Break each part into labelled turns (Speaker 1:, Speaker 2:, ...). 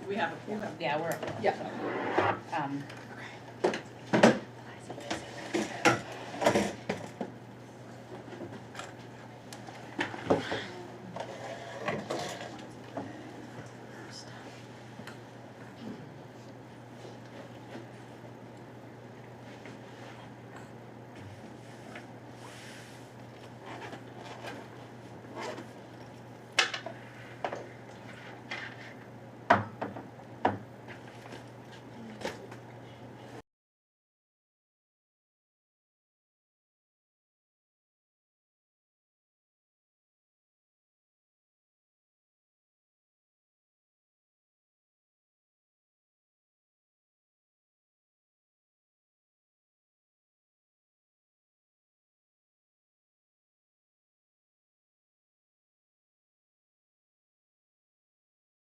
Speaker 1: We have a quorum.
Speaker 2: Yeah, we're.
Speaker 1: Yep.
Speaker 2: Um,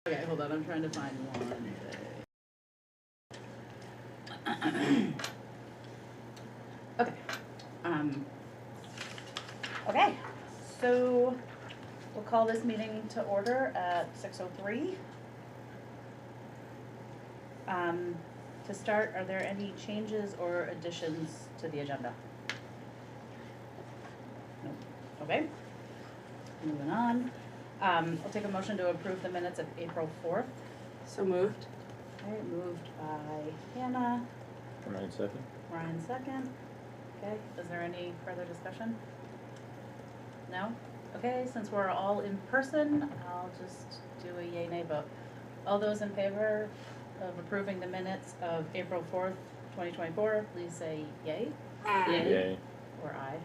Speaker 1: Okay, hold on, I'm trying to find one.
Speaker 2: Okay. Okay, so we'll call this meeting to order at 6:03. To start, are there any changes or additions to the agenda? Nope. Okay. Moving on. I'll take a motion to approve the minutes of April 4th.
Speaker 1: So moved.
Speaker 2: Okay, moved by Hannah,
Speaker 3: Ryan second.
Speaker 2: Ryan second. Okay, is there any further discussion? No? Okay, since we're all in person, I'll just do a yay nay vote. All those in favor of approving the minutes of April 4th, 2024, please say yay.
Speaker 3: Yay.
Speaker 2: Or aye.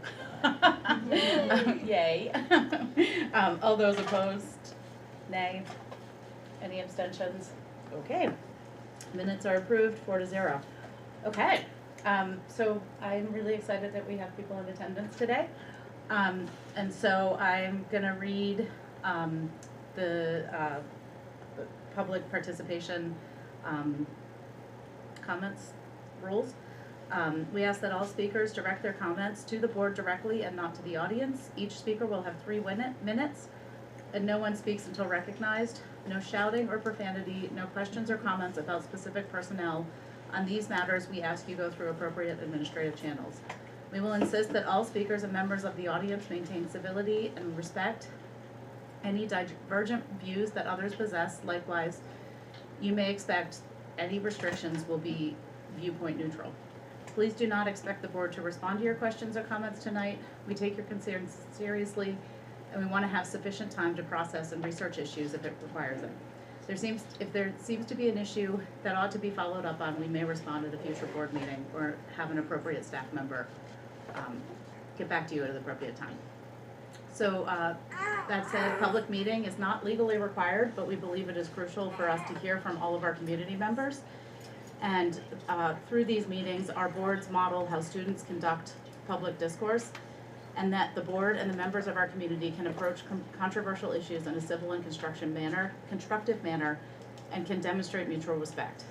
Speaker 2: Yay. All those opposed, nay. Any abstentions? Okay. Minutes are approved 4-0. Okay. So I'm really excited that we have people in attendance today. And so I'm gonna read the public participation comments rules. We ask that all speakers direct their comments to the board directly and not to the audience. Each speaker will have 3 minutes, and no one speaks until recognized. No shouting or profanity, no questions or comments about specific personnel. On these matters, we ask you go through appropriate administrative channels. We will insist that all speakers and members of the audience maintain civility and respect any divergent views that others possess. Likewise, you may expect any restrictions will be viewpoint neutral. Please do not expect the board to respond to your questions or comments tonight. We take your concerns seriously, and we want to have sufficient time to process and research issues if it requires it. If there seems to be an issue that ought to be followed up on, we may respond at a future board meeting or have an appropriate staff member get back to you at an appropriate time. So that said, public meeting is not legally required, but we believe it is crucial for us to hear from all of our community members. And through these meetings, our boards model how students conduct public discourse, and that the board and the members of our community can approach controversial issues in a civil and constructive manner, and can demonstrate mutual respect.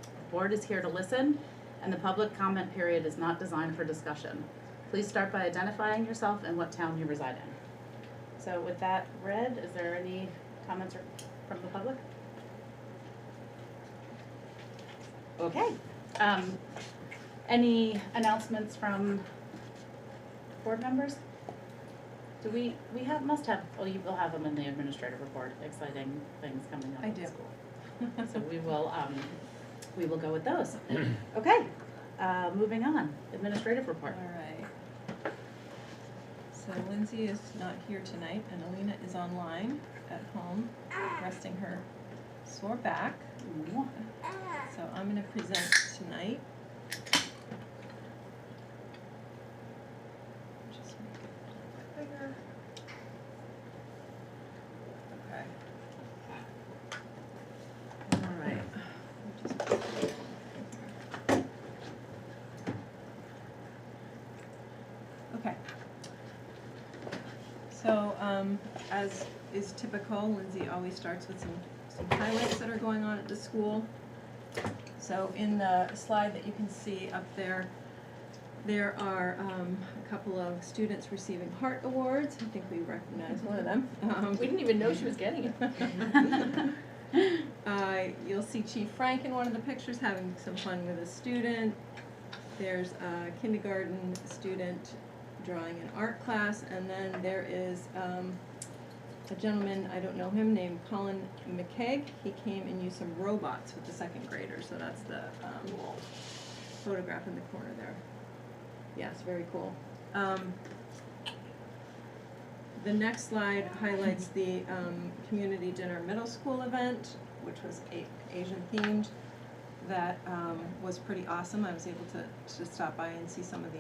Speaker 2: The board is here to listen, and the public comment period is not designed for discussion. Please start by identifying yourself and what town you reside in. So with that read, is there any comments from the public? Okay. Any announcements from board members? Do we must have, oh, you will have them in the administrative report, exciting things coming up
Speaker 4: I
Speaker 2: at
Speaker 4: do.
Speaker 2: the school. So we will go with those. Okay, moving on, administrative report.
Speaker 4: All right. So Lindsay is not here tonight, and Alina is online at home, resting her sore back.
Speaker 2: Ooh.
Speaker 4: So I'm gonna present tonight. Just make it a little bigger. Okay. All right. Okay. So, as is typical, Lindsay always starts with some highlights that are going on at the school. So in the slide that you can see up there, there are a couple of students receiving Heart Awards. I think we recognize one of them.
Speaker 1: We didn't even know she was getting it.
Speaker 4: You'll see Chief Frank in one of the pictures having some fun with a student. There's a kindergarten student drawing an art class, and then there is a gentleman, I don't know him, named Colin McKeag. He came and used some robots with the second graders, so that's the photograph in the corner there. Yes, very cool. The next slide highlights the community dinner middle school event, which was Asian themed. That was pretty awesome. I was able to stop by and see some of the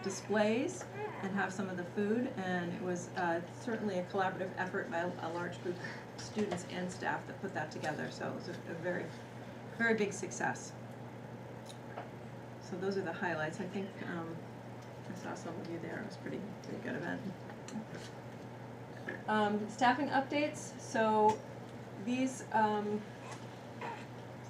Speaker 4: displays and have some of the food, and it was certainly a collaborative effort by a large group of students and staff that put that together, so it was a very, very big success. So those are the highlights. I think I saw some of you there. It was pretty good event. Staffing updates. So these,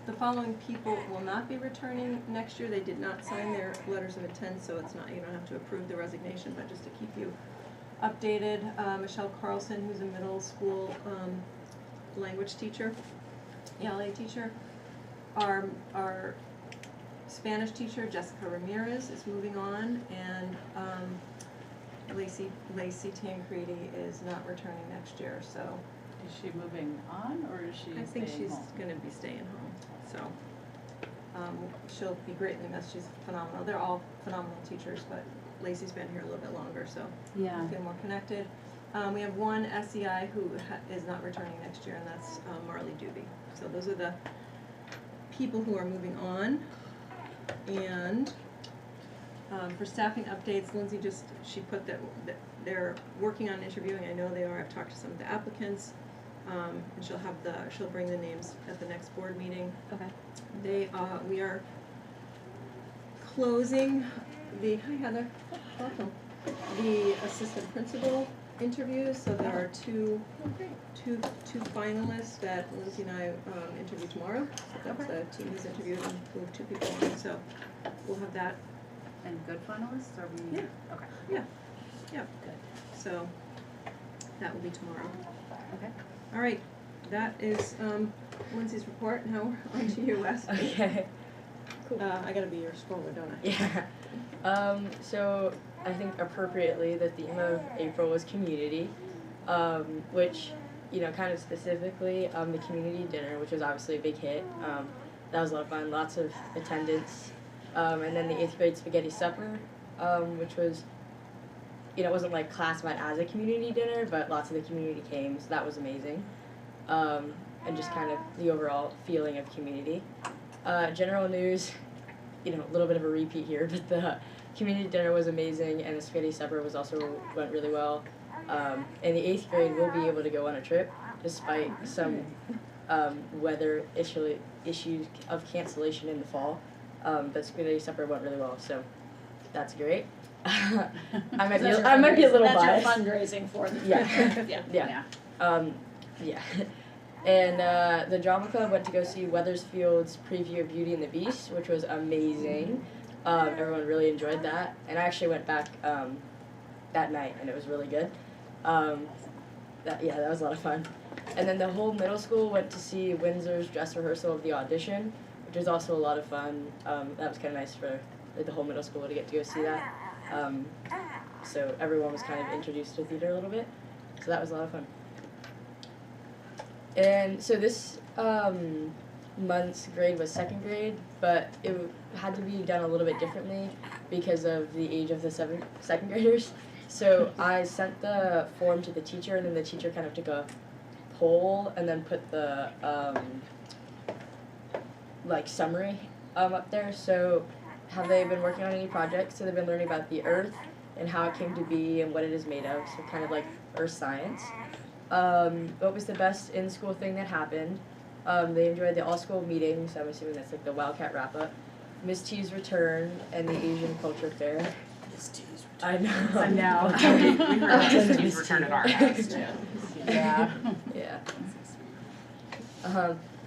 Speaker 4: the following people will not be returning next year. They did not sign their letters of intent, so it's not, you don't have to approve the resignation, but just to keep you updated. Michelle Carlson, who's a middle school language teacher, ELA teacher. Our Spanish teacher, Jessica Ramirez, is moving on, and Lacey Tancredi is not returning next year, so.
Speaker 1: Is she moving on, or is she
Speaker 4: I think
Speaker 1: staying
Speaker 4: she's
Speaker 1: home?
Speaker 4: gonna be staying home, so. She'll be greatly missed. She's phenomenal. They're all phenomenal teachers, but Lacey's been here a little bit longer, so
Speaker 1: Yeah.
Speaker 4: I feel more connected. We have one SEI who is not returning next year, and that's Marley Doobie. So those are the people who are moving on. And for staffing updates, Lindsay she put that they're working on interviewing. I know they are. I've talked to some of the applicants, and she'll bring the names at the next board meeting.
Speaker 2: Okay.
Speaker 4: We are closing hi Heather, welcome. The assistant principal interviews. So there are two finalists that Lindsay and I interview tomorrow. So that's the team has interviewed, and we'll have 2 people on. So we'll have that.
Speaker 2: And good finalists, or we?
Speaker 4: Yeah.
Speaker 2: Okay.
Speaker 4: Yeah. Yeah.
Speaker 2: Good.
Speaker 4: So that will be tomorrow.
Speaker 2: Okay.
Speaker 4: All right. That is Lindsay's report. Now we're on to you, Wes.
Speaker 3: Okay. Cool.
Speaker 4: I gotta be your scroller, don't I?
Speaker 3: Yeah. So I think appropriately the theme of April was community, which, you know, kind of specifically the community dinner, which was obviously a big hit. That was a lot of fun, lots of attendance. And then the 8th grade spaghetti supper, which was, you know, it wasn't like classified as a community dinner, but lots of the community came, so that was amazing. And just kind of the overall feeling of community. General news, you know, a little bit of a repeat here, but the community dinner was amazing, and the spaghetti supper went really well. And the 8th grade will be able to go on a trip, despite some weather issues of cancellation in the fall. But spaghetti supper went really well, so that's great. I might be a little biased.
Speaker 1: That's your fundraising for the
Speaker 3: Yeah.
Speaker 1: Yeah.
Speaker 3: Yeah. And the drama club went to go see Weathersfield's preview of Beauty and the Beast, which was amazing. Everyone really enjoyed that, and I actually went back that night, and it was really good. That was a lot of fun. And then the whole middle school went to see Windsor's dress rehearsal of the audition, which was also a lot of fun. That was kind of nice for the whole middle school to get to go see that. So everyone was kind of introduced to theater a little bit, so that was a lot of fun. And so this month's grade was 2nd grade, but it had to be done a little bit differently because of the age of the 2nd graders. So I sent the form to the teacher, and then the teacher kind of took a poll and then put the summary up there. So have they been working on any projects? So they've been learning about the earth and how it came to be and what it is made of, so kind of like earth science. What was the best in-school thing that happened? They enjoyed the all-school meeting, so I'm assuming that's like the Wildcat wrap-up, Miss T's return, and the Asian culture fair.
Speaker 1: Miss T's
Speaker 3: I know.
Speaker 1: I know.
Speaker 5: We heard Miss T's return at our house too.
Speaker 1: Yeah.
Speaker 3: Yeah.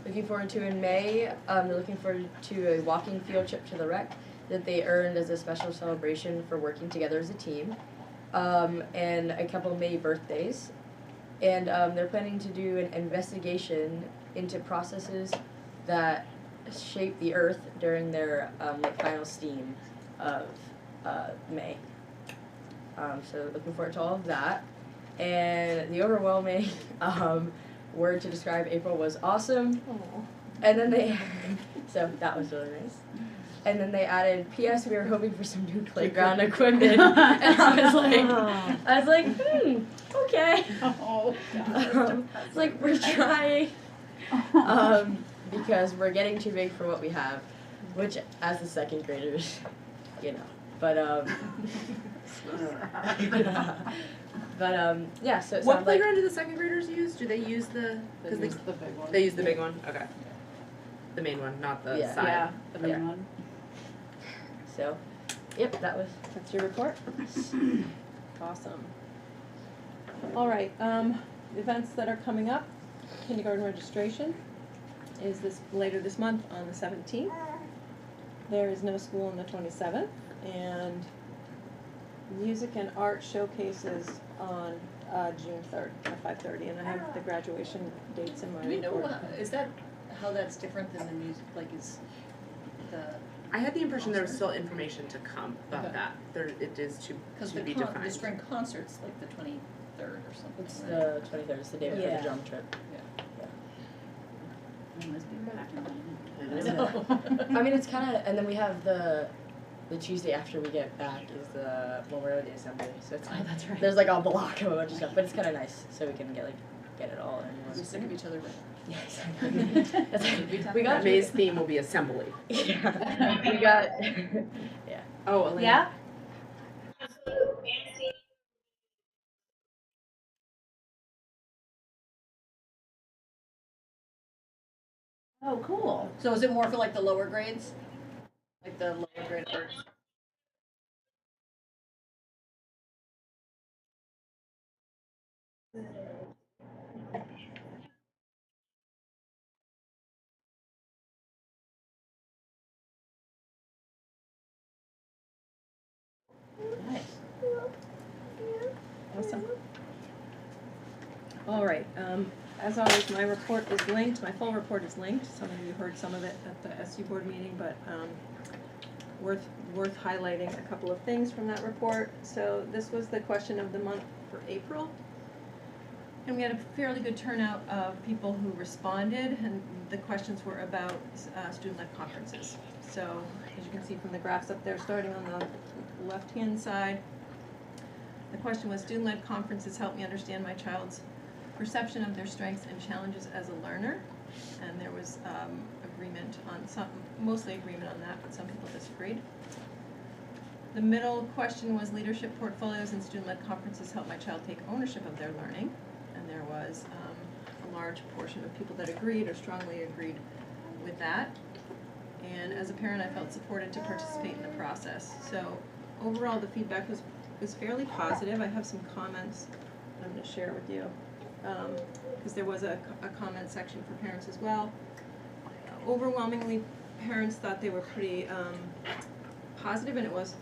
Speaker 3: Looking forward to in May, they're looking forward to a walking field trip to the rec that they earned as a special celebration for working together as a team, and a couple May birthdays. And they're planning to do an investigation into processes that shape the earth during their like final steam of May. So looking forward to all of that. And the overwhelming word to describe April was awesome. And then they, so that was really nice. And then they added, P.S. we were hoping for some new playground equipment. And I was like, okay.
Speaker 1: Oh,
Speaker 3: It's like we're trying. Because we're getting too big for what we have, which as the second graders, you know. But yeah. So it
Speaker 4: What
Speaker 3: sounds like
Speaker 4: playground do the second graders use? Do they use the?
Speaker 1: They
Speaker 4: Because
Speaker 1: use the big one.
Speaker 5: They use the big one? Okay. The main one, not the
Speaker 3: Yeah.
Speaker 5: side.
Speaker 1: Yeah, the big
Speaker 3: Yeah.
Speaker 1: one.
Speaker 3: so. Yep, that was.
Speaker 4: That's your report? Awesome. All right, events that are coming up, kindergarten registration is later this month on the 17th. There is no school on the 27th, and music and art showcases on June 3rd at 5:30, and I have the graduation dates in my
Speaker 6: Do we know,
Speaker 4: report.
Speaker 6: is that, how that's different than the music, like is the,
Speaker 5: I had the impression there was still information to come about
Speaker 6: Okay.
Speaker 5: that. There, it is
Speaker 6: cause
Speaker 5: to
Speaker 6: the
Speaker 5: be
Speaker 6: the
Speaker 5: defined.
Speaker 6: spring concert's like the 23rd or something,
Speaker 3: It's
Speaker 6: right?
Speaker 3: the 23rd. It's the day before
Speaker 6: Yeah.
Speaker 3: the drum trip.
Speaker 1: I must be back.
Speaker 3: I mean, it's kind of, and then we have the Tuesday after we get back is the Memorial Day Assembly. So it's
Speaker 1: Oh, that's right.
Speaker 3: there's like a block of a bunch of stuff, but it's kind of nice so we can get it all in
Speaker 6: We're
Speaker 3: one.
Speaker 6: sick of each other, but.
Speaker 3: Yeah, exactly. That's like, we got
Speaker 5: May's theme will be assembly.
Speaker 3: Yeah, we got. Yeah.
Speaker 5: Oh, Elaine.
Speaker 2: Yeah?
Speaker 1: Oh, cool.
Speaker 6: So is it more for like the lower grades? Like the lower grade arts?
Speaker 1: Nice.
Speaker 4: Awesome. All right, as always, my report is linked, my full report is linked. Some of you heard some of it at the SU board meeting, but worth highlighting a couple of things from that report. So this was the question of the month for April. And we had a fairly good turnout of people who responded, and the questions were about student-led conferences. So, as you can see from the graphs up there, starting on the left-hand side, the question was, student-led conferences help me understand my child's perception of their strengths and challenges as a learner. And there was agreement on mostly agreement on that, but some people disagreed. The middle question was, leadership portfolios and student-led conferences help my child take ownership of their learning. And there was a large portion of people that agreed or strongly agreed with that. And as a parent, I felt supported to participate in the process. So overall, the feedback was fairly positive. I have some comments that I'm going to share with you, because there was a comment section for parents as well. Overwhelmingly, parents thought they were pretty positive, and it was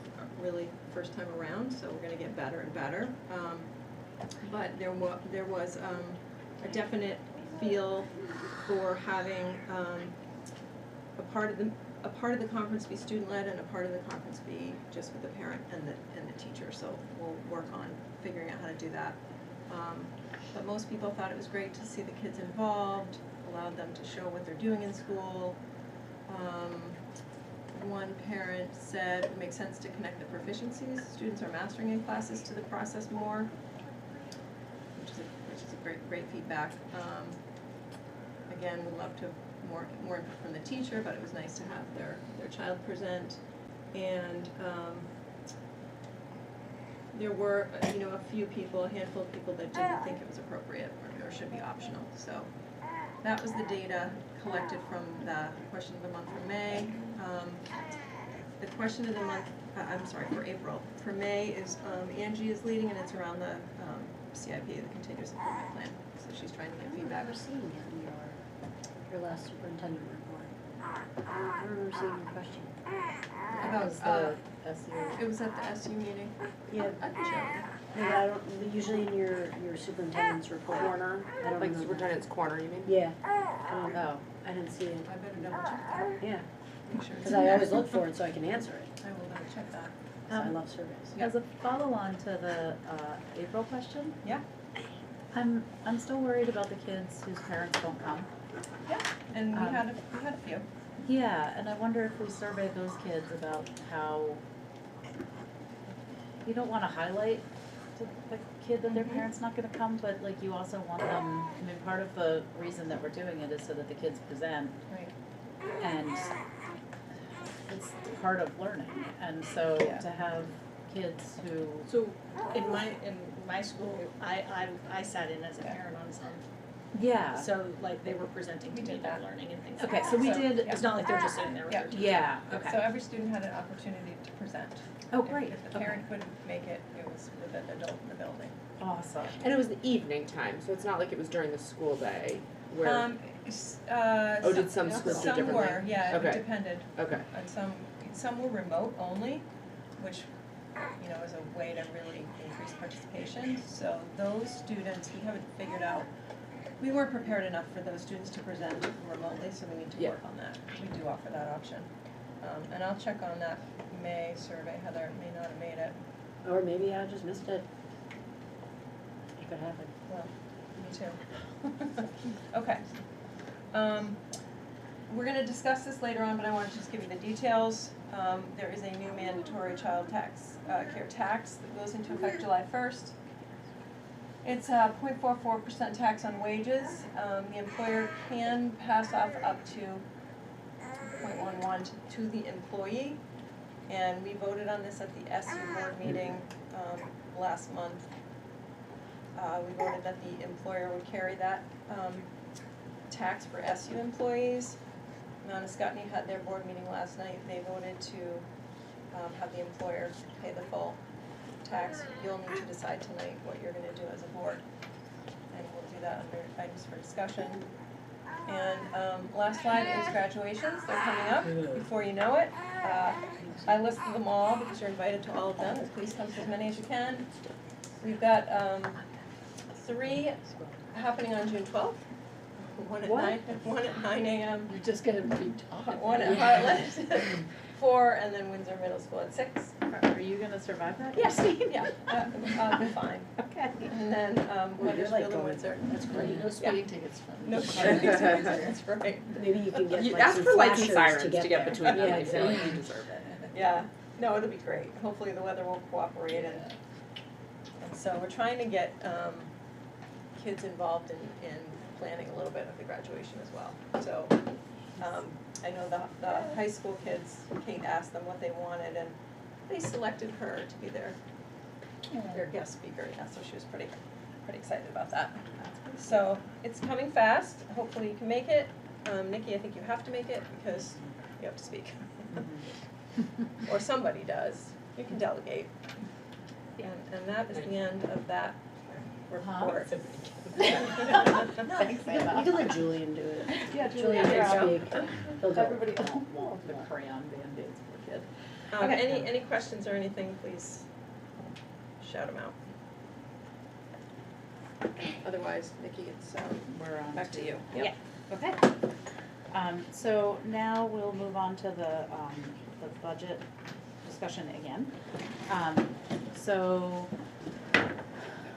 Speaker 4: really first time around, so we're going to get better and better. But there was a definite feel for having a part of the conference be student-led and a part of the conference be just with the parent and the teacher. So we'll work on figuring out how to do that. But most people thought it was great to see the kids involved, allowed them to show what they're doing in school. One parent said it makes sense to connect the proficiencies students are mastering in classes to the process more, which is a great feedback. Again, we'd love to have more input from the teacher, but it was nice to have their child present. And there were a handful of people that didn't think it was appropriate or should be optional. So that was the data collected from the question of the month for May. The question of the month, for April. For May is Angie is leading, and it's around the CIP, the Continuous Improvement Plan. So she's trying to get feedback.
Speaker 7: I remember seeing it in your last superintendent report. I remember seeing your question.
Speaker 4: About
Speaker 3: the SU.
Speaker 4: it was at the SU meeting.
Speaker 6: Yeah, I can share
Speaker 7: Yeah, I don't, usually in your superintendent's report.
Speaker 6: Corner.
Speaker 7: I don't
Speaker 5: Like
Speaker 7: know.
Speaker 5: superintendent's corner, you mean?
Speaker 7: Yeah,
Speaker 5: Oh.
Speaker 7: I didn't see it,
Speaker 4: I better double check that,
Speaker 7: yeah,
Speaker 4: make sure it's
Speaker 7: cause
Speaker 4: in
Speaker 7: I
Speaker 4: there.
Speaker 7: always look for it so I can answer it,
Speaker 4: I will double check that.
Speaker 7: 'cause I
Speaker 2: Um,
Speaker 7: love surveys.
Speaker 2: As a follow-on to the April question.
Speaker 4: Yeah.
Speaker 2: I'm still worried about the kids whose parents don't come.
Speaker 4: And we
Speaker 2: Um,
Speaker 4: had a few.
Speaker 2: Yeah, and I wonder if we surveyed those kids about how you don't wanna highlight to the kid that their
Speaker 4: Mhm.
Speaker 2: parent's not gonna come, but like you also want them, I mean, part of the reason that we're doing it is so that the kids present
Speaker 4: Right.
Speaker 2: and it's part of learning. And so
Speaker 4: Yeah.
Speaker 2: to have kids who,
Speaker 6: So in my school, I sat in as a parent on some.
Speaker 2: yeah,
Speaker 6: So like they were presenting to
Speaker 4: We
Speaker 6: me
Speaker 4: did
Speaker 6: their
Speaker 4: that.
Speaker 6: learning and things
Speaker 2: okay,
Speaker 6: like
Speaker 2: so
Speaker 6: that.
Speaker 2: we did,
Speaker 6: It's not like they're just sitting there with
Speaker 4: Yeah.
Speaker 6: their teacher.
Speaker 2: yeah,
Speaker 4: So
Speaker 2: okay,
Speaker 4: every student had an opportunity to present.
Speaker 2: oh,
Speaker 4: If-
Speaker 2: great,
Speaker 4: If the
Speaker 2: okay,
Speaker 4: parent couldn't make it, it was with an adult in the building.
Speaker 2: awesome.
Speaker 5: And it was the evening time, so it's not like it was during the school day where, Oh, did some schools do
Speaker 4: Some
Speaker 5: differently?
Speaker 4: were, yeah, it
Speaker 5: Okay.
Speaker 4: depended.
Speaker 5: okay.
Speaker 4: And some were remote only, which, you know, is a way to really increase participation. So those students, we haven't figured out, we weren't prepared enough for those students to present remotely, so we need to
Speaker 5: Yeah.
Speaker 4: work on that. We do offer that option. And I'll check on that May survey, Heather may not have made it.
Speaker 7: Or maybe I just missed it. It could happen.
Speaker 4: Well, me too. Okay. We're gonna discuss this later on, but I want to just give you the details. There is a new mandatory child care tax that goes into effect July 1st. It's a 0.44% tax on wages. The employer can pass off up to 0.11 to the employee. And we voted on this at the SU board meeting last month. We voted that the employer would carry that tax for SU employees. Scotney had their board meeting last night. They voted to have the employer pay the full tax. You'll need to decide tonight what you're gonna do as a board. And we'll do that under items for discussion. And last slide is graduations. They're coming up before you know it. I listed them all because you're invited to all of them. Please come to as many as you can. We've got 3 happening on June 12th. One at 9 a.m.
Speaker 6: You're just gonna be talking.
Speaker 4: One at Hartland, 4, and then Windsor Middle School at 6.
Speaker 2: Are you gonna survive that?
Speaker 4: Yes, yeah, I'll be fine.
Speaker 2: Okay.
Speaker 4: And then
Speaker 7: You're like
Speaker 4: Weathersfield and
Speaker 7: going,
Speaker 4: Windsor.
Speaker 7: that's great.
Speaker 6: No speeding tickets from.
Speaker 4: No, that's right.
Speaker 7: Maybe you can get
Speaker 5: You
Speaker 7: like
Speaker 5: ask
Speaker 7: some
Speaker 5: for lights and
Speaker 7: flashers
Speaker 5: sirens
Speaker 7: to get
Speaker 5: to get
Speaker 7: there.
Speaker 5: between them,
Speaker 7: Yeah,
Speaker 5: I feel like
Speaker 7: exactly.
Speaker 5: you deserve it.
Speaker 4: Yeah, no, it'll be great. Hopefully the weather won't cooperate and so we're trying to get kids involved in planning a little bit of the graduation as well. So I know the high school kids, Kate asked them what they wanted and they selected her to be their guest speaker, yeah, so she was pretty excited about that. So it's coming fast, hopefully you can make it. Nikki, I think you have to make it because you have to speak. Or somebody does, you can delegate. And that is the end of that report.
Speaker 2: Thanks,
Speaker 7: You
Speaker 2: Anna.
Speaker 7: can let Julian do it.
Speaker 2: Yeah,
Speaker 7: Julian
Speaker 2: Julia,
Speaker 7: can
Speaker 2: you're
Speaker 7: speak. He'll go.
Speaker 2: Everybody want the crayon Band-Aids for kid. Okay.
Speaker 4: Any questions or anything, please shout them out. Otherwise, Nikki, it's
Speaker 2: We're on
Speaker 4: back to you.
Speaker 2: Yeah, okay. So now we'll move on to the budget discussion again. So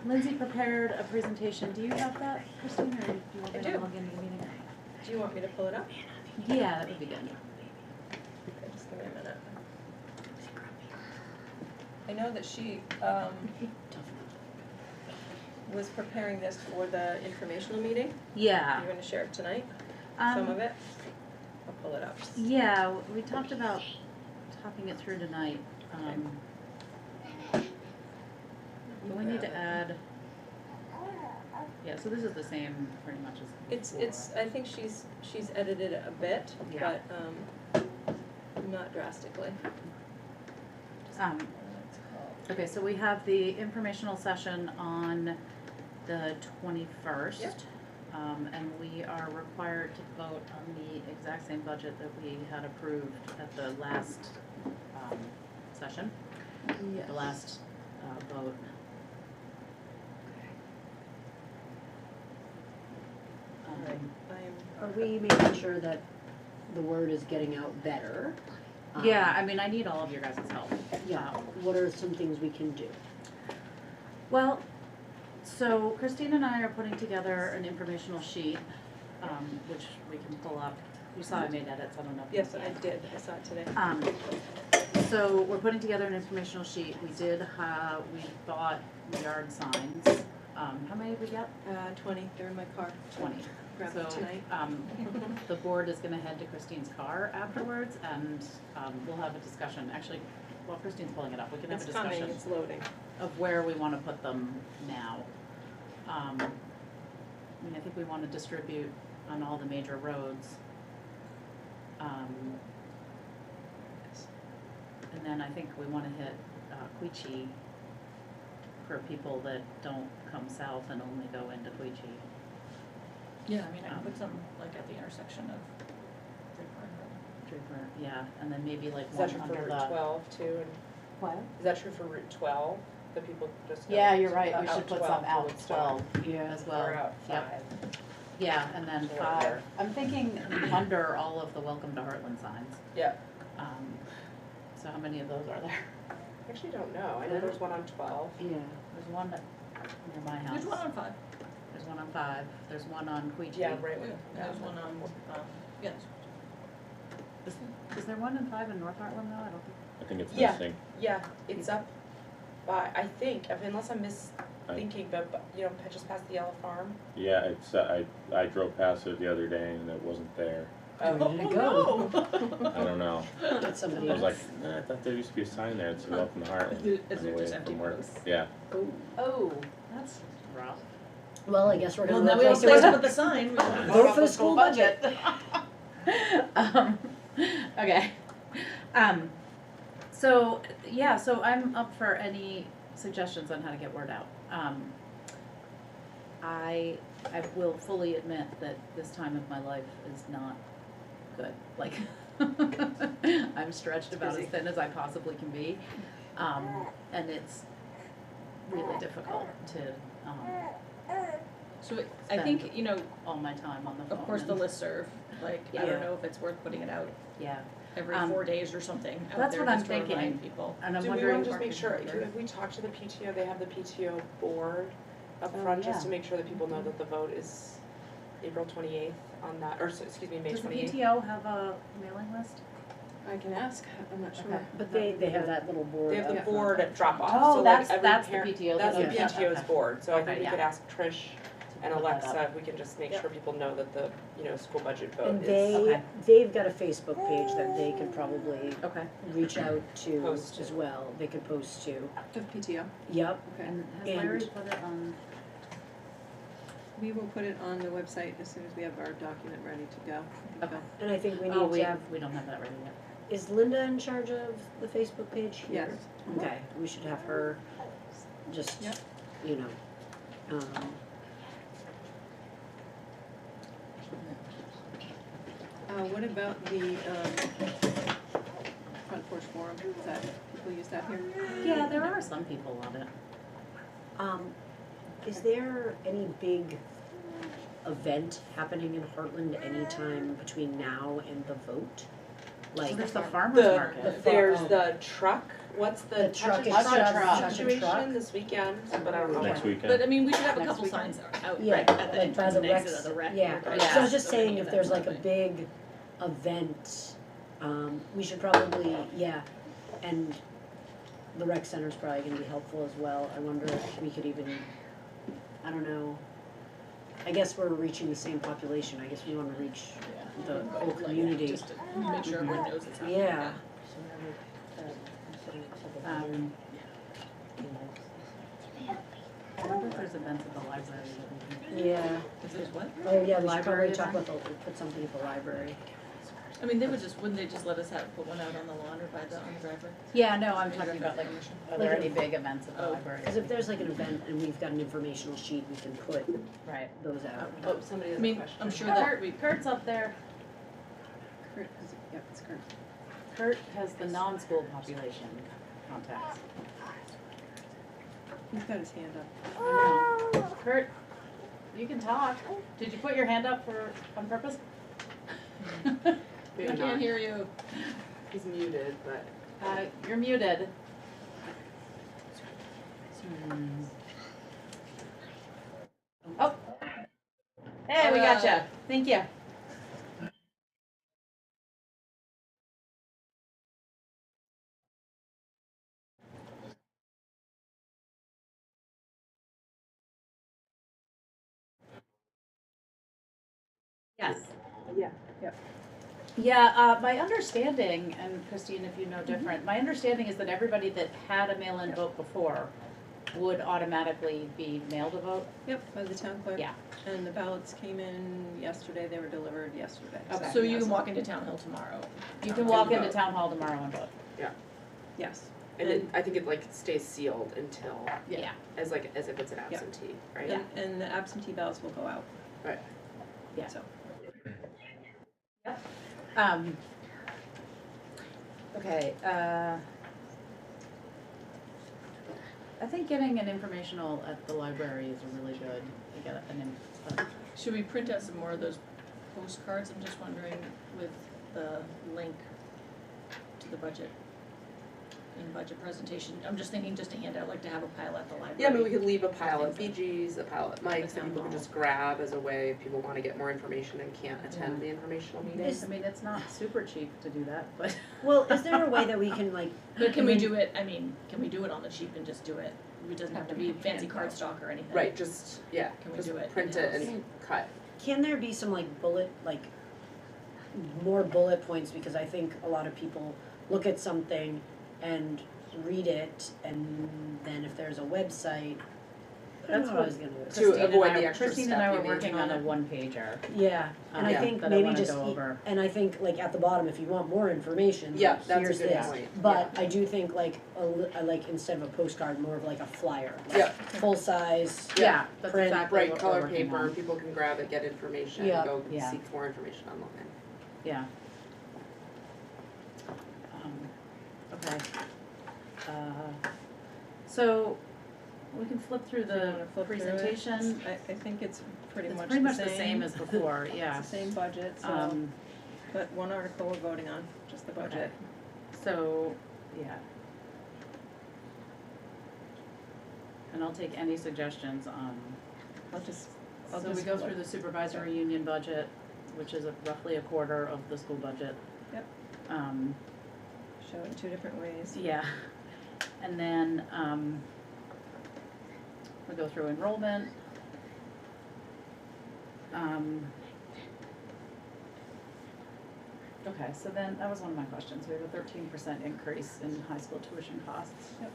Speaker 2: Lindsay prepared a presentation. Do you have that, Christine, or do you want me
Speaker 4: I
Speaker 2: to
Speaker 4: do.
Speaker 2: log into the meeting?
Speaker 4: Do you want me to pull it up?
Speaker 2: Yeah, that would be good.
Speaker 4: Okay, just give me a minute. I know that she was preparing this for the informational meeting.
Speaker 2: Yeah.
Speaker 4: You're gonna share it tonight, some of
Speaker 2: Um,
Speaker 4: it? I'll pull it up.
Speaker 2: yeah, we talked about talking it through tonight. But we need to add, yeah, so this is the same pretty much as
Speaker 4: It's, I think she's edited it a bit,
Speaker 2: Yeah.
Speaker 4: but, not drastically.
Speaker 2: Um, okay, so we have the informational session on the 21st.
Speaker 4: Yep.
Speaker 2: And we are required to vote on the exact same budget that we had approved at the last, session, the last, vote.
Speaker 7: Are we making sure that the word is getting out better?
Speaker 2: Yeah, I mean, I need all of your guys' help.
Speaker 7: Yeah, what are some things we can do?
Speaker 2: Well, so Christine and I are putting together an informational sheet, which we can pull up. You saw I made edits, I don't know if you
Speaker 4: Yes,
Speaker 2: saw
Speaker 4: I
Speaker 2: it.
Speaker 4: did, I saw it today.
Speaker 2: So we're putting together an informational sheet. We bought yard signs. How many did we get?
Speaker 4: 20, they're in my car.
Speaker 2: 20.
Speaker 4: Grab
Speaker 2: So,
Speaker 4: it tonight.
Speaker 2: the board is gonna head to Christine's car afterwards, and, we'll have a discussion. Actually, while Christine's pulling it up, we can have a
Speaker 4: It's coming,
Speaker 2: discussion
Speaker 4: it's loading.
Speaker 2: of where we wanna put them now. I mean, I think we wanna distribute on all the major roads. And then I think we wanna hit, Queechee for people that don't come south and only go into Queechee.
Speaker 6: Yeah, I mean, I can put some, like, at the intersection of Draper and Hartland.
Speaker 2: Draper, yeah, and then maybe like
Speaker 5: Is
Speaker 2: one
Speaker 5: that true
Speaker 2: under
Speaker 5: for
Speaker 2: the.
Speaker 5: Route 12 too? And
Speaker 2: What?
Speaker 5: is that true for Route 12? That people just go
Speaker 2: Yeah, you're right, we
Speaker 5: out
Speaker 2: should put
Speaker 5: 12
Speaker 2: some
Speaker 5: to
Speaker 2: out
Speaker 5: Woodstock?
Speaker 2: 12 as well.
Speaker 5: Or out 5?
Speaker 2: Yep. Yeah, and then
Speaker 5: Or
Speaker 2: 5.
Speaker 5: there.
Speaker 2: I'm thinking under all of the Welcome to Heartland signs.
Speaker 5: Yeah.
Speaker 2: So how many of those are there?
Speaker 5: I actually don't know. I know there's one on 12.
Speaker 7: Yeah.
Speaker 2: There's one near my house.
Speaker 6: There's one on 5.
Speaker 2: There's one on 5. There's one on Queechee.
Speaker 5: Yeah, right.
Speaker 6: There's one on, yes.
Speaker 2: Is there one in 5 in North Heartland though? I don't think.
Speaker 8: I think it's
Speaker 5: Yeah.
Speaker 8: missing.
Speaker 5: Yeah, it's up by, I think, unless I'm misthinking, but you know, just past the Yellow Farm.
Speaker 8: Yeah, it's, I drove past it the other day and it wasn't there.
Speaker 7: Where did it go?
Speaker 8: I don't know.
Speaker 7: Did somebody
Speaker 8: I was
Speaker 7: else?
Speaker 8: like, I thought there used to be a sign there that said welcome to Hartland.
Speaker 6: Is
Speaker 8: on the
Speaker 6: there
Speaker 8: way
Speaker 6: just empty
Speaker 8: from work.
Speaker 6: posts?
Speaker 8: Yeah.
Speaker 2: Oh, that's rough.
Speaker 7: Well, I guess we're
Speaker 6: Well,
Speaker 7: gonna
Speaker 6: now we have
Speaker 7: replace
Speaker 6: a place
Speaker 7: it
Speaker 6: to
Speaker 7: with
Speaker 6: put the sign.
Speaker 7: vote for the school budget.
Speaker 2: Okay. So, yeah, so I'm up for any suggestions on how to get word out. I will fully admit that this time of my life is not good. Like, I'm stretched about as thin as I possibly can be. And it's really difficult to,
Speaker 6: So I think, you know,
Speaker 2: all my time on the phone.
Speaker 6: of course, the
Speaker 2: and-
Speaker 6: listserv, like, I
Speaker 2: Yeah.
Speaker 6: don't know if it's worth putting it out
Speaker 2: Yeah,
Speaker 6: every
Speaker 2: Um,
Speaker 6: 4 days or something out
Speaker 2: that's
Speaker 6: there
Speaker 2: what I'm
Speaker 6: just to remind
Speaker 2: thinking.
Speaker 6: people.
Speaker 2: and I'm
Speaker 5: Do we
Speaker 2: wondering.
Speaker 5: want to just make sure, if we talk to the PTO, they have the PTO board up
Speaker 2: Oh,
Speaker 5: front, just
Speaker 2: yeah.
Speaker 5: to make sure that people know that the vote is April 28th on that, or excuse me, May
Speaker 2: Does the
Speaker 5: 28th.
Speaker 2: PTO have a mailing list?
Speaker 4: I can ask, I'm not sure.
Speaker 2: Okay.
Speaker 7: But they have that little board.
Speaker 5: They have the
Speaker 7: up
Speaker 5: board
Speaker 7: front.
Speaker 5: at drop off,
Speaker 2: Oh,
Speaker 5: so
Speaker 2: that's-
Speaker 5: like every
Speaker 2: that's the
Speaker 5: parent,
Speaker 2: PTO
Speaker 5: that's the
Speaker 2: that does that,
Speaker 5: PTO's
Speaker 2: okay.
Speaker 5: board, so I
Speaker 2: Okay,
Speaker 5: think we
Speaker 2: yeah.
Speaker 5: could ask Trish and
Speaker 2: Put that up.
Speaker 5: Alexa, if we can just make
Speaker 2: Yep.
Speaker 5: sure people know that the, you know, school budget vote
Speaker 7: And
Speaker 5: is.
Speaker 2: Okay.
Speaker 7: they've got a Facebook page that they could probably
Speaker 2: Okay.
Speaker 7: reach out to
Speaker 5: Post to.
Speaker 7: as well. They could post to.
Speaker 4: The PTO,
Speaker 7: Yep.
Speaker 4: okay.
Speaker 2: And has
Speaker 7: And-
Speaker 2: Larry put it on?
Speaker 4: We will put it on the website as soon as we have our document ready to go.
Speaker 2: Okay.
Speaker 7: And I think we need
Speaker 2: Oh,
Speaker 7: to have,
Speaker 2: we don't have that ready yet.
Speaker 7: is Linda in charge of the Facebook page here?
Speaker 4: Yes.
Speaker 7: Okay, we should have her just,
Speaker 4: Yep.
Speaker 7: you know,
Speaker 4: What about the front porch forum, is that, people use that here?
Speaker 2: Yeah, there are some people on it.
Speaker 7: is there any big event happening in Heartland anytime between now and the vote?
Speaker 2: So
Speaker 7: Like,
Speaker 2: there's the farmer's
Speaker 5: The,
Speaker 2: market.
Speaker 5: there's the truck, what's the
Speaker 7: The truck
Speaker 5: touch
Speaker 7: and
Speaker 5: and
Speaker 7: truck.
Speaker 5: truck
Speaker 7: Touch and
Speaker 5: situation
Speaker 7: truck.
Speaker 5: this weekend, but I don't know.
Speaker 8: Next
Speaker 5: when.
Speaker 8: weekend.
Speaker 6: But I mean, we should have a
Speaker 2: Next
Speaker 6: couple
Speaker 2: weekend?
Speaker 6: signs out
Speaker 7: yeah,
Speaker 6: right at the
Speaker 7: like by
Speaker 6: entrance
Speaker 7: the
Speaker 6: and
Speaker 7: rec,
Speaker 6: exit of the rec.
Speaker 7: yeah.
Speaker 2: Yeah.
Speaker 7: So I was just
Speaker 6: So
Speaker 7: saying
Speaker 6: many
Speaker 7: if there's like a
Speaker 6: events
Speaker 7: big event, we should probably, yeah, and the rec center's probably gonna be helpful as well. I wonder if we could even, I don't know, I guess we're reaching the same population. I guess we wanna reach
Speaker 6: Yeah.
Speaker 7: the whole
Speaker 6: Like,
Speaker 7: community.
Speaker 6: just to make sure everyone knows it's happening.
Speaker 7: Yeah.
Speaker 2: I wonder if there's events at the library that we can.
Speaker 7: Yeah.
Speaker 6: Is this what?
Speaker 7: Oh, yeah, we should
Speaker 2: Library
Speaker 7: probably talk
Speaker 2: event?
Speaker 7: about put something at the library.
Speaker 6: I mean, they would just, wouldn't they just let us put one out on the lawn or by the, on the driveway?
Speaker 2: Yeah, no, I'm talking about like, are there
Speaker 7: Like
Speaker 2: any
Speaker 7: a-
Speaker 2: big events at the
Speaker 6: Oh.
Speaker 2: library?
Speaker 7: Cause if there's like an event and we've got an informational sheet, we can put
Speaker 2: Right.
Speaker 7: those out.
Speaker 5: Oh, somebody
Speaker 6: I
Speaker 5: has a
Speaker 6: mean,
Speaker 5: question.
Speaker 6: I'm sure that
Speaker 2: Kurt,
Speaker 6: we,
Speaker 2: Kurt's up there.
Speaker 4: Kurt, yep, it's Kurt.
Speaker 2: Kurt has the non-school population contacts.
Speaker 4: He's got his hand up.
Speaker 2: I know. Kurt, You can talk. Did you put your hand up on purpose?
Speaker 5: Maybe
Speaker 6: I
Speaker 5: not.
Speaker 6: can't hear you.
Speaker 5: He's muted, but.
Speaker 2: You're muted. Oh. Hey, we gotcha. Thank you. Yes.
Speaker 5: Yeah.
Speaker 2: Yeah, my understanding, and Christine, if you know different, my understanding is that everybody that had a mail-in vote before would automatically be mailed a vote.
Speaker 4: Yep, by the town clerk.
Speaker 2: Yeah.
Speaker 4: And the ballots came in yesterday, they were delivered yesterday.
Speaker 2: Okay.
Speaker 6: So you can walk into Town Hill tomorrow.
Speaker 2: You can walk into town hall tomorrow and vote.
Speaker 4: Yes.
Speaker 5: And I think it like stays sealed until,
Speaker 2: Yeah.
Speaker 5: as if it's an absentee, right?
Speaker 2: Yeah.
Speaker 4: And the absentee ballots will go out.
Speaker 5: Right.
Speaker 2: Yeah.
Speaker 4: So,
Speaker 2: Okay, I think getting an informational at the library is really good. To get
Speaker 6: Should we print out some more of those postcards? I'm just wondering with the link to the budget in budget presentation. I'm just thinking just to hand out, like to have a pile at the library.
Speaker 5: Yeah, I mean, we could leave a pile at BG's, a pile at Mike's, that people could just grab as a way if people wanna get more information and can't attend the informational meeting.
Speaker 2: I mean, it's not super cheap to do that, but.
Speaker 7: Well, is there a way that we can like?
Speaker 6: But can we do it, can we do it on the cheap and just do it? It doesn't have to be fancy cardstock or anything.
Speaker 5: Right, just, yeah,
Speaker 6: Can we
Speaker 5: just
Speaker 6: do it
Speaker 5: print it
Speaker 6: in-house?
Speaker 5: and cut.
Speaker 7: Can there be some more bullet points, because I think a lot of people look at something and read it, and then if there's a website, I don't know what I was gonna do.
Speaker 5: To avoid the extra
Speaker 2: Christine and
Speaker 5: step
Speaker 2: I
Speaker 5: you
Speaker 2: were
Speaker 5: need
Speaker 2: working
Speaker 5: to
Speaker 2: on a
Speaker 5: on it.
Speaker 2: one-pager.
Speaker 7: Yeah, and I
Speaker 5: Yeah,
Speaker 7: think
Speaker 2: that I
Speaker 7: maybe
Speaker 2: wanna
Speaker 7: just,
Speaker 2: go over.
Speaker 7: and I think like at the bottom, if you want more information,
Speaker 5: Yeah,
Speaker 7: like,
Speaker 5: that's a
Speaker 7: here's
Speaker 5: good
Speaker 7: this.
Speaker 5: point.
Speaker 7: But I do think like like instead of a postcard, more of like a flyer, like
Speaker 5: Yeah.
Speaker 7: full size.
Speaker 2: Yeah, that's
Speaker 7: print,
Speaker 2: exactly
Speaker 5: Bright
Speaker 2: what
Speaker 5: color
Speaker 2: we're working
Speaker 5: paper,
Speaker 2: on.
Speaker 5: people can grab it, get information,
Speaker 7: Yeah.
Speaker 5: go
Speaker 2: Yeah.
Speaker 5: seek more information online.
Speaker 2: Yeah. Okay. So, we can flip through
Speaker 4: do you
Speaker 2: the
Speaker 4: wanna flip through it?
Speaker 2: presentation.
Speaker 4: I think it's pretty
Speaker 2: It's
Speaker 4: much
Speaker 2: pretty much the same as before, yeah.
Speaker 4: It's the same budget, so,
Speaker 2: Um,
Speaker 4: but one article we're voting on, just the budget.
Speaker 2: so, yeah. And I'll take any suggestions on,
Speaker 4: I'll just
Speaker 2: so we go through the supervisory union budget, which is roughly a quarter of the school budget.
Speaker 4: Yep. Show it in two different ways.
Speaker 2: Yeah, and then, we go through enrollment. Okay, so then, that was one of my questions, we have a 13% increase in high school tuition costs.
Speaker 4: Yep.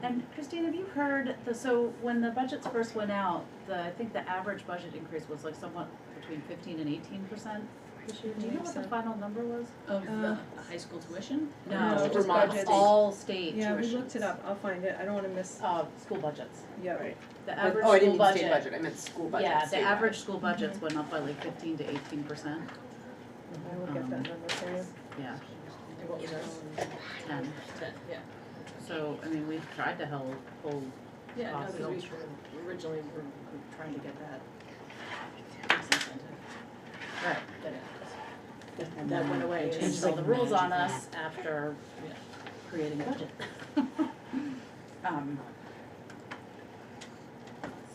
Speaker 2: And Christine, have you heard, so when the budgets first went out, I think the average budget increase was like somewhat between 15% and 18% this year, do you know what the
Speaker 4: 18%.
Speaker 2: final number was?
Speaker 6: Of the high school tuition?
Speaker 4: No, just
Speaker 5: Vermont
Speaker 4: budgets.
Speaker 2: All state tuitions.
Speaker 4: Yeah, we looked it up, I'll find it, I don't wanna miss,
Speaker 2: School budgets.
Speaker 4: yeah,
Speaker 5: Right.
Speaker 2: The average
Speaker 5: Oh, I
Speaker 2: school
Speaker 5: didn't mean state
Speaker 2: budget.
Speaker 5: budget, I meant school budget.
Speaker 2: Yeah, the
Speaker 5: statewide.
Speaker 2: average school budgets went up by like 15 to 18%.
Speaker 4: I will get that number for you.
Speaker 2: Yeah,
Speaker 6: What was ours?
Speaker 2: 10.
Speaker 6: 10, yeah.
Speaker 2: So, I mean, we've tried to hold
Speaker 6: Yeah, no,
Speaker 2: costs.
Speaker 6: because we originally were trying to get that tax incentive.
Speaker 2: Right.
Speaker 6: That
Speaker 2: And
Speaker 6: that
Speaker 2: then
Speaker 6: went away.
Speaker 2: they
Speaker 6: It's
Speaker 2: changed
Speaker 6: like
Speaker 2: all the rules on
Speaker 7: magically.
Speaker 2: us after
Speaker 6: Yeah.
Speaker 2: creating a budget.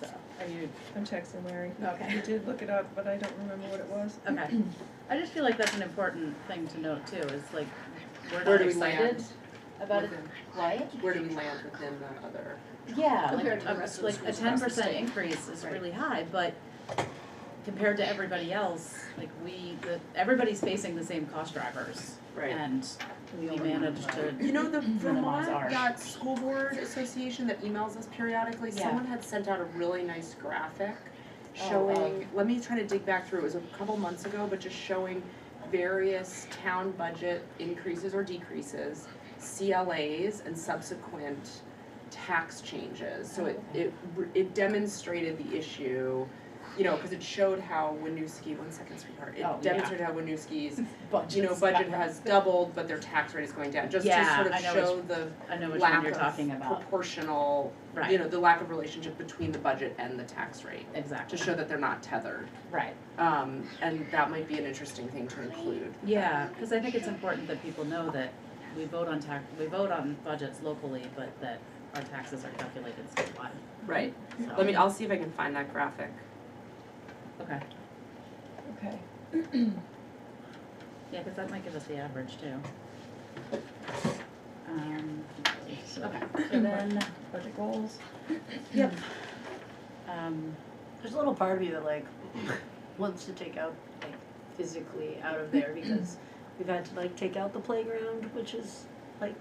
Speaker 2: So, are you,
Speaker 4: I'm texting Larry.
Speaker 2: Okay.
Speaker 4: He did look it up, but I don't remember what it was.
Speaker 2: okay. I just feel like that's an important thing to note too, is like, we're
Speaker 5: Where
Speaker 2: not
Speaker 5: do we
Speaker 2: excited
Speaker 5: land
Speaker 2: about it.
Speaker 5: within-
Speaker 2: What?
Speaker 5: Where do we land within the other?
Speaker 2: Yeah,
Speaker 6: Compared to the rest of the
Speaker 2: like a
Speaker 6: schools across the
Speaker 2: 10%
Speaker 6: state.
Speaker 2: increase is
Speaker 5: Right.
Speaker 2: really high, but compared to everybody else, like everybody's facing the same cost drivers.
Speaker 5: Right.
Speaker 2: And we managed to,
Speaker 5: You know, the
Speaker 2: Minimize
Speaker 5: Vermont
Speaker 2: ours.
Speaker 5: that school board association that emails us periodically,
Speaker 2: Yeah.
Speaker 5: someone had sent out a really nice graphic
Speaker 2: Oh,
Speaker 5: showing, let me try to dig back through, it was a couple months ago, but just showing various town budget increases or decreases, CLAs and subsequent tax changes. So it demonstrated the issue you know, cause it showed how Winooski, one second, sweetheart, it
Speaker 2: Oh, yeah.
Speaker 5: demonstrated how Winooski's,
Speaker 2: Budget's
Speaker 5: you know, budget
Speaker 2: got-
Speaker 5: has doubled, but their tax rate is going down, just to
Speaker 2: Yeah,
Speaker 5: sort of
Speaker 2: I know
Speaker 5: show the
Speaker 2: I know which
Speaker 5: lack
Speaker 2: one you're
Speaker 5: of
Speaker 2: talking about.
Speaker 5: proportional,
Speaker 2: Right.
Speaker 5: you know, the lack of relationship between the budget and the tax rate,
Speaker 2: Exactly.
Speaker 5: to show that they're not tethered.
Speaker 2: Right.
Speaker 5: And that might be an interesting thing to include.
Speaker 2: Yeah, because I think it's important that people know that we vote on budgets locally, but that our taxes are calculated statewide.
Speaker 5: Right.
Speaker 2: So,
Speaker 5: I'll see if I can find that graphic.
Speaker 2: Okay,
Speaker 4: Okay.
Speaker 2: yeah, because that might give us the average too. Okay, so then, budget goals. Yep.
Speaker 7: There's a little part of me that like wants to take out like physically out of there because we've had to like take out the playground, which is like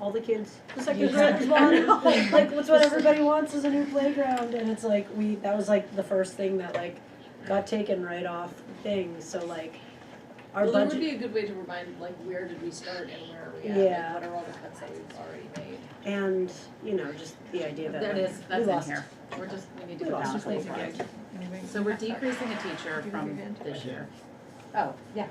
Speaker 7: all the kids, the second graders want. Like that's what everybody wants is a new playground, and it's like that was like the first thing that like got taken right off things. So like our
Speaker 6: Well, there
Speaker 7: budget.
Speaker 6: would be a good way to remind, like, where did we start and where are we at?
Speaker 7: Yeah.
Speaker 6: Like, what are all the cuts that we've already made?
Speaker 7: And, you know, just the idea that
Speaker 2: There it
Speaker 7: like,
Speaker 2: is,
Speaker 7: we
Speaker 2: that's in
Speaker 7: lost.
Speaker 2: here. We need to
Speaker 7: we
Speaker 2: go
Speaker 7: lost
Speaker 2: down
Speaker 7: a
Speaker 2: a couple
Speaker 7: playground.
Speaker 2: slides. So we're decreasing a teacher
Speaker 4: Do you
Speaker 2: from
Speaker 4: have your hand?
Speaker 2: this
Speaker 9: I
Speaker 2: year. Oh, yeah.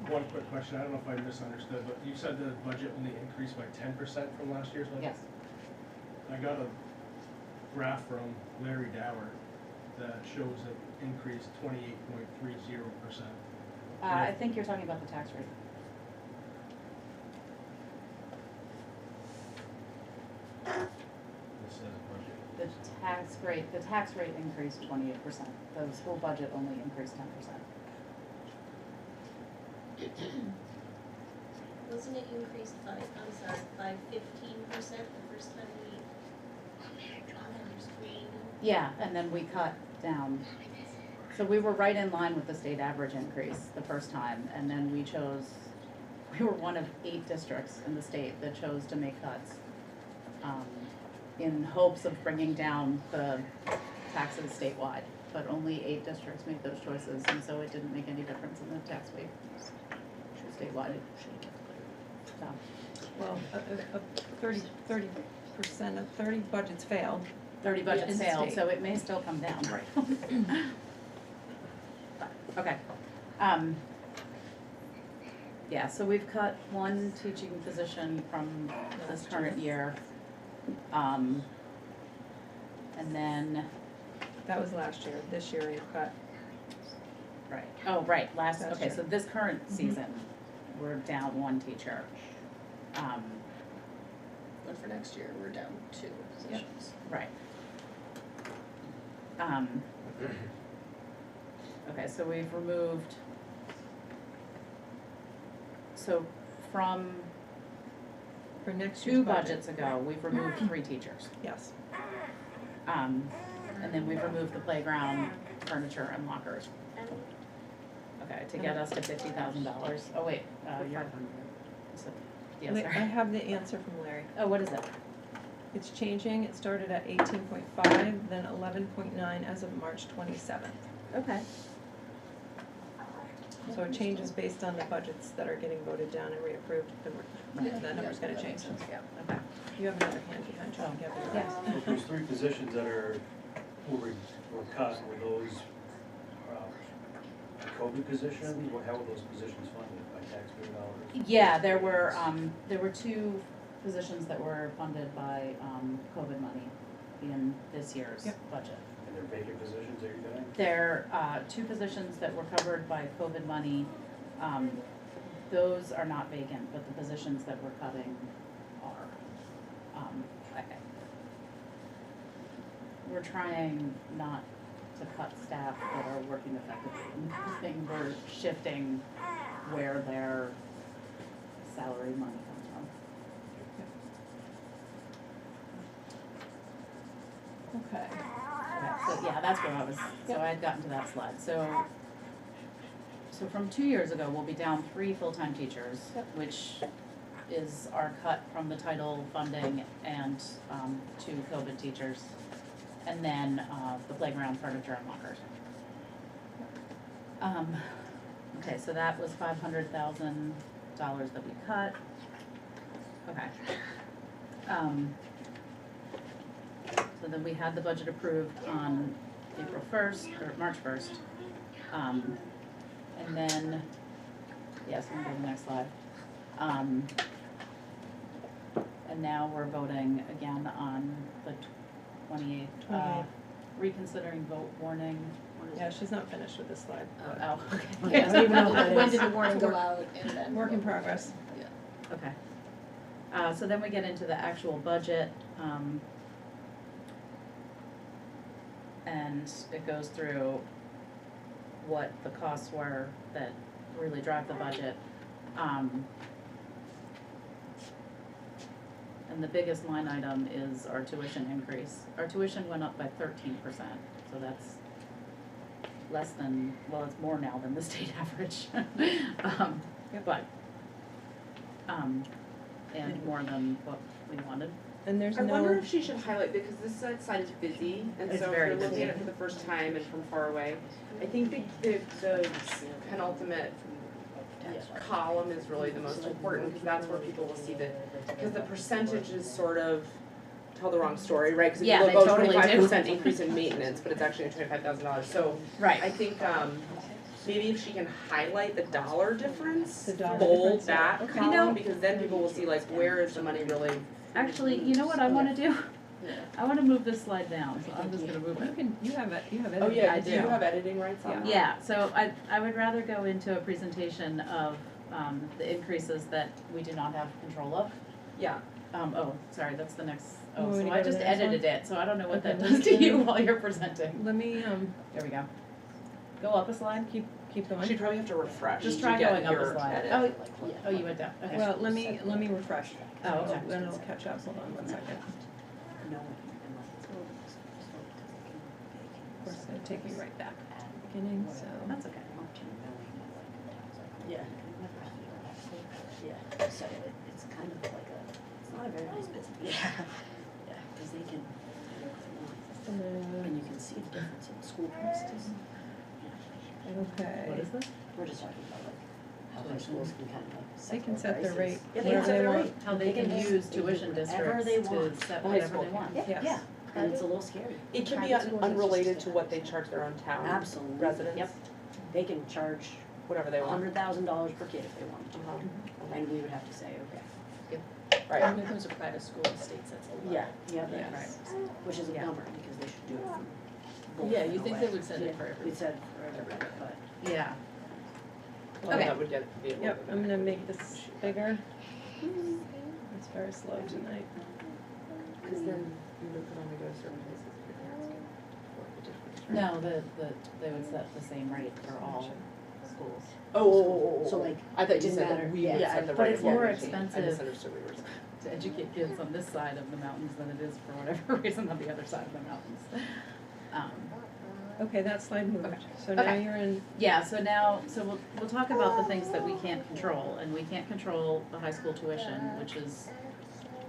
Speaker 9: One quick question, I don't know if I misunderstood, but you said the budget only increased by 10% from last year's budget?
Speaker 2: Yes.
Speaker 9: I got a graph from Larry Dower that shows an increase 28.30%.
Speaker 2: I think you're talking about the tax rate.
Speaker 9: This says budget.
Speaker 2: The tax rate increased 28%. The school budget only increased 10%.
Speaker 10: Wasn't it increased by 15% the first time we got on your screen?
Speaker 2: Yeah, and then we cut down. So we were right in line with the state average increase the first time, and then we were one of 8 districts in the state that chose to make cuts, in hopes of bringing down the taxes statewide. But only 8 districts made those choices, and so it didn't make any difference in the tax rate statewide. So,
Speaker 4: Well, 30% of 30 budgets failed.
Speaker 2: 30 budgets
Speaker 4: In the
Speaker 2: failed,
Speaker 4: state.
Speaker 2: so it may still come down.
Speaker 5: Right.
Speaker 2: Okay. Yeah, so we've cut 1 teaching position from this current year. And then,
Speaker 4: That was last year. This year you cut.
Speaker 2: right,
Speaker 4: Last
Speaker 2: okay,
Speaker 4: year.
Speaker 2: so this current season, we're down 1 teacher.
Speaker 6: But for next year, we're down 2 positions.
Speaker 2: Right. Okay, so we've removed, so from
Speaker 4: For next year's
Speaker 2: 2
Speaker 4: budget.
Speaker 2: budgets ago, we've removed 3 teachers.
Speaker 4: Yes.
Speaker 2: And then we've removed the playground, furniture, and lockers. Okay, to get us to $50,000. Oh, wait, you're, so, yeah,
Speaker 4: I
Speaker 2: sorry.
Speaker 4: have the answer from Larry.
Speaker 2: Oh, what is it?
Speaker 4: It's changing. It started at 18.5, then 11.9 as of March 27th.
Speaker 2: Okay.
Speaker 4: So it changes based on the budgets that are getting voted down and reapproved. The number's gonna change.
Speaker 2: Yeah, okay.
Speaker 4: You have another hand behind you. You have the
Speaker 2: Yes.
Speaker 4: rest.
Speaker 11: Those 3 positions that were cut, were those COVID positions? How were those positions funded, by taxpayer dollars?
Speaker 2: Yeah, there were 2 positions that were funded by, COVID money in this year's
Speaker 4: Yep.
Speaker 2: budget.
Speaker 11: And they're vacant positions, are you saying?
Speaker 2: There are 2 positions that were covered by COVID money. Those are not vacant, but the positions that we're cutting are. We're trying not to cut staff that are working effectively. And we're shifting where their salary money comes from.
Speaker 4: Okay.
Speaker 2: Okay, so yeah, that's where I was, so I had gotten to that slide, so from 2 years ago, we'll be down 3 full-time teachers,
Speaker 4: Yep.
Speaker 2: which is our cut from the title funding and, 2 COVID teachers, and then, the playground, furniture, and lockers. Okay, so that was $500,000 that we cut. Okay. So then we had the budget approved on April 1st, or March 1st. And then, yes, I'm going to the next slide. And now we're voting again on the 28th, reconsidering vote warning. What is
Speaker 4: Yeah,
Speaker 2: it?
Speaker 4: she's not finished with this slide. but
Speaker 2: Oh,
Speaker 7: Okay, I don't even know what that
Speaker 6: When
Speaker 7: is.
Speaker 6: did the warning go out and then?
Speaker 4: Work in progress.
Speaker 2: okay. So then we get into the actual budget, and it goes through what the costs were that really drive the budget. And the biggest line item is our tuition increase. Our tuition went up by 13%, so that's less than, well, it's more now than the state average. But, and more than what we wanted.
Speaker 4: And there's
Speaker 5: I wonder
Speaker 4: no,
Speaker 5: if she should highlight, because this side is busy, and
Speaker 2: It's
Speaker 5: so if
Speaker 2: very
Speaker 5: you're looking
Speaker 2: busy.
Speaker 5: at it for the first time and from far away, I think the penultimate column is really the most important, because that's where people will see because the percentages sort of tell the wrong story, right? Because if
Speaker 2: Yeah,
Speaker 5: you
Speaker 2: they
Speaker 5: look,
Speaker 2: totally do.
Speaker 5: 25% increase in maintenance, but it's actually $25,000, so
Speaker 2: Right.
Speaker 5: I think, maybe if she can highlight the dollar difference,
Speaker 4: The dollar
Speaker 5: bold
Speaker 4: difference,
Speaker 5: that
Speaker 4: okay.
Speaker 2: You know-
Speaker 5: column, because then people will see like, where is the money really?
Speaker 2: Actually, you know what I wanna do? I wanna move this slide down, so I'm just gonna move
Speaker 4: you
Speaker 2: it.
Speaker 4: can, you have it, you have it.
Speaker 5: Oh yeah,
Speaker 2: I
Speaker 5: do you
Speaker 2: do.
Speaker 5: have editing rights on that?
Speaker 2: Yeah, so I would rather go into a presentation of, the increases that we do not have control of.
Speaker 5: Yeah,
Speaker 2: Oh, sorry, that's the next,
Speaker 4: You want me
Speaker 2: so
Speaker 4: to
Speaker 2: I
Speaker 4: go to
Speaker 2: just
Speaker 4: the next
Speaker 2: edited it, so I don't know what
Speaker 4: Okay,
Speaker 2: that
Speaker 4: let
Speaker 2: does to
Speaker 4: me-
Speaker 2: you while you're presenting.
Speaker 4: Let me,
Speaker 2: There we go. Go up a slide,
Speaker 4: keep going.
Speaker 5: she'd probably have to refresh.
Speaker 2: just
Speaker 5: to
Speaker 2: try
Speaker 5: get
Speaker 2: going up a
Speaker 5: your
Speaker 2: slide.
Speaker 5: edit.
Speaker 2: Oh, you went down, okay.
Speaker 4: Well, let me refresh.
Speaker 2: Oh, okay.
Speaker 4: Then it'll catch up, hold on one second.
Speaker 7: No.
Speaker 4: Of course, it's gonna take me right back to the beginning, so.
Speaker 2: That's okay.
Speaker 7: Yeah. Yeah, so it's kind of like it's not a very nice business. Yeah, yeah, because they can, and you can see the difference in school prices.
Speaker 4: Okay.
Speaker 2: What is this?
Speaker 7: We're just talking about like how high schools can kind of like set
Speaker 4: They can
Speaker 7: their
Speaker 4: set their
Speaker 7: prices.
Speaker 4: rate
Speaker 7: Yeah,
Speaker 4: whatever
Speaker 7: set
Speaker 4: they
Speaker 7: their
Speaker 4: want.
Speaker 7: rate.
Speaker 2: How they can
Speaker 7: just
Speaker 2: use
Speaker 7: do
Speaker 2: tuition
Speaker 7: whatever
Speaker 2: districts
Speaker 7: they
Speaker 2: to
Speaker 7: want.
Speaker 2: set
Speaker 5: The high
Speaker 2: whatever
Speaker 5: school
Speaker 2: they want.
Speaker 5: can.
Speaker 7: Yeah,
Speaker 4: Yes.
Speaker 7: yeah, and it's a little scary.
Speaker 5: It can be
Speaker 7: Private schools, it's
Speaker 5: unrelated
Speaker 7: just
Speaker 5: to what they charge their own town
Speaker 7: Absolutely.
Speaker 5: residents.
Speaker 7: Yep. They can charge
Speaker 5: Whatever they want.
Speaker 7: $100,000 per kid if they wanted to,
Speaker 5: Uh-huh.
Speaker 7: and we would have to say, okay.
Speaker 5: Right.
Speaker 6: When it comes to private school, the state sets a lot.
Speaker 5: Yeah.
Speaker 7: Yeah,
Speaker 4: Yes.
Speaker 7: that's, which is a
Speaker 2: Yeah.
Speaker 7: bummer, because they should do it for both
Speaker 6: Yeah,
Speaker 7: in
Speaker 6: you
Speaker 7: a
Speaker 6: think
Speaker 7: way.
Speaker 6: they would set it for
Speaker 7: We
Speaker 6: everyone.
Speaker 7: said for everybody, but.
Speaker 2: Yeah,
Speaker 5: Well,
Speaker 2: Okay.
Speaker 5: that would get be a little
Speaker 4: Yep,
Speaker 5: bit
Speaker 4: I'm gonna
Speaker 5: better.
Speaker 4: make this bigger. It's very slow tonight.
Speaker 5: Because then you would only go to certain places if your parents can afford the difference, right?
Speaker 2: no, they would set the same rate for all schools.
Speaker 5: Oh.
Speaker 7: So like,
Speaker 5: I thought you
Speaker 7: didn't
Speaker 5: said
Speaker 7: matter.
Speaker 5: that we
Speaker 7: Yeah,
Speaker 5: would
Speaker 7: yeah,
Speaker 5: set the
Speaker 2: but
Speaker 5: rate
Speaker 2: it's
Speaker 5: of
Speaker 2: more
Speaker 5: what we change. I
Speaker 2: expensive.
Speaker 5: misunderstood what you were saying.
Speaker 2: To educate kids on this side of the mountains than it is for whatever reason on the other side of the mountains.
Speaker 4: Okay, that slide moved.
Speaker 2: Okay.
Speaker 4: So now
Speaker 2: Okay.
Speaker 4: you're in,
Speaker 2: Yeah, so now, we'll talk about the things that we can't control, and we can't control the high school tuition, which is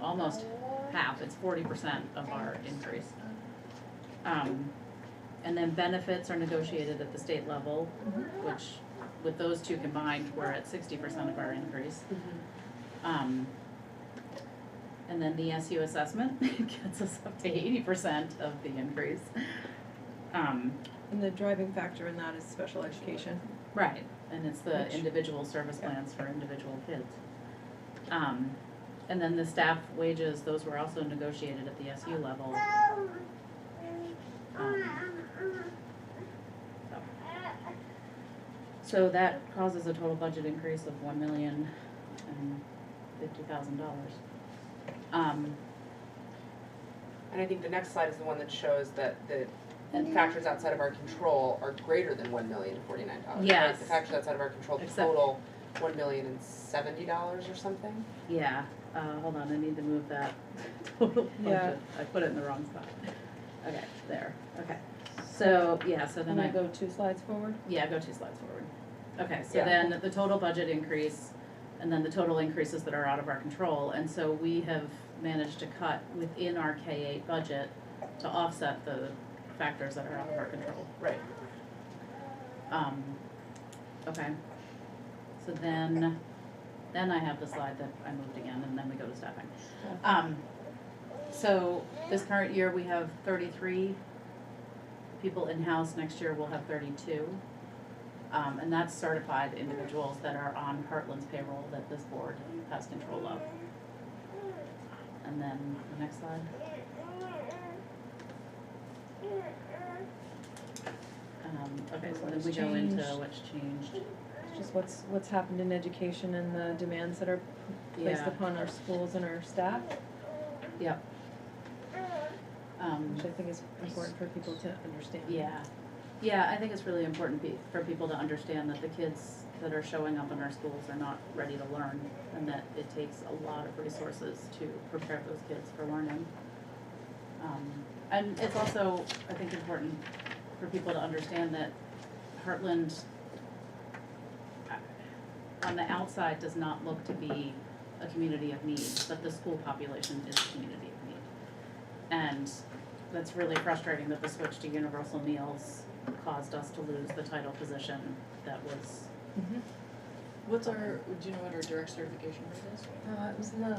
Speaker 2: almost half, it's 40% of our increase. And then benefits are negotiated at the state level, which, with those two combined, we're at 60% of our increase. And then the SU assessment gets us up to 80% of the increase.
Speaker 4: and the driving factor in that is special education.
Speaker 2: Right, and it's the
Speaker 4: Which-
Speaker 2: individual service plans for individual kids. And then the staff wages, those were also negotiated at the SU level. So that causes a total budget increase of $1,050,000.
Speaker 5: And I think the next slide is the one that shows that the factors outside of our control are greater than $1,049,000.
Speaker 2: Yes.
Speaker 5: Right? The factors outside of our control
Speaker 2: Except-
Speaker 5: total $1,070,000 or something.
Speaker 2: Yeah, hold on, I need to move that total
Speaker 4: Yeah.
Speaker 2: budget, I put it in the wrong spot. Okay, there, okay. So, yeah, so
Speaker 4: I'm
Speaker 2: then
Speaker 4: gonna
Speaker 2: I
Speaker 4: go 2 slides forward.
Speaker 2: Yeah, go 2 slides forward. Okay, so
Speaker 5: Yeah.
Speaker 2: then the total budget increase, and then the total increases that are out of our control, and so we have managed to cut within our K-8 budget to offset the factors that are out of our control.
Speaker 5: Right.
Speaker 2: Okay. So then I have the slide that I moved again, and then we go to staffing. So this current year, we have 33 people in-house, next year we'll have 32. And that's certified individuals that are on Hartland's payroll that this board has control of. And then the next slide. Okay, so then
Speaker 4: what's
Speaker 2: we go into
Speaker 4: changed?
Speaker 2: what's changed.
Speaker 4: It's just what's happened in education and the demands that are placed
Speaker 2: Yeah.
Speaker 4: upon our schools and our staff,
Speaker 2: Yep.
Speaker 4: which I think is important for people to understand.
Speaker 2: Yeah, yeah, I think it's really important for people to understand that the kids that are showing up in our schools are not ready to learn, and that it takes a lot of resources to prepare those kids for learning. And it's also, I think, important for people to understand that Hartland, on the outside, does not look to be a community of need, but the school population is a community of need. And that's really frustrating that the switch to universal meals caused us to lose the title position that was,
Speaker 4: Mhm.
Speaker 6: What's our, do you know what our direct certification rate is?
Speaker 4: It was in the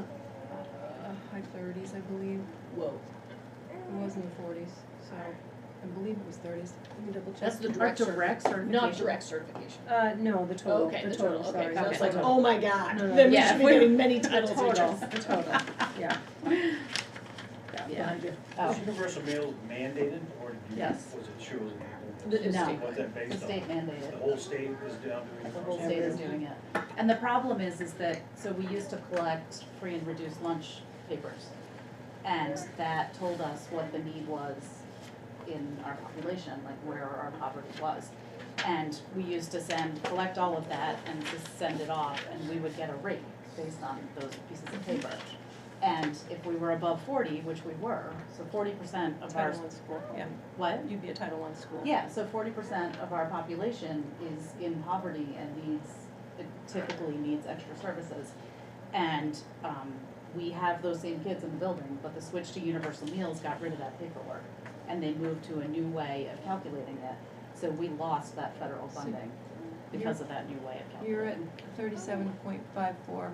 Speaker 4: high 30s, I believe.
Speaker 6: Whoa.
Speaker 4: It was in the 40s, so I believe it was 30s. Let me double check.
Speaker 6: That's the
Speaker 2: our
Speaker 6: direct
Speaker 2: direct certification.
Speaker 6: Not direct certification.
Speaker 4: No, the total.
Speaker 6: Okay,
Speaker 4: the total.
Speaker 6: okay,
Speaker 4: Sorry.
Speaker 6: so that's
Speaker 2: Okay.
Speaker 6: like, oh my god,
Speaker 4: No, no,
Speaker 6: then we
Speaker 2: yeah,
Speaker 6: should be
Speaker 2: we-
Speaker 6: getting many
Speaker 4: The
Speaker 6: title
Speaker 4: total.
Speaker 6: teachers.
Speaker 4: The total. Yeah.
Speaker 2: Yeah.
Speaker 11: Was
Speaker 2: Oh,
Speaker 11: universal meals mandated, or did you,
Speaker 2: Yes.
Speaker 11: was it chosen?
Speaker 6: The
Speaker 2: No.
Speaker 6: state.
Speaker 11: What's that
Speaker 2: the
Speaker 11: based on?
Speaker 2: state mandated.
Speaker 11: The whole state is down doing
Speaker 2: The whole
Speaker 11: universal?
Speaker 2: state is doing it. And the problem is that, so we used to collect free and reduced lunch papers. And that told us what the need was in our population, like where our poverty was. And we used to collect all of that and just send it off, and we would get a rate based on those pieces of paper. And if we were above 40, which we were, so 40% of our,
Speaker 4: Title I school, yeah.
Speaker 2: what?
Speaker 4: You'd be a Title I school.
Speaker 2: Yeah, so 40% of our population is in poverty and it typically needs extra services. And, we have those same kids in the building, but the switch to universal meals got rid of that paperwork. And they moved to a new way of calculating it, so we lost that federal funding because of that new way of
Speaker 4: You're at
Speaker 2: calculating.
Speaker 4: 37.54%.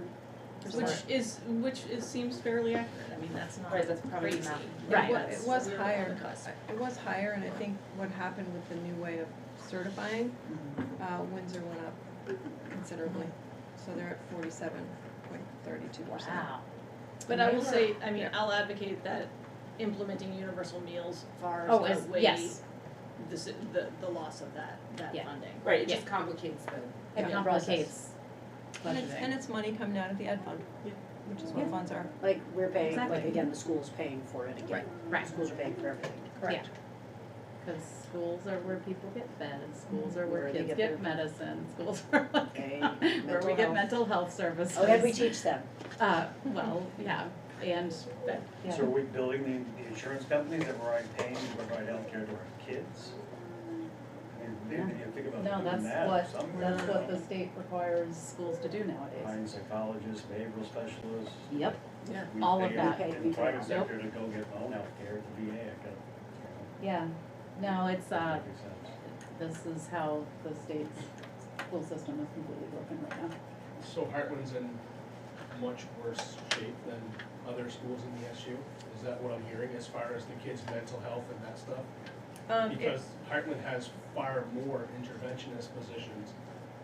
Speaker 6: Which seems fairly accurate, I mean, that's not
Speaker 2: Right, that's probably
Speaker 6: crazy.
Speaker 2: not- Right.
Speaker 4: It was
Speaker 6: We're
Speaker 4: higher.
Speaker 6: on the cusp.
Speaker 4: It was higher, and I think what happened with the new way of certifying, Windsor went up considerably. So they're at 47.32%.
Speaker 2: Wow.
Speaker 6: But I will say, I mean, I'll advocate that implementing universal meals far
Speaker 2: Oh,
Speaker 6: as
Speaker 2: is-
Speaker 6: outweigh
Speaker 2: yes.
Speaker 6: the loss of that
Speaker 2: Yeah.
Speaker 6: funding.
Speaker 5: Right, it just complicates the.
Speaker 2: It
Speaker 7: Yeah.
Speaker 2: complicates
Speaker 4: And
Speaker 2: budgeting.
Speaker 4: it's money coming out of the ed fund, which is what
Speaker 2: Yeah.
Speaker 4: funds are.
Speaker 7: Like, we're paying, like,
Speaker 2: Exactly.
Speaker 7: again, the school's paying for it again.
Speaker 2: Right.
Speaker 7: Schools are paying for everything.
Speaker 2: Correct. Because schools are where people get fed, schools are where
Speaker 7: Where they
Speaker 2: kids
Speaker 7: get
Speaker 2: get
Speaker 7: their-
Speaker 2: medicine, schools are
Speaker 7: Okay,
Speaker 2: where we
Speaker 7: mental
Speaker 2: get
Speaker 7: health.
Speaker 2: mental health services.
Speaker 7: Oh, and we teach them.
Speaker 2: Well, yeah, and, yeah.
Speaker 11: So are we building the insurance companies that we're already paying to provide healthcare to our kids? I mean, maybe you think about
Speaker 2: No,
Speaker 11: doing
Speaker 2: that's
Speaker 11: that
Speaker 2: what,
Speaker 11: somewhere.
Speaker 2: that's what the state requires schools to do nowadays.
Speaker 11: Find psychologists, behavioral specialists.
Speaker 2: Yep,
Speaker 6: Yeah.
Speaker 11: We
Speaker 2: all of
Speaker 11: pay
Speaker 2: that.
Speaker 11: in the
Speaker 7: Yep.
Speaker 11: private sector to go get my own healthcare at the VA, I got,
Speaker 2: yeah, no, it's,
Speaker 11: makes sense.
Speaker 2: this is how the state's school system is completely broken right now.
Speaker 9: So Hartland's in much worse shape than other schools in the SU? Is that what I'm hearing as far as the kids' mental health and that stuff? Because Hartland has far more interventionist positions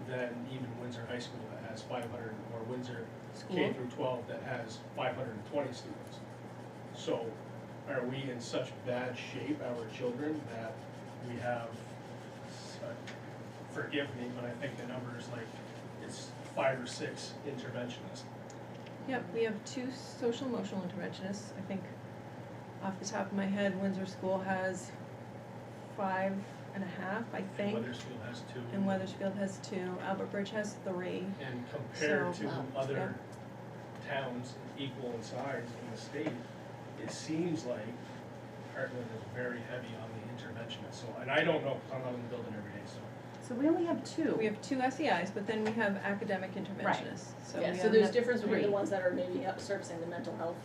Speaker 9: than even Windsor High School that has 500, or Windsor K through 12 that has 520 students. So are we in such bad shape, our children, that we have, forgive me, but I think the number is like, it's 5 or 6 interventionists.
Speaker 4: Yep, we have 2 social emotional interventionists. I think off the top of my head, Windsor School has 5.5, I think.
Speaker 9: Weathersfield has 2.
Speaker 4: And Weathersfield has 2. Albert Bridge has 3.
Speaker 9: And compared
Speaker 4: So,
Speaker 9: to other
Speaker 4: yeah.
Speaker 9: towns equal in size in the state, it seems like Hartland is very heavy on the interventionist. So, and I don't know, 'cause I'm not in the building every day, so.
Speaker 2: So we only have 2.
Speaker 4: We have 2 SEIs, but then we have academic interventionists. So
Speaker 6: Yeah,
Speaker 4: we
Speaker 6: so there's
Speaker 4: have
Speaker 6: difference between the
Speaker 2: 3.
Speaker 6: ones that are maybe surfacing the mental health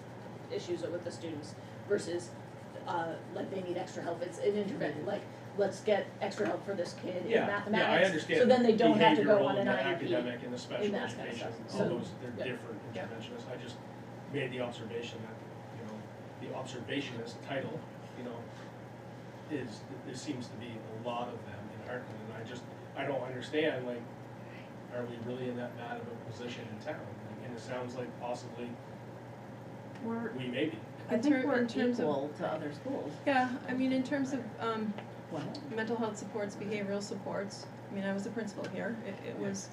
Speaker 6: issues with the students versus, like they need extra help, it's an intervention, like, let's get extra help for this kid in mathematics.
Speaker 9: Yeah, I understand.
Speaker 6: So then they don't have to go on an
Speaker 9: behavioral, the
Speaker 6: IEP.
Speaker 9: academic and the special
Speaker 6: and that kind of
Speaker 9: education,
Speaker 6: stuff.
Speaker 9: all
Speaker 6: So,
Speaker 9: those, they're
Speaker 6: yeah.
Speaker 9: different
Speaker 4: Yeah.
Speaker 9: interventionists. I just made the observation that, the observationist title, there seems to be a lot of them in Hartland, and I don't understand, like, are we really in that bad of a position in town? Like, and it sounds like possibly
Speaker 2: We're,
Speaker 9: we may be.
Speaker 2: I think
Speaker 4: In
Speaker 2: we're
Speaker 4: terms of-
Speaker 2: equal to other schools.
Speaker 4: Yeah, I mean, in terms of,
Speaker 2: What?
Speaker 4: mental health supports, behavioral supports, I mean, I was a principal here, it was,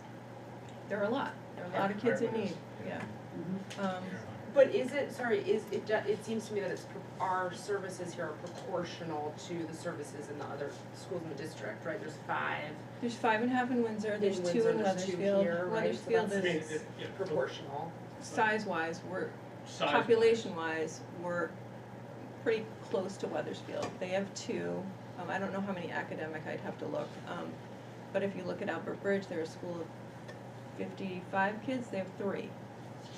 Speaker 4: there are a lot of kids in need, yeah.
Speaker 5: But is it, sorry, it seems to me that our services here are proportional to the services in the other schools in the district, right? There's 5.
Speaker 4: There's 5.5 in Windsor, there's 2
Speaker 5: Windsor,
Speaker 4: in
Speaker 5: there's 2
Speaker 4: Weathersfield.
Speaker 5: here, right? So
Speaker 4: Weathersfield
Speaker 5: that's-
Speaker 9: I mean,
Speaker 4: is,
Speaker 5: proportional.
Speaker 4: size-wise, we're,
Speaker 9: Size-
Speaker 4: population-wise, we're pretty close to Weathersfield. They have 2, I don't know how many academic, I'd have to look. But if you look at Albert Bridge, they're a school of 55 kids, they have 3.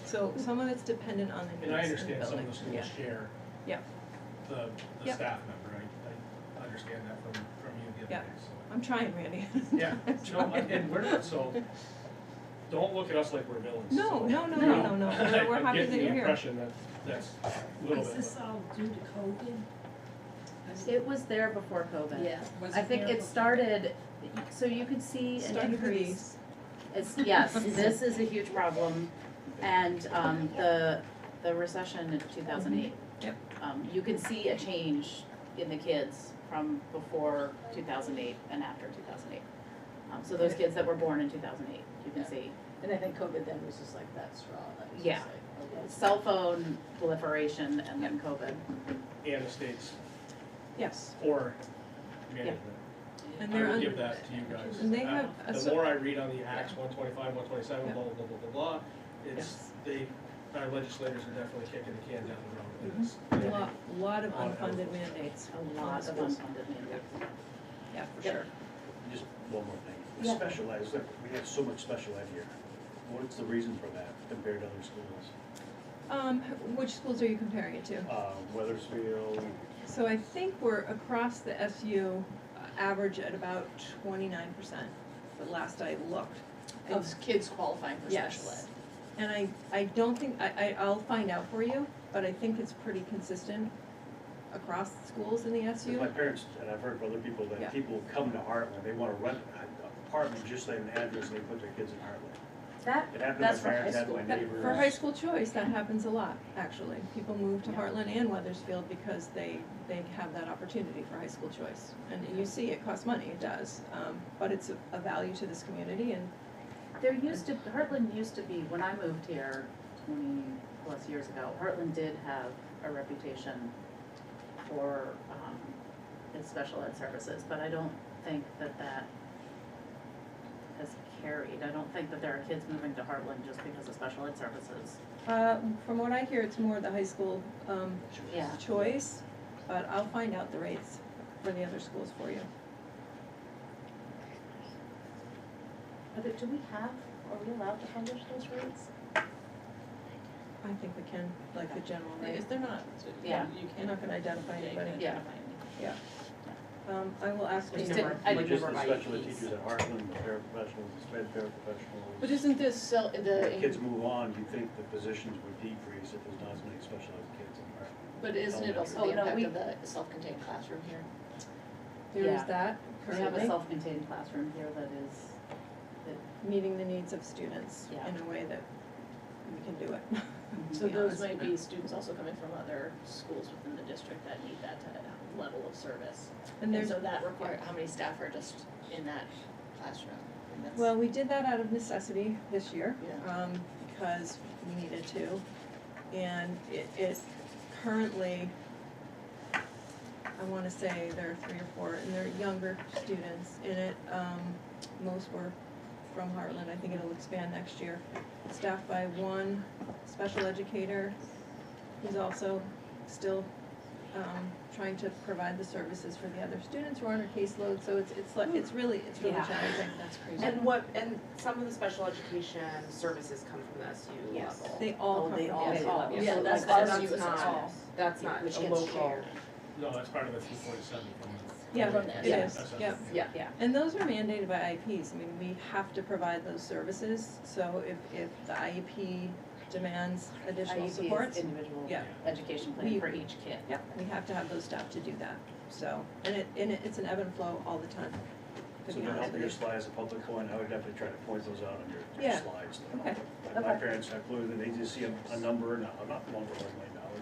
Speaker 4: So some of it's dependent on the
Speaker 9: And I
Speaker 4: needs in the
Speaker 9: understand some
Speaker 4: building.
Speaker 9: of the schools
Speaker 4: Yeah.
Speaker 9: share
Speaker 4: Yeah.
Speaker 9: the
Speaker 4: Yep.
Speaker 9: staff member, I understand that from you the other
Speaker 4: Yeah.
Speaker 9: day, so.
Speaker 4: I'm trying, Randy.
Speaker 9: Yeah, no, and we're not, so, don't look at us like we're villains.
Speaker 4: No,
Speaker 9: so,
Speaker 4: no, no,
Speaker 9: you
Speaker 4: no,
Speaker 9: know,
Speaker 4: no, no. We're
Speaker 9: I'm
Speaker 4: happy
Speaker 9: getting
Speaker 4: that you're
Speaker 9: the
Speaker 4: here.
Speaker 9: impression that that's a little
Speaker 10: Is
Speaker 9: bit.
Speaker 10: this all due to COVID?
Speaker 2: It was there before COVID.
Speaker 10: Yeah.
Speaker 2: I think it started, so you could see an
Speaker 4: Started with
Speaker 2: increase.
Speaker 4: these.
Speaker 2: It's, yes, this is a huge problem, and, the recession in 2008.
Speaker 4: Yep.
Speaker 2: You can see a change in the kids from before 2008 and after 2008. So those kids that were born in 2008, you can see.
Speaker 6: And I think COVID then was just like that straw, that was
Speaker 2: Yeah.
Speaker 6: just like, okay.
Speaker 2: Cell phone proliferation and then COVID.
Speaker 9: And the states,
Speaker 4: Yes.
Speaker 9: or management.
Speaker 4: And
Speaker 9: I
Speaker 4: they're
Speaker 9: would
Speaker 4: under,
Speaker 9: give that to you guys.
Speaker 4: and they have a
Speaker 9: The
Speaker 4: so-
Speaker 9: more I read on the Acts 125, 127,
Speaker 4: Yeah.
Speaker 9: blah, blah, blah, blah, blah, blah, it's, our legislators are definitely kicking the can down the road. and it's-
Speaker 4: lot of
Speaker 9: Lot of
Speaker 4: unfunded mandates.
Speaker 2: A lot of
Speaker 4: schools.
Speaker 2: unfunded mandates.
Speaker 4: Yeah, for
Speaker 2: Yep.
Speaker 4: sure.
Speaker 11: Just one more thing.
Speaker 2: Yeah.
Speaker 11: Special ed, we have so much special ed here. What's the reason for that compared to other schools?
Speaker 4: Which schools are you comparing it to?
Speaker 11: Weathersfield,
Speaker 4: So I think we're across the SU, average at about 29%, the last I looked.
Speaker 6: Of kids qualifying for special ed.
Speaker 4: Yes. And I don't think, I'll find out for you, but I think it's pretty consistent across schools in the SU.
Speaker 11: because my parents, and I've heard from other people,
Speaker 4: Yeah.
Speaker 11: that people come to Hartland, they wanna rent an apartment, just like an address, and they put their kids in Hartland.
Speaker 2: That,
Speaker 11: It happened to
Speaker 2: that's
Speaker 11: my
Speaker 2: for high
Speaker 11: parents, happened to my
Speaker 2: school.
Speaker 11: neighbors.
Speaker 4: For high school choice, that happens a lot, actually. People move to
Speaker 2: Yeah.
Speaker 4: Hartland and Weathersfield because they have that opportunity for high school choice. And you see, it costs money, it does, but it's a value to this community and,
Speaker 2: There used to, Hartland used to be, when I moved here 20+ years ago, Hartland did have a reputation for, its special ed services, but I don't think that has carried. I don't think that there are kids moving to Hartland just because of special ed services.
Speaker 4: from what I hear, it's more the high school,
Speaker 2: Yeah.
Speaker 4: choice, but I'll find out the rates for the other schools for you.
Speaker 2: Do we have, are we allowed to publish those rates?
Speaker 4: I think we can, like the general rate.
Speaker 6: Is there not,
Speaker 2: Yeah.
Speaker 6: you
Speaker 4: You're
Speaker 6: can't.
Speaker 4: not gonna identify
Speaker 6: Yeah, you
Speaker 4: anybody.
Speaker 6: can't
Speaker 2: Yeah.
Speaker 6: identify anybody.
Speaker 4: I will ask
Speaker 5: Which
Speaker 4: you.
Speaker 5: number?
Speaker 2: I
Speaker 11: Like
Speaker 2: didn't
Speaker 11: just
Speaker 5: remember
Speaker 11: the
Speaker 5: my
Speaker 11: special ed
Speaker 5: IEPs.
Speaker 11: teachers at Hartland, the paraprofessionals, the sped paraprofessionals.
Speaker 6: But isn't this, so,
Speaker 11: As kids move on, you think the positions would decrease if there's not as many special ed kids in Hartland.
Speaker 6: but isn't it also
Speaker 2: Oh,
Speaker 6: the
Speaker 2: no,
Speaker 6: impact
Speaker 2: we-
Speaker 6: of the self-contained classroom here?
Speaker 4: There is
Speaker 2: Yeah.
Speaker 4: that
Speaker 2: We have a
Speaker 4: currently,
Speaker 2: self-contained classroom here that is,
Speaker 4: meeting the needs of students
Speaker 2: Yeah.
Speaker 4: in a way that we can do it.
Speaker 6: So
Speaker 4: be
Speaker 6: those
Speaker 4: honest.
Speaker 6: might be students also coming from other schools within the district that need that level of service.
Speaker 4: And
Speaker 6: And
Speaker 4: there's,
Speaker 6: so that require, how many staff are just in that classroom? And that's-
Speaker 4: well, we did that out of necessity this year,
Speaker 6: Yeah.
Speaker 4: because we needed to. And it currently, I wanna say there are 3 or 4, and they're younger students in it. Most were from Hartland, I think it'll expand next year. Staffed by 1 special educator, who's also still, trying to provide the services for the other students who are on her caseload, so it's really
Speaker 2: Yeah.
Speaker 4: challenging.
Speaker 6: That's crazy.
Speaker 5: And some of the special education services come from the SU
Speaker 2: Yes.
Speaker 5: level.
Speaker 4: They all come from
Speaker 2: they
Speaker 4: the
Speaker 2: all
Speaker 4: SU
Speaker 2: do.
Speaker 4: level.
Speaker 6: Yeah,
Speaker 4: So
Speaker 6: that's
Speaker 4: like
Speaker 6: the
Speaker 5: That's
Speaker 6: SU
Speaker 5: not,
Speaker 6: assessment.
Speaker 5: that's not
Speaker 2: Which
Speaker 5: a
Speaker 2: gets
Speaker 5: local.
Speaker 2: shared.
Speaker 9: No, that's part of the 247 from the.
Speaker 4: Yeah,
Speaker 6: From the
Speaker 4: it
Speaker 6: SU.
Speaker 4: is,
Speaker 9: assessment.
Speaker 4: yep.
Speaker 5: Yeah.
Speaker 2: yeah.
Speaker 4: And those are mandated by IEPs. I mean, we have to provide those services, so if the IEP demands additional
Speaker 2: IEP is
Speaker 4: supports.
Speaker 2: individual
Speaker 4: Yeah.
Speaker 2: education
Speaker 4: We-
Speaker 2: plan for each kid.
Speaker 4: Yep, we have to have those staff to do that, so, and it's an ebb and flow all the time, to
Speaker 11: So
Speaker 4: be
Speaker 11: to
Speaker 4: honest
Speaker 11: help
Speaker 4: with
Speaker 11: your
Speaker 4: you.
Speaker 11: slides, a public one, I would definitely try to point those out on your
Speaker 4: Yeah.
Speaker 11: slides.
Speaker 4: Okay.
Speaker 11: But my
Speaker 2: Okay.
Speaker 11: parents have clue that they just see a number, not $1 million.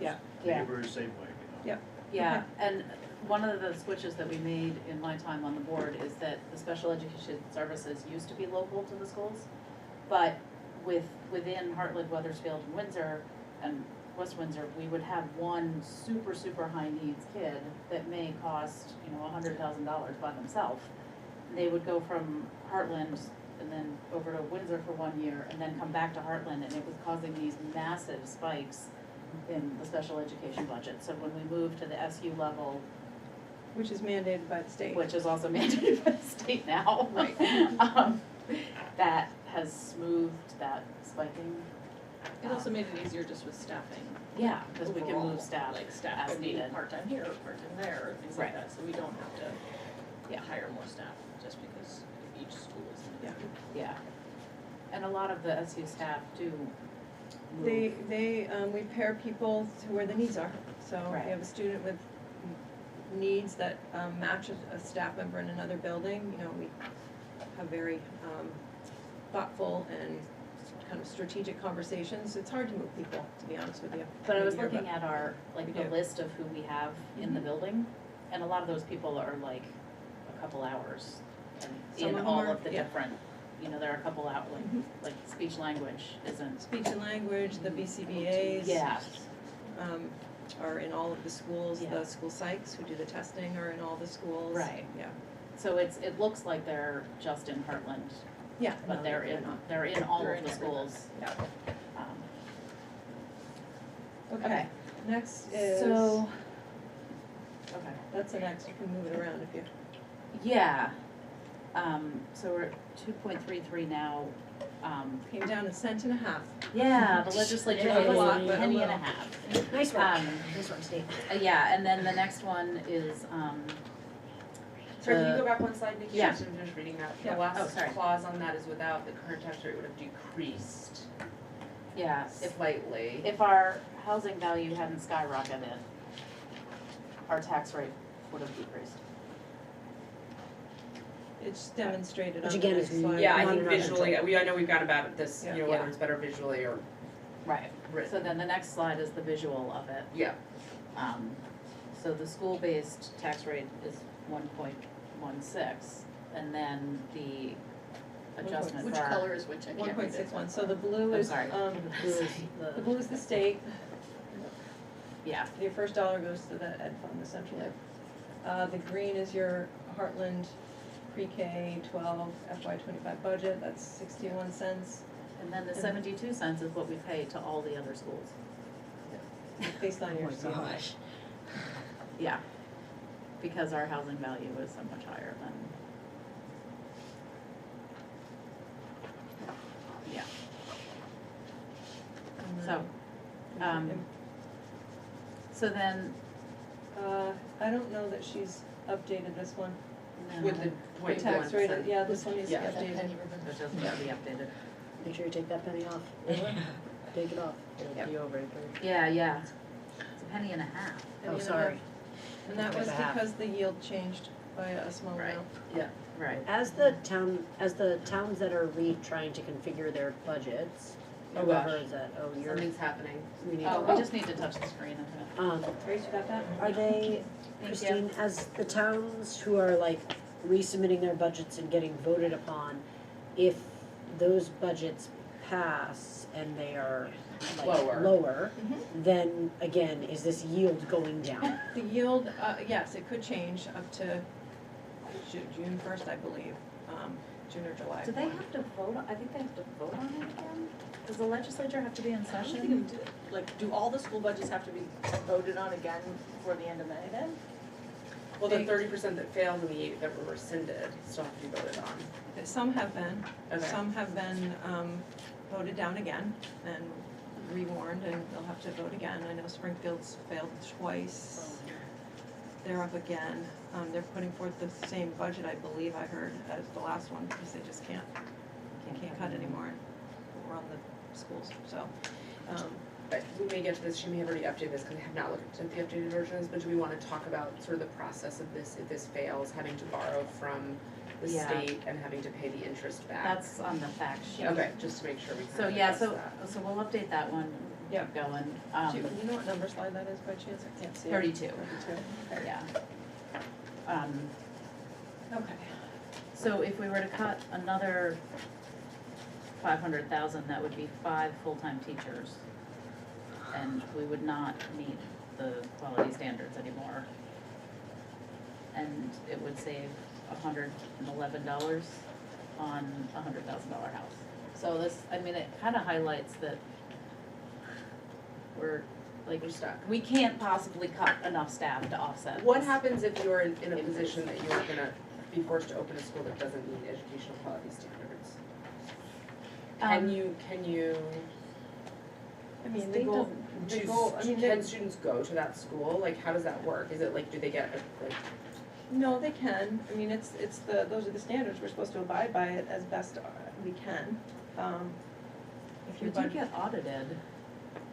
Speaker 4: Yeah.
Speaker 2: Yeah.
Speaker 11: Neighbors, same way, you know.
Speaker 2: Yeah, and one of the switches that we made in my time on the board is that the special education services used to be local to the schools, but within Hartland, Weathersfield, and Windsor, and West Windsor, we would have one super high needs kid that may cost, $100,000 by themselves. They would go from Hartland and then over to Windsor for 1 year, and then come back to Hartland, and it was causing these massive spikes in the special education budget. So when we moved to the SU level,
Speaker 4: Which is mandated by the state.
Speaker 2: which is also mandated by the state now.
Speaker 4: Right.
Speaker 2: That has smoothed that spiking.
Speaker 6: It also made it easier just with staffing.
Speaker 2: Yeah, because we can
Speaker 6: overall,
Speaker 2: move staff
Speaker 6: like staff
Speaker 2: as
Speaker 6: can be
Speaker 2: needed.
Speaker 6: part-time here, part-time there, things like
Speaker 2: Right.
Speaker 6: that, so we don't have to hire more staff just because each school is individual.
Speaker 2: Yeah. And a lot of the SU staff do move.
Speaker 4: We pair people to where the needs are. So if
Speaker 2: Right.
Speaker 4: you have a student with needs that match a staff member in another building, we have very thoughtful and kind of strategic conversations. It's hard to move people, to be honest with you.
Speaker 2: But I was
Speaker 4: Maybe you're
Speaker 2: looking at our,
Speaker 4: we
Speaker 2: the
Speaker 4: do.
Speaker 2: list of who we have in the building, and a lot of those people are like a couple hours. And
Speaker 4: Some
Speaker 2: in
Speaker 4: of them
Speaker 2: all
Speaker 4: are,
Speaker 2: of the
Speaker 4: yeah.
Speaker 2: different, there are a couple out,
Speaker 4: Mhm.
Speaker 2: like speech language isn't.
Speaker 4: Speech and language, the BCBA's.
Speaker 2: Yeah.
Speaker 4: Are in all of the schools.
Speaker 2: Yeah.
Speaker 4: The school psychs who do the testing are in all the schools.
Speaker 2: Right.
Speaker 4: Yeah.
Speaker 2: So it looks like they're just in Hartland,
Speaker 4: Yeah.
Speaker 2: but
Speaker 4: no,
Speaker 2: they're in all
Speaker 6: They're
Speaker 2: of
Speaker 6: in
Speaker 2: the
Speaker 6: everywhere.
Speaker 2: schools.
Speaker 4: Yeah.
Speaker 2: Um,
Speaker 4: Okay. Next is.
Speaker 2: So, okay.
Speaker 4: That's the next. You can move it around if you.
Speaker 2: Yeah, so we're at 2.33 now.
Speaker 4: Came down a cent and a half.
Speaker 2: Yeah, the legislature
Speaker 4: Yeah,
Speaker 2: gave
Speaker 4: a
Speaker 2: us
Speaker 4: lot,
Speaker 2: a
Speaker 4: but a
Speaker 2: penny and a
Speaker 4: little.
Speaker 2: half.
Speaker 7: Nice work,
Speaker 2: Um,
Speaker 7: nice work, Steve.
Speaker 2: Yeah, and then the next one is,
Speaker 5: Sorry, can you
Speaker 2: the-
Speaker 5: go back one slide, Nikki?
Speaker 2: Yeah.
Speaker 5: Just to finish reading that.
Speaker 4: Yeah.
Speaker 5: The last
Speaker 2: sorry.
Speaker 5: clause on that is without the current tax rate would have decreased
Speaker 2: yeah, if
Speaker 5: slightly.
Speaker 2: if our housing value hadn't skyrocketed, our tax rate would have decreased.
Speaker 4: It's demonstrated on
Speaker 7: Which
Speaker 4: the
Speaker 7: again
Speaker 4: next
Speaker 7: is
Speaker 4: slide.
Speaker 5: Yeah, I
Speaker 7: Not
Speaker 5: think
Speaker 7: another
Speaker 5: visually,
Speaker 7: control.
Speaker 5: I know we've got about this,
Speaker 4: Yeah.
Speaker 5: whether
Speaker 2: Yeah.
Speaker 5: it's better visually or
Speaker 2: Right.
Speaker 5: written.
Speaker 2: So then the next slide is the visual of it.
Speaker 5: Yeah,
Speaker 2: So the school-based tax rate is 1.16, and then the adjustment
Speaker 6: Which
Speaker 2: for our.
Speaker 6: color is which? I can't read it.
Speaker 4: 1.61, so the blue
Speaker 2: I'm
Speaker 4: is,
Speaker 2: sorry.
Speaker 4: the blue is the state,
Speaker 2: Yeah,
Speaker 4: your first dollar goes to the ed fund essentially. The green is your Heartland pre-K 12 FY25 budget, that's 61 cents,
Speaker 2: and then the 72 cents is what we pay to all the other schools.
Speaker 4: based on your
Speaker 7: Oh my
Speaker 4: CMI.
Speaker 7: gosh.
Speaker 2: Yeah, because our housing value is so much higher than. Yeah,
Speaker 4: And
Speaker 2: so,
Speaker 4: then-
Speaker 2: so then,
Speaker 4: I don't know that she's updated this one.
Speaker 5: with the
Speaker 4: The
Speaker 5: 0.1
Speaker 4: tax rate,
Speaker 5: cent.
Speaker 4: yeah, this one needs to be
Speaker 5: Yeah.
Speaker 4: updated.
Speaker 2: that doesn't have to be updated.
Speaker 7: Make sure you take that penny off. Take it off.
Speaker 2: Yep.
Speaker 3: Be over it.
Speaker 2: Yeah, it's a penny and a half.
Speaker 7: Oh, sorry.
Speaker 4: And that was
Speaker 7: Like a half.
Speaker 4: because the yield changed by a small
Speaker 2: Right.
Speaker 4: amount.
Speaker 2: Right.
Speaker 7: As the towns that are trying to configure their budgets,
Speaker 5: Oh,
Speaker 7: whoever
Speaker 5: gosh.
Speaker 7: is that, you're,
Speaker 5: Something's happening.
Speaker 7: we need
Speaker 2: Oh,
Speaker 7: to,
Speaker 2: we just need to touch the screen, I
Speaker 4: Grace, you got that?
Speaker 7: are they,
Speaker 2: Thank
Speaker 7: Christine, as the towns who are like resubmitting their budgets and getting voted upon, if those budgets pass and they are like
Speaker 5: Lower.
Speaker 7: lower,
Speaker 4: Mhm.
Speaker 7: then again, is this yield going down?
Speaker 4: The yield, yes, it could change up to June 1st, I believe, June or July.
Speaker 2: Do they have to vote, I think they have to vote on it again? Does the legislature have to be in
Speaker 6: I don't
Speaker 2: session?
Speaker 6: think it did. Like, do all the school budgets have to be voted on again before the end of May then?
Speaker 5: Well, the 30% that failed and the 8 that were rescinded still have to be voted on.
Speaker 4: Some have been,
Speaker 5: Okay.
Speaker 4: some have been voted down again and rewarned, and they'll have to vote again. I know Springfield's failed twice. They're up again. They're putting forth the same budget, I believe I heard, as the last one, because they just can't cut anymore and run the schools, so.
Speaker 5: We may get to this, she may have already updated this, because I have not looked at the updated versions, but do we wanna talk about sort of the process of this, if this fails, having to borrow from the
Speaker 2: Yeah.
Speaker 5: state and having to pay the interest back?
Speaker 2: That's on the fact sheet.
Speaker 5: Okay, just to make sure we kind
Speaker 2: So,
Speaker 5: of
Speaker 2: yeah,
Speaker 5: address that.
Speaker 2: so we'll update that one,
Speaker 4: Yeah.
Speaker 2: keep going.
Speaker 4: Do you know what number slide that is by chance? I can't see it.
Speaker 2: 32.
Speaker 4: 32.
Speaker 2: Yeah.
Speaker 4: Okay.
Speaker 2: So if we were to cut another 500,000, that would be 5 full-time teachers. And we would not meet the quality standards anymore. And it would save $111 on a $100,000 house. So this, I mean, it kind of highlights that we're, like,
Speaker 5: We're stuck.
Speaker 2: we can't possibly cut enough staff to offset
Speaker 5: What
Speaker 2: this.
Speaker 5: happens if you're in a position that you're gonna be forced to open a school that doesn't meet educational quality standards? Can you,
Speaker 4: I mean, the
Speaker 2: State
Speaker 4: goal,
Speaker 2: doesn't-
Speaker 4: the goal, I mean,
Speaker 5: can students go to that school? Like, how does that work? Is it like, do they get, like,
Speaker 4: no, they can. I mean, it's those are the standards. We're supposed to abide by it as best we can. If
Speaker 2: We
Speaker 4: you
Speaker 2: do
Speaker 4: budget
Speaker 2: get audited,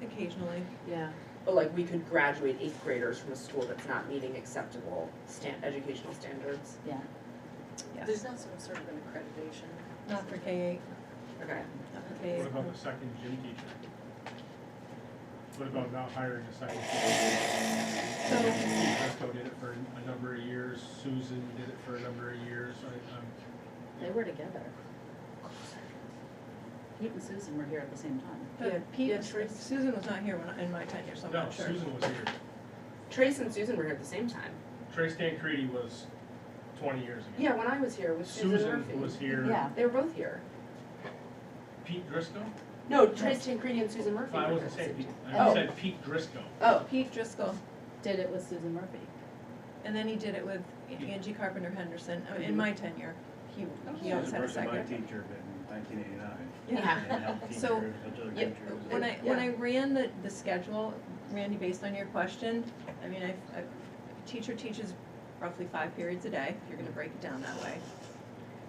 Speaker 4: occasionally.
Speaker 2: yeah.
Speaker 5: but like, we could graduate 8th graders from a school that's not meeting acceptable educational standards?
Speaker 2: Yeah.
Speaker 4: Yes.
Speaker 6: There's not some sort of an accreditation.
Speaker 4: Not for K-8,
Speaker 5: Okay.
Speaker 4: not for K-8.
Speaker 9: What about the second gym teacher? What about not hiring a second teacher?
Speaker 4: So,
Speaker 9: Briscoe did it for a number of years, Susan did it for a number of years,
Speaker 2: They were together. Pete and Susan were here at the same time.
Speaker 5: Yeah,
Speaker 4: Pete,
Speaker 5: yeah, Trace.
Speaker 4: Susan was not here when, in my tenure, so I'm
Speaker 9: no,
Speaker 4: not sure.
Speaker 9: Susan was here.
Speaker 5: Trace and Susan were here at the same time.
Speaker 9: Trace Tancredi was 20 years ago.
Speaker 5: Yeah, when I was here with Susan Murphy.
Speaker 9: Susan was here.
Speaker 2: Yeah.
Speaker 5: They were both here.
Speaker 9: Pete Driscoll?
Speaker 5: No, Trace Tancredi and Susan Murphy.
Speaker 9: I
Speaker 5: were
Speaker 9: wasn't
Speaker 5: here at
Speaker 9: saying
Speaker 5: the
Speaker 9: Pete,
Speaker 5: same
Speaker 9: I
Speaker 5: Oh.
Speaker 9: said Pete Driscoll.
Speaker 5: Oh,
Speaker 4: Pete Driscoll,
Speaker 2: Did it with Susan Murphy.
Speaker 4: and then he did it with Angie Carpenter Henderson. I mean, in my tenure, he always had a
Speaker 11: As a person, my
Speaker 4: second.
Speaker 11: teacher in 1989.
Speaker 4: Yeah.
Speaker 11: And helped
Speaker 4: So,
Speaker 11: teachers, other
Speaker 4: Yeah,
Speaker 11: teachers.
Speaker 4: when I ran the schedule, Randy, based on your question, I mean, a teacher teaches roughly 5 periods a day, if you're gonna break it down that way.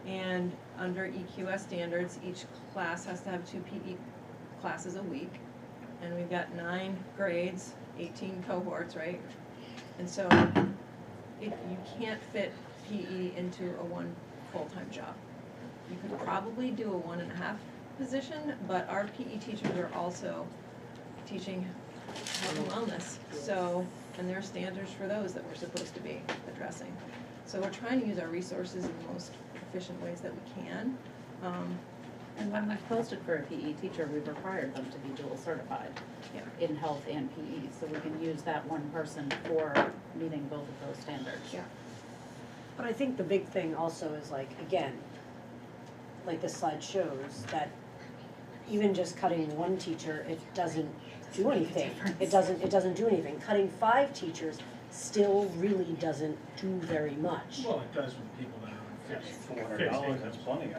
Speaker 4: And under EQS standards, each class has to have 2 PE classes a week. And we've got 9 grades, 18 cohorts, right? And so, you can't fit PE into a 1 full-time job. You could probably do a 1.5 position, but our PE teachers are also teaching health and wellness. So, and there are standards for those that we're supposed to be addressing. So we're trying to use our resources in the most efficient ways that we can.
Speaker 2: And when we posted for a PE teacher, we required them to be dual certified
Speaker 4: Yeah.
Speaker 2: in health and PE, so we can use that one person for meeting both of those standards.
Speaker 4: Yeah.
Speaker 7: But I think the big thing also is like, again, like the slide shows, that even just cutting one teacher, it doesn't do anything. It doesn't do anything. Cutting 5 teachers still really doesn't do very much.
Speaker 9: Well, it does with people that are on fixed
Speaker 11: $400, that's
Speaker 9: income.
Speaker 11: plenty.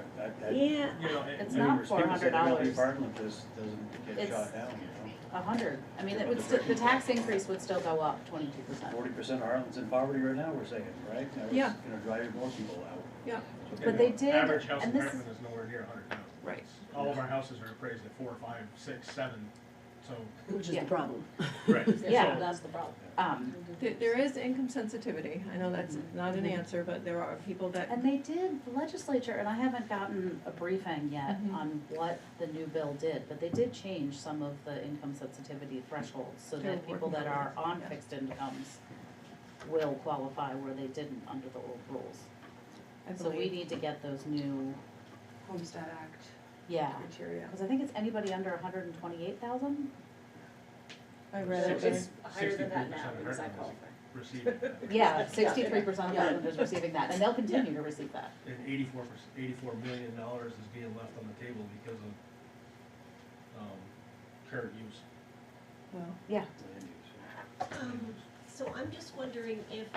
Speaker 7: Yeah,
Speaker 9: You know,
Speaker 2: It's
Speaker 11: I mean,
Speaker 2: not
Speaker 11: people say that every
Speaker 2: $400.
Speaker 11: apartment doesn't get
Speaker 2: It's-
Speaker 11: shot down, you know?
Speaker 2: 100, I mean, it would still, the tax increase would still go up 22%.
Speaker 11: 40% of Hartland's in poverty right now, we're saying, right? Now it's,
Speaker 4: Yeah.
Speaker 11: driving more people out.
Speaker 4: Yeah.
Speaker 2: But they did,
Speaker 9: Average house in
Speaker 2: and this,
Speaker 9: Hartland is nowhere near 100,000.
Speaker 4: Right.
Speaker 9: All of our houses are appraised at 4, 5, 6, 7, so.
Speaker 7: which is
Speaker 2: Yeah.
Speaker 7: the problem.
Speaker 9: Right.
Speaker 2: yeah,
Speaker 9: So-
Speaker 2: that's the problem.
Speaker 4: There is income sensitivity. I know that's not an answer, but there are people that,
Speaker 2: And they did, the legislature, and I haven't gotten a briefing yet
Speaker 4: Mhm.
Speaker 2: on what the new bill did, but they did change some of the income sensitivity thresholds so
Speaker 4: They're
Speaker 2: that people
Speaker 4: working
Speaker 2: that
Speaker 4: on
Speaker 2: are
Speaker 4: it,
Speaker 2: on
Speaker 4: yeah.
Speaker 2: fixed incomes will qualify where they didn't under the old rules.
Speaker 4: I
Speaker 2: So we
Speaker 4: believe,
Speaker 2: need to get those new,
Speaker 5: Homestead Act
Speaker 2: yeah,
Speaker 5: criteria.
Speaker 2: cause I think it's anybody under 128,000.
Speaker 4: I read it.
Speaker 6: It's higher than that
Speaker 9: 63%
Speaker 6: now
Speaker 9: of
Speaker 6: because I
Speaker 9: Hartland
Speaker 6: qualify.
Speaker 9: Receive it.
Speaker 2: Yeah, 63% of Hartland is receiving that, and they'll continue to receive that.
Speaker 9: And $84 million is being left on the table because of, current use.
Speaker 4: Well,
Speaker 2: Yeah.
Speaker 10: So I'm just wondering if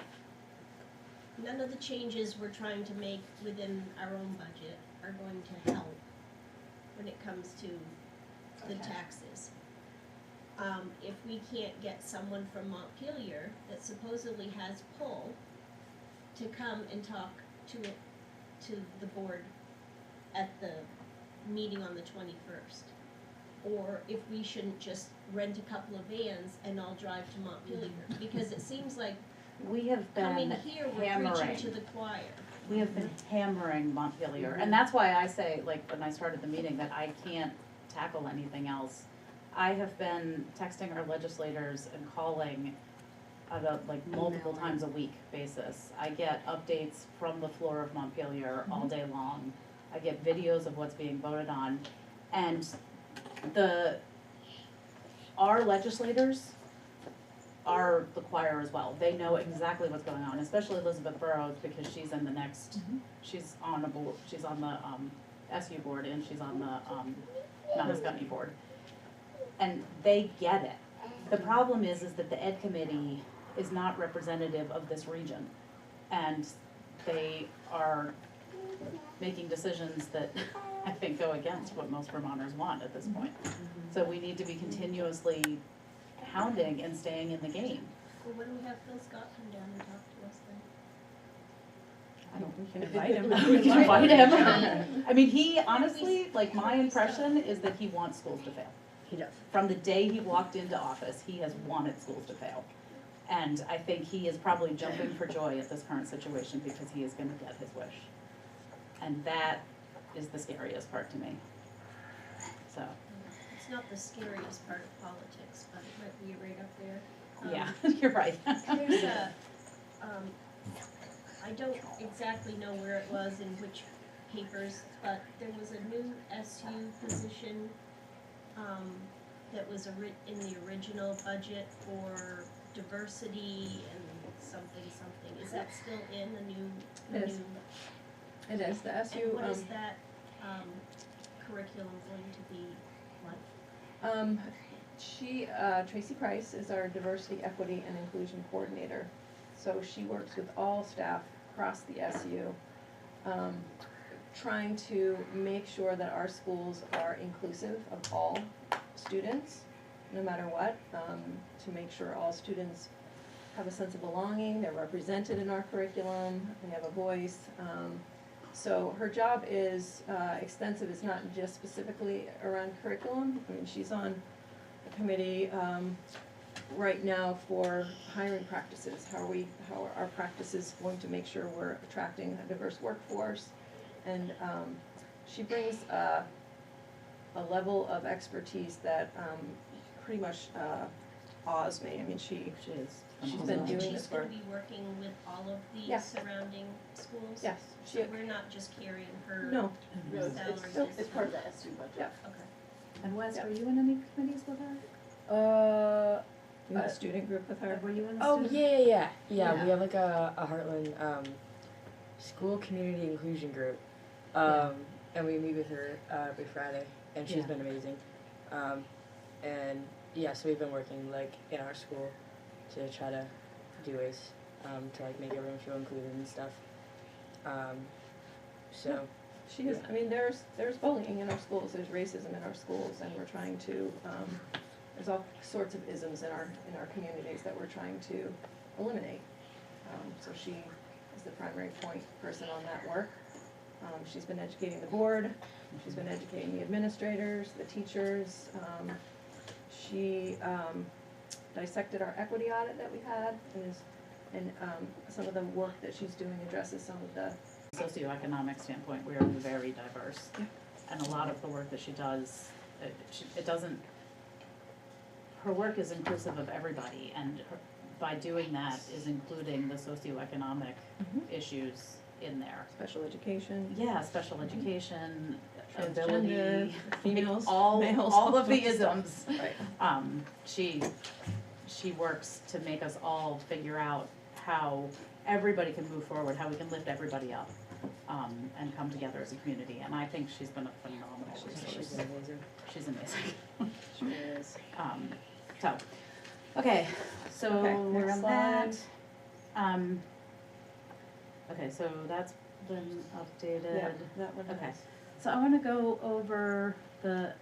Speaker 10: none of the changes we're trying to make within our own budget are going to help when it comes to the taxes. If we can't get someone from Montpelier that supposedly has pull to come and talk to the board at the meeting on the 21st. or if we shouldn't just rent a couple of vans and all drive to Montpelier, because it seems like
Speaker 2: We have
Speaker 10: coming
Speaker 2: been
Speaker 10: here, we're
Speaker 2: hammering.
Speaker 10: preaching to the choir.
Speaker 2: We have been hammering Montpelier, and that's why I say, like, when I started the meeting, that I can't tackle anything else. I have been texting our legislators and calling about, like, multiple times a week basis. I get updates from the floor of Montpelier all day long. I get videos of what's being voted on, and our legislators are the choir as well. They know exactly what's going on, especially Elizabeth Burrows, because she's in the next, she's on a board, she's on the, SU board, and she's on the, Mount Scottney board. And they get it. The problem is that the Ed Committee is not representative of this region. And they are making decisions that I think go against what most Vermonters want at this point. So we need to be continuously hounding and staying in the game.
Speaker 10: Well, when we have Phil Scott come down and talk to us then.
Speaker 4: I don't, we can invite him.
Speaker 2: We can invite him. I mean, he honestly, like, my impression is that he wants schools to fail.
Speaker 7: He does.
Speaker 2: From the day he walked into office, he has wanted schools to fail. And I think he is probably jumping for joy at this current situation because he is gonna get his wish. And that is the scariest part to me. So,
Speaker 10: It's not the scariest part of politics, but it might be right up there.
Speaker 2: yeah, you're right.
Speaker 10: There's a, I don't exactly know where it was in which papers, but there was a new SU position, that was in the original budget for diversity and something. Is that still in the new?
Speaker 4: It is. It is, the SU.
Speaker 10: And what is that, curriculum going to be like?
Speaker 4: Tracy Price is our diversity, equity, and inclusion coordinator. So she works with all staff across the SU, trying to make sure that our schools are inclusive of all students, no matter what, to make sure all students have a sense of belonging, they're represented in our curriculum, they have a voice. So her job is extensive. It's not just specifically around curriculum. I mean, she's on the committee right now for hiring practices. How are our practices going to make sure we're attracting a diverse workforce? And she brings a level of expertise that pretty much awes me. I mean, she's been doing
Speaker 10: She's
Speaker 4: this
Speaker 10: gonna
Speaker 4: for,
Speaker 10: be working with all of the
Speaker 4: Yeah.
Speaker 10: surrounding schools?
Speaker 4: yes,
Speaker 10: So we're not just carrying her
Speaker 4: no,
Speaker 10: salary this
Speaker 4: it's part of
Speaker 10: time?
Speaker 4: the SU budget.
Speaker 10: Okay.
Speaker 2: And Wes, were you in any committees with her?
Speaker 4: You have a student group with her?
Speaker 2: Were you in a
Speaker 3: Oh,
Speaker 2: student?
Speaker 3: yeah.
Speaker 2: Yeah.
Speaker 3: We have like a Hartland, school community inclusion group. And we meet with her, every Friday, and she's
Speaker 2: Yeah.
Speaker 3: been amazing. And yeah, so we've been working like in our school to try to do ways, to like make everyone feel included and stuff. So,
Speaker 4: She is, I mean, there's bullying in our schools, there's racism in our schools, and we're trying to, there's all sorts of isms in our communities that we're trying to eliminate. So she is the primary point person on that work. She's been educating the board, she's been educating the administrators, the teachers. She dissected our equity audit that we had, and some of the work that she's doing addresses some of the
Speaker 2: Socioeconomic standpoint, we are very diverse.
Speaker 4: Yeah.
Speaker 2: And a lot of the work that she does, it doesn't, her work is inclusive of everybody, and by doing that is including the socioeconomic issues in there.
Speaker 4: special education.
Speaker 2: Yeah, special education,
Speaker 4: Transgender,
Speaker 2: ability,
Speaker 4: females,
Speaker 2: all
Speaker 4: males,
Speaker 2: of the
Speaker 4: sorts of stuff.
Speaker 2: isms.
Speaker 4: Right.
Speaker 2: She works to make us all figure out how everybody can move forward, how we can lift everybody up, and come together as a community. And I think she's been a phenomenal resource.
Speaker 3: she's amazing.
Speaker 2: She's amazing.
Speaker 4: She is.
Speaker 2: So, okay, so
Speaker 4: Okay,
Speaker 2: we're
Speaker 4: next
Speaker 2: on
Speaker 4: slide.
Speaker 2: that. Okay, so that's been updated.
Speaker 4: Yeah, that one
Speaker 2: Okay.
Speaker 4: has.
Speaker 2: So I wanna go over the,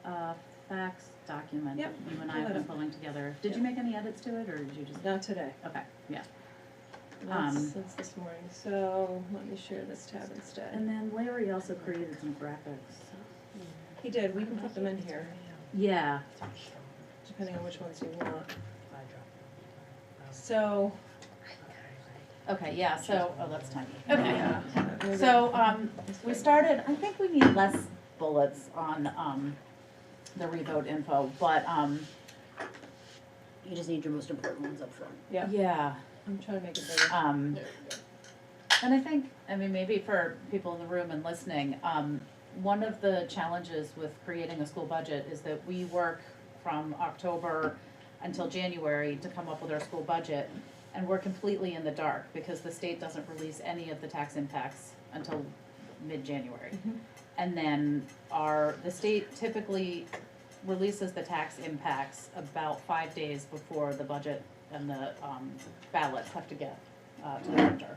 Speaker 2: fax document that
Speaker 4: Yep,
Speaker 2: you and I
Speaker 4: pull
Speaker 2: have
Speaker 4: that
Speaker 2: been
Speaker 4: up.
Speaker 2: pulling together. Did you make any edits to it, or did you just?
Speaker 4: Not today.
Speaker 2: Okay, yeah.
Speaker 4: That's this morning, so let me share this tab instead.
Speaker 2: And then Larry also created some graphics.
Speaker 4: He did, we can put them in here.
Speaker 2: Yeah,
Speaker 4: depending on which ones you want. So,
Speaker 2: okay, yeah, so, oh, that's tiny. Okay.
Speaker 4: yeah.
Speaker 2: So, we started, I think we need less bullets on, the revote info, but,
Speaker 7: You just need your most important ones up front.
Speaker 4: Yeah,
Speaker 2: yeah.
Speaker 4: I'm trying to make it bigger.
Speaker 2: And I think, I mean, maybe for people in the room and listening, one of the challenges with creating a school budget is that we work from October until January to come up with our school budget, and we're completely in the dark because the state doesn't release any of the tax impacts until mid-January. And then the state typically releases the tax impacts about 5 days before the budget and the ballots have to get to the printer.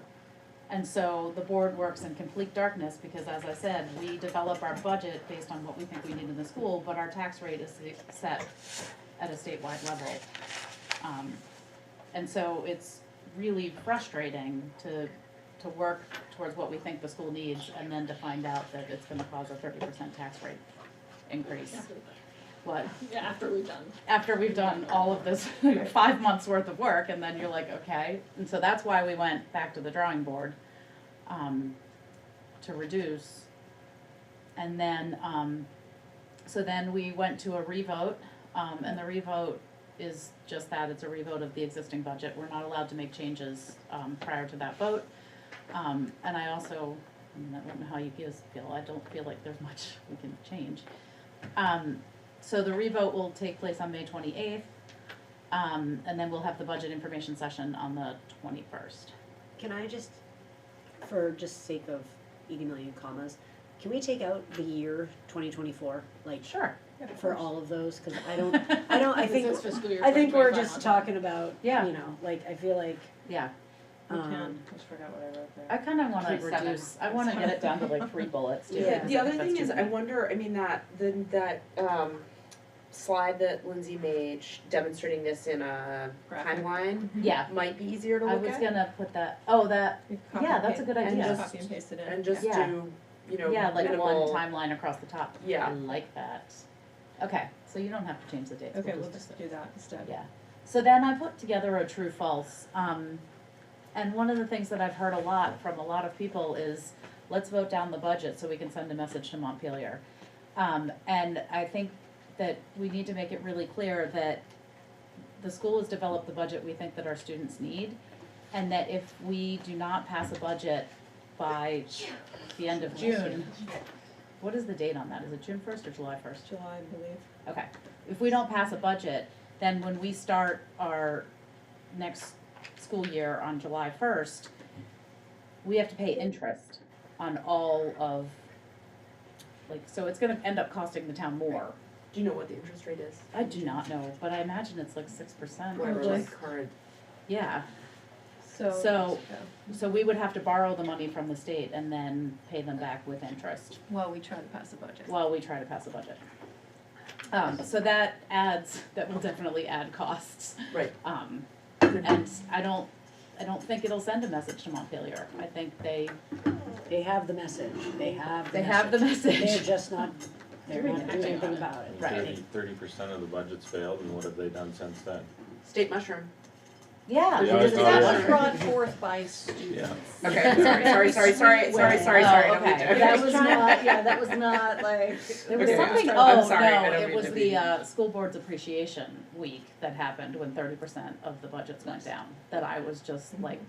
Speaker 2: And so the board works in complete darkness because, as I said, we develop our budget based on what we think we need in the school, but our tax rate is set at a statewide level. And so it's really frustrating to work towards what we think the school needs and then to find out that it's gonna cause a 30% tax rate increase. What?
Speaker 6: Yeah, after we've done.
Speaker 2: After we've done all of this 5 months worth of work, and then you're like, okay. And so that's why we went back to the drawing board, to reduce. And then, so then we went to a revote, and the revote is just that, it's a revote of the existing budget. We're not allowed to make changes, prior to that vote. And I also, I don't know how you guys feel, I don't feel like there's much we can change. So the revote will take place on May 28th, and then we'll have the budget information session on the 21st.
Speaker 7: Can I just, for just sake of 80 million commas, can we take out the year 2024, like,
Speaker 2: Sure.
Speaker 7: for all of those? Cause I think,
Speaker 6: This is fiscal year
Speaker 7: I think we're
Speaker 6: 2025
Speaker 7: just
Speaker 6: on top.
Speaker 7: talking about,
Speaker 2: Yeah.
Speaker 7: you know, like, I feel like,
Speaker 2: Yeah,
Speaker 4: You can, just forgot what I wrote there.
Speaker 2: I kinda wanna
Speaker 5: 7.
Speaker 2: reduce, I wanna get it down to like 3 bullets too.
Speaker 7: Yeah.
Speaker 2: because
Speaker 5: The
Speaker 2: I
Speaker 5: other
Speaker 2: think
Speaker 5: thing
Speaker 2: that's
Speaker 5: is,
Speaker 2: too
Speaker 5: I
Speaker 2: many.
Speaker 5: wonder, I mean, that slide that Lindsay made demonstrating this in a
Speaker 4: Graphic.
Speaker 5: timeline
Speaker 2: Yeah,
Speaker 5: might be easier to
Speaker 2: I
Speaker 5: look
Speaker 2: was
Speaker 5: at.
Speaker 2: gonna put that, oh, that,
Speaker 4: You copy
Speaker 2: yeah,
Speaker 4: and
Speaker 2: that's a
Speaker 4: paste-
Speaker 2: good
Speaker 5: and
Speaker 2: idea.
Speaker 5: just-
Speaker 4: Copy and paste it in.
Speaker 5: And just
Speaker 2: Yeah.
Speaker 5: do, you know,
Speaker 2: Yeah, like
Speaker 5: minimal.
Speaker 2: one timeline across the top.
Speaker 5: Yeah.
Speaker 2: I like that. Okay, so you don't have to change the dates.
Speaker 4: Okay,
Speaker 2: we'll
Speaker 4: we'll just do that instead.
Speaker 2: Yeah, so then I put together a true false, and one of the things that I've heard a lot from a lot of people is, let's vote down the budget so we can send a message to Montpelier. And I think that we need to make it really clear that the school has developed the budget we think that our students need, and that if we do not pass a budget by the end of June, what is the date on that? Is it June 1st or July 1st?
Speaker 4: July, I believe.
Speaker 2: Okay, if we don't pass a budget, then when we start our next school year on July 1st, we have to pay interest on all of, like, so it's gonna end up costing the town more.
Speaker 5: Do you know what the interest rate is?
Speaker 2: I do not know, but I imagine it's like 6%.
Speaker 5: Whatever,
Speaker 4: Probably.
Speaker 5: like current.
Speaker 2: Yeah,
Speaker 4: So.
Speaker 2: so we would have to borrow the money from the state and then pay them back with interest
Speaker 4: While we try to pass the budget.
Speaker 2: while we try to pass a budget. So that will definitely add costs.
Speaker 5: Right.
Speaker 2: And I don't think it'll send a message to Montpelier. I think they
Speaker 7: have the message, they have
Speaker 2: have the
Speaker 7: They're
Speaker 2: message.
Speaker 7: just not, they're not doing
Speaker 6: Acting
Speaker 7: anything
Speaker 6: on it.
Speaker 7: about it.
Speaker 2: Right.
Speaker 8: 30% of the budget's failed, and what have they done since then?
Speaker 5: State mushroom.
Speaker 2: Yeah.
Speaker 8: Yeah,
Speaker 2: because
Speaker 8: I
Speaker 2: it's
Speaker 8: saw
Speaker 2: not
Speaker 8: that.
Speaker 2: much
Speaker 6: Brought forth by students.
Speaker 8: Yeah.
Speaker 5: Okay, sorry,
Speaker 2: Oh,
Speaker 5: I don't mean
Speaker 2: okay.
Speaker 5: to.
Speaker 7: That was not, yeah, that was not like,
Speaker 2: There was
Speaker 5: Okay.
Speaker 2: something,
Speaker 5: I'm
Speaker 2: oh,
Speaker 5: sorry, I
Speaker 2: no,
Speaker 5: don't
Speaker 2: it
Speaker 5: mean
Speaker 2: was
Speaker 5: to
Speaker 2: the, school board's appreciation week that happened when 30% of the budgets went down, that I was just like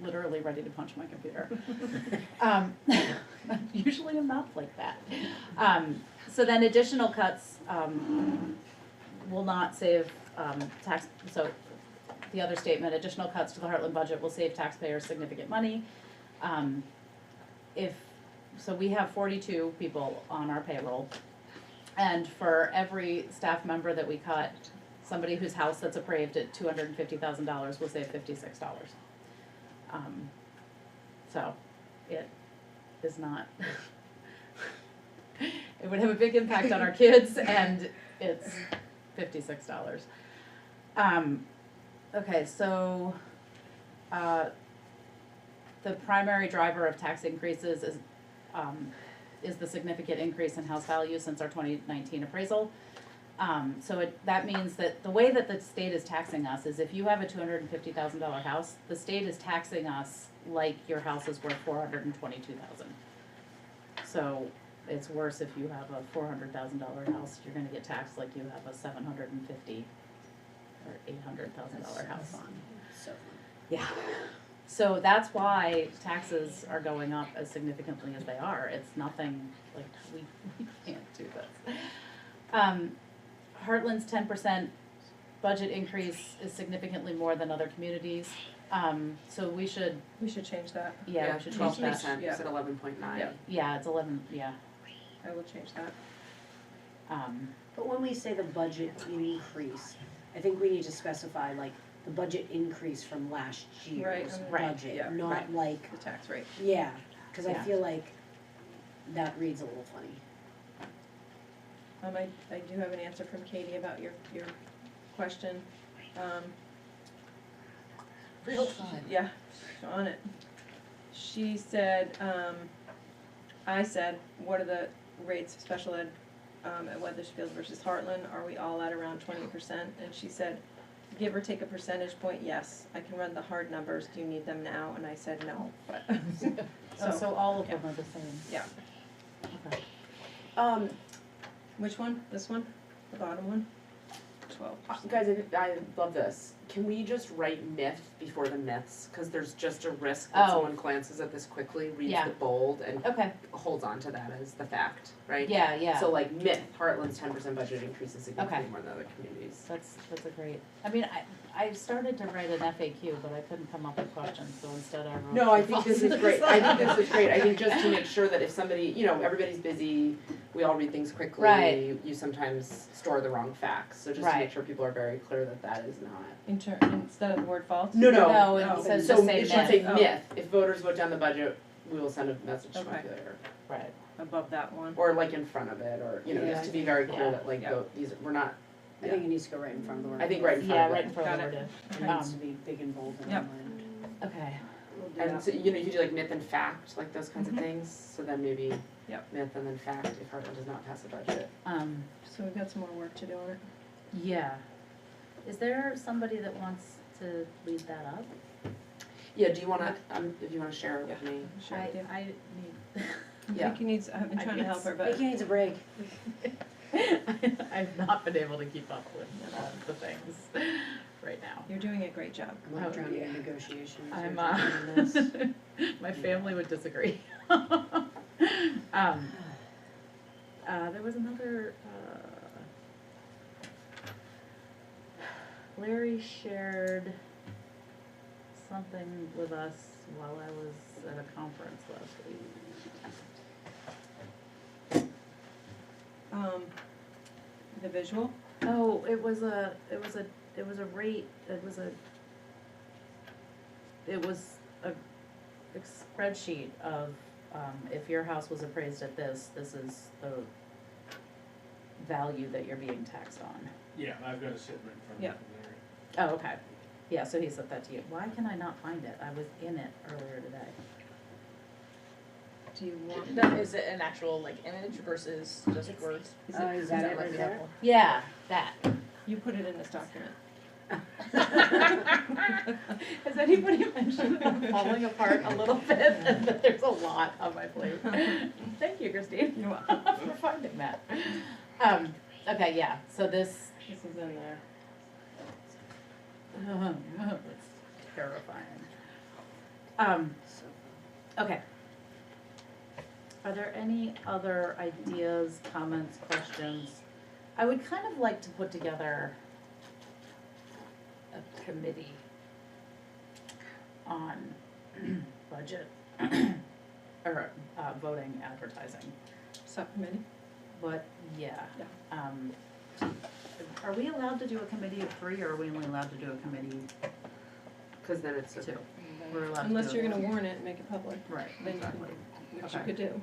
Speaker 2: literally ready to punch my computer. Usually I'm not like that. So then additional cuts, will not save, tax, so the other statement, additional cuts to the Hartland budget will save taxpayers significant money. So we have 42 people on our payroll, and for every staff member that we cut, somebody whose house that's appraised at $250,000 will save $56. So it is not, it would have a big impact on our kids, and it's $56. Okay, so, the primary driver of tax increases is the significant increase in house values since our 2019 appraisal. So that means that the way that the state is taxing us is if you have a $250,000 house, the state is taxing us like your house is worth $422,000. So it's worse if you have a $400,000 house, you're gonna get taxed like you have a $750,000 or $800,000 house.
Speaker 7: So fun.
Speaker 2: Yeah. So that's why taxes are going up as significantly as they are. It's nothing, like, we can't do this. Hartland's 10% budget increase is significantly more than other communities. So we should,
Speaker 4: We should change that.
Speaker 2: yeah, we should change
Speaker 5: 12%
Speaker 2: that.
Speaker 5: is at 11.9.
Speaker 4: Yeah.
Speaker 2: Yeah, it's 11, yeah.
Speaker 4: I will change that.
Speaker 7: But when we say the budget increase, I think we need to specify like the budget increase from last year's
Speaker 2: Right,
Speaker 7: budget,
Speaker 4: yeah,
Speaker 7: not
Speaker 4: right.
Speaker 7: like,
Speaker 4: The tax rate.
Speaker 7: yeah, cause I
Speaker 2: Yeah.
Speaker 7: feel like that reads a little funny.
Speaker 4: I do have an answer from Katie about your question.
Speaker 6: Real time.
Speaker 4: Yeah, on it. She said, I said, what are the rates of special ed, at Weathersfield versus Hartland? Are we all at around 20%? And she said, give or take a percentage point, yes. I can run the hard numbers. Do you need them now? And I said, no, but.
Speaker 2: So all of them are the same.
Speaker 4: Yeah.
Speaker 2: Okay.
Speaker 4: Which one? This one? The bottom one? 12%.
Speaker 5: Guys, I love this. Can we just write myth before the myths? Because there's just a risk that
Speaker 2: Oh.
Speaker 5: someone glances at this quickly, reads
Speaker 2: Yeah.
Speaker 5: the bold, and
Speaker 2: Okay,
Speaker 5: holds on to that as the fact, right?
Speaker 2: yeah, yeah.
Speaker 5: So like myth, Heartland's 10% budget increase is significantly
Speaker 2: Okay.
Speaker 5: more than other communities.
Speaker 2: That's a great, I mean, I started to write an FAQ, but I couldn't come up with questions, so instead I wrote.
Speaker 5: No, I think this is great. I think this is great. I think just to make sure that if somebody, you know, everybody's busy, we all read things quickly.
Speaker 2: Right.
Speaker 5: You sometimes store the wrong facts. So just to
Speaker 2: Right.
Speaker 5: make sure people are very clear that that is not.
Speaker 4: Instead of the word false?
Speaker 5: No,
Speaker 2: No, it
Speaker 4: Oh.
Speaker 2: says
Speaker 5: So
Speaker 2: just say
Speaker 5: it should say
Speaker 2: myth.
Speaker 5: myth. If voters vote down the budget, we will send a message to
Speaker 4: Okay.
Speaker 5: them later.
Speaker 2: Right.
Speaker 4: Above that one.
Speaker 5: Or like in front of it, or, you know,
Speaker 7: Yeah,
Speaker 5: just to be very clear
Speaker 2: yeah.
Speaker 5: that like,
Speaker 4: Yeah.
Speaker 5: vote, these, we're not,
Speaker 7: I think it needs to go right in front of the word.
Speaker 5: I think right in front
Speaker 2: Yeah,
Speaker 5: of
Speaker 2: right
Speaker 5: it.
Speaker 2: in front of the
Speaker 4: Got
Speaker 2: word.
Speaker 7: It needs to be big and bold and
Speaker 4: Yep.
Speaker 7: underlined.
Speaker 2: Okay.
Speaker 4: We'll do
Speaker 5: And
Speaker 4: that.
Speaker 5: so, you know, you could do like myth and fact, like those kinds of
Speaker 4: Mhm.
Speaker 5: things. So then maybe
Speaker 4: Yep.
Speaker 5: myth and then fact if Heartland does not pass a budget.
Speaker 4: So we've got some more work to do on it.
Speaker 2: Yeah. Is there somebody that wants to lead that up?
Speaker 5: Yeah, do you wanna, if you wanna share it with me?
Speaker 4: Sure I do.
Speaker 2: I need.
Speaker 5: Yeah.
Speaker 4: Vicky needs, I've been
Speaker 2: I
Speaker 4: trying to help her,
Speaker 2: guess.
Speaker 4: but.
Speaker 7: Vicky needs a break.
Speaker 2: I've not been able to keep up with the things right now.
Speaker 4: You're doing a great job.
Speaker 7: I'm like
Speaker 2: Oh,
Speaker 7: drowning
Speaker 2: yeah.
Speaker 7: in negotiations.
Speaker 2: I'm,
Speaker 7: You're doing this.
Speaker 2: my family would disagree. There was another, Larry shared something with us while I was at a conference last week.
Speaker 4: The visual,
Speaker 2: Oh, it was a spreadsheet of, if your house was appraised at this is the value that you're being taxed on.
Speaker 9: Yeah, I've got to sit right in front of
Speaker 4: Yeah.
Speaker 9: it from Larry.
Speaker 2: Oh, okay. Yeah, so he sent that to you. Why can I not find it? I was in it earlier today.
Speaker 4: do you want?
Speaker 6: Is it an actual like image versus just words?
Speaker 4: Is
Speaker 7: Oh,
Speaker 4: it,
Speaker 7: is that it
Speaker 6: might
Speaker 7: right
Speaker 6: be
Speaker 7: there?
Speaker 6: helpful.
Speaker 2: Yeah, that.
Speaker 4: you put it in this document.
Speaker 2: Has anybody mentioned that I'm falling apart a little bit and that there's a lot on my plate? Thank you, Christine.
Speaker 4: You're welcome.
Speaker 2: For finding that. Okay, yeah, so this,
Speaker 4: This is in there.
Speaker 2: it's terrifying. Okay. Are there any other ideas, comments, questions? I would kind of like to put together a committee on budget or voting advertising.
Speaker 4: Subcommittee?
Speaker 2: But, yeah.
Speaker 4: Yeah.
Speaker 2: Are we allowed to do a committee of 3 or are we only allowed to do a committee
Speaker 5: Cause then it's
Speaker 2: of
Speaker 5: a
Speaker 2: 2? We're allowed to
Speaker 4: Unless
Speaker 2: do
Speaker 4: you're
Speaker 2: it.
Speaker 4: gonna warn it and make it public,
Speaker 2: Right,
Speaker 4: then you
Speaker 2: exactly.
Speaker 4: which
Speaker 2: Okay.
Speaker 4: you could do.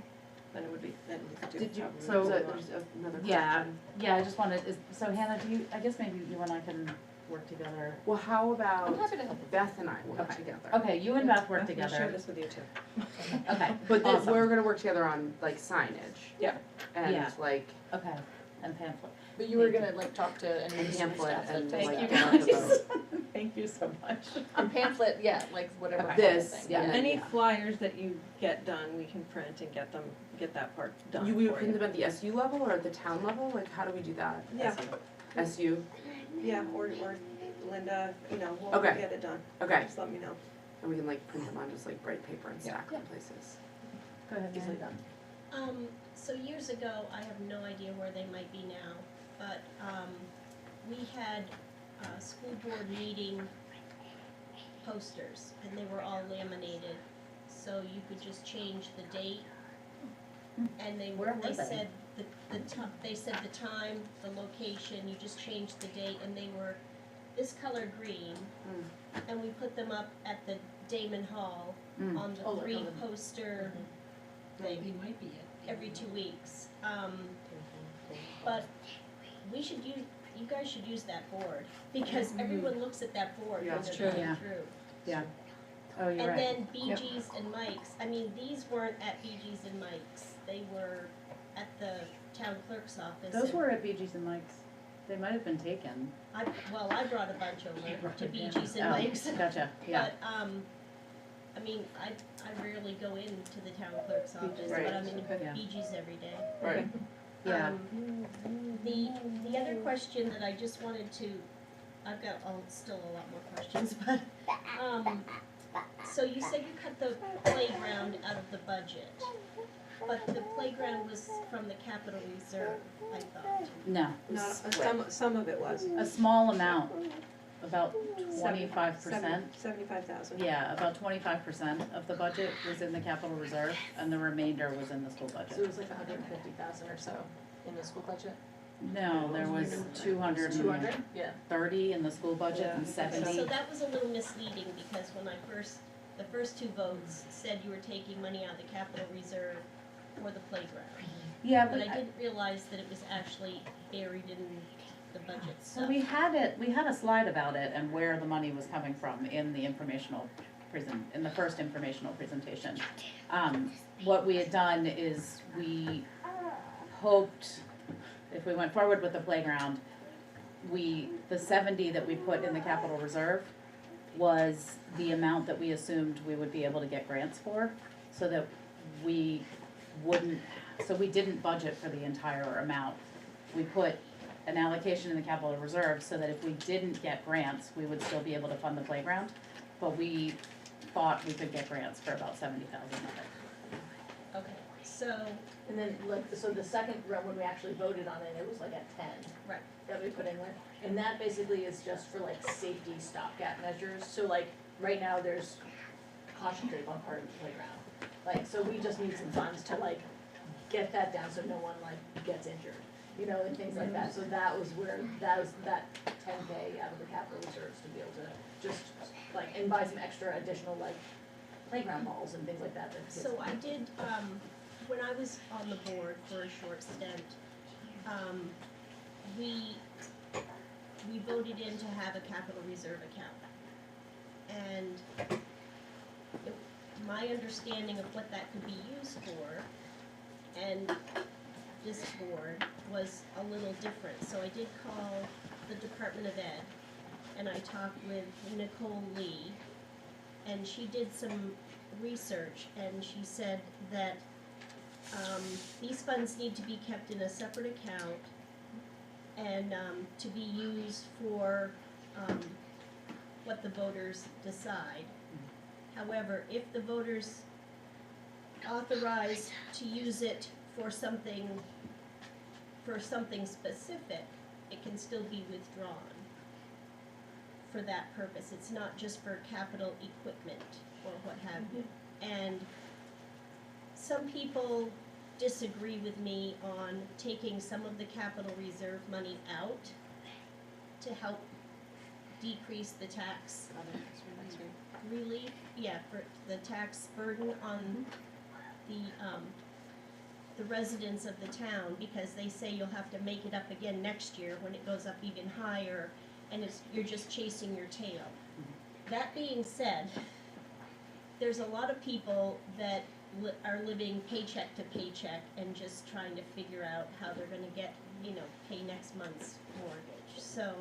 Speaker 4: Then it would be, then you could do.
Speaker 5: Did you,
Speaker 4: probably
Speaker 5: so
Speaker 4: what you want.
Speaker 5: there's another question.
Speaker 2: Yeah, I just wanted, so Hannah, do you, I guess maybe you and I can work together.
Speaker 5: Well, how about
Speaker 6: I'm happy to help with
Speaker 5: Beth and I work
Speaker 2: Okay.
Speaker 5: together?
Speaker 2: Okay, you and Beth work
Speaker 4: I'll share
Speaker 2: together.
Speaker 4: this with you too.
Speaker 2: Okay,
Speaker 5: But then
Speaker 2: awesome.
Speaker 5: we're gonna work together on like signage.
Speaker 4: Yeah.
Speaker 5: And
Speaker 2: Yeah.
Speaker 5: like,
Speaker 2: Okay, And pamphlet.
Speaker 6: But you were gonna like talk to any of the senior
Speaker 5: Pamphlet
Speaker 6: staff that.
Speaker 5: and,
Speaker 2: Thank
Speaker 5: like,
Speaker 2: you
Speaker 5: get out the
Speaker 2: guys.
Speaker 5: vote.
Speaker 2: Thank you so much.
Speaker 6: And pamphlet, yeah, like whatever. kind of
Speaker 5: This,
Speaker 6: thing.
Speaker 5: yeah.
Speaker 4: Any
Speaker 5: yeah.
Speaker 4: flyers that you get done, we can print and get that part done
Speaker 5: You
Speaker 4: for
Speaker 5: we
Speaker 4: you.
Speaker 5: print them at the SU level or at the town level? Like, how do we do that?
Speaker 4: Yeah.
Speaker 5: SU?
Speaker 4: Yeah, or Linda, we'll
Speaker 5: Okay.
Speaker 4: get it done.
Speaker 5: Okay.
Speaker 4: Just let me know.
Speaker 5: And we can like print them on just like bright paper and stack them places.
Speaker 2: Go ahead,
Speaker 6: Easily
Speaker 2: Mary.
Speaker 6: done.
Speaker 10: So years ago, I have no idea where they might be now, but, we had, school board meeting posters, and they were all laminated, so you could just change the date. And
Speaker 2: Where were
Speaker 10: they
Speaker 2: they?
Speaker 10: said they said the time, the location, you just changed the date, and they were this color green. And we put them up at the Damon Hall
Speaker 2: Mm.
Speaker 10: on the
Speaker 6: Oh, like on
Speaker 10: 3
Speaker 6: the-
Speaker 10: poster thing
Speaker 6: might be it.
Speaker 10: every 2 weeks. But we should use, you guys should use that board, because everyone looks at that board
Speaker 5: Yeah,
Speaker 10: when
Speaker 5: it's
Speaker 10: they're
Speaker 2: true.
Speaker 10: going
Speaker 2: Yeah.
Speaker 10: through.
Speaker 2: Yeah. Oh, you're
Speaker 10: And
Speaker 2: right.
Speaker 10: then
Speaker 2: Yep.
Speaker 10: BG's and Mike's, I mean, these weren't at BG's and Mike's, they were at the town clerk's office.
Speaker 2: Those
Speaker 10: and
Speaker 2: were at BG's and Mike's. They might have been taken.
Speaker 10: I brought a bunch over to BG's and
Speaker 2: Oh,
Speaker 10: Mike's.
Speaker 2: Gotcha, yeah.
Speaker 10: But, I mean, I rarely go into the town clerk's office,
Speaker 5: Right.
Speaker 10: but I'm in
Speaker 2: Yeah.
Speaker 10: BG's every day.
Speaker 5: Right.
Speaker 2: Yeah.
Speaker 10: The other question that I just wanted to, I've got still a lot more questions, but, so you said you cut the playground out of the budget, but the playground was from the capital reserve, I thought.
Speaker 2: No,
Speaker 4: Some of it was.
Speaker 2: a small amount, about 25%.
Speaker 4: 75,000.
Speaker 2: Yeah, about 25% of the budget was in the capital reserve, and the remainder was in the school
Speaker 6: So it
Speaker 2: budget.
Speaker 6: was like 150,000 or so in the school budget?
Speaker 2: No, there was 230
Speaker 6: 200? Yeah.
Speaker 2: in the school budget and
Speaker 4: Yeah.
Speaker 2: 70.
Speaker 10: So that was a little misleading, because when the first 2 votes said you were taking money out of the capital reserve for the playground.
Speaker 2: Yeah,
Speaker 10: But I didn't realize that it was actually buried in the budget, so.
Speaker 2: So we had a slide about it and where the money was coming from in the in the first informational presentation. What we had done is we hoped, if we went forward with the playground, the 70 that we put in the capital reserve was the amount that we assumed we would be able to get grants for, so that we didn't budget for the entire amount. We put an allocation in the capital reserve so that if we didn't get grants, we would still be able to fund the playground. But we thought we could get grants for about 70,000 of it.
Speaker 10: Okay, so,
Speaker 6: And then, like, so the second round, when we actually voted on it, it was like at 10.
Speaker 10: Right.
Speaker 6: That we put in there. And that basically is just for like safety stopgap measures. So like, right now, there's caution tape on part of the playground. Like, so we just need some funds to like get that down so no one like gets injured, and things like that. So that was that 10K out of the capital reserves to be able to just like, and buy some extra additional like playground balls and things like that.
Speaker 10: so I did, when I was on the board for a short stint, we voted in to have a capital reserve account. And my understanding of what that could be used for, and this board, was a little different. So I did call the Department of Ed, and I talked with Nicole Lee, and she did some research, and she said that these funds need to be kept in a separate account and to be used for what the voters decide. However, if the voters authorize to use it for something specific, it can still be withdrawn for that purpose. It's not just for capital equipment or what have you. And some people disagree with me on taking some of the capital reserve money out to help decrease the tax relief, for the tax burden on the residents of the town, because they say you'll have to make it up again next year when it goes up even higher, and you're just chasing your tail. That being said, there's a lot of people that are living paycheck to paycheck and just trying to figure out how they're gonna get pay next month's mortgage. So,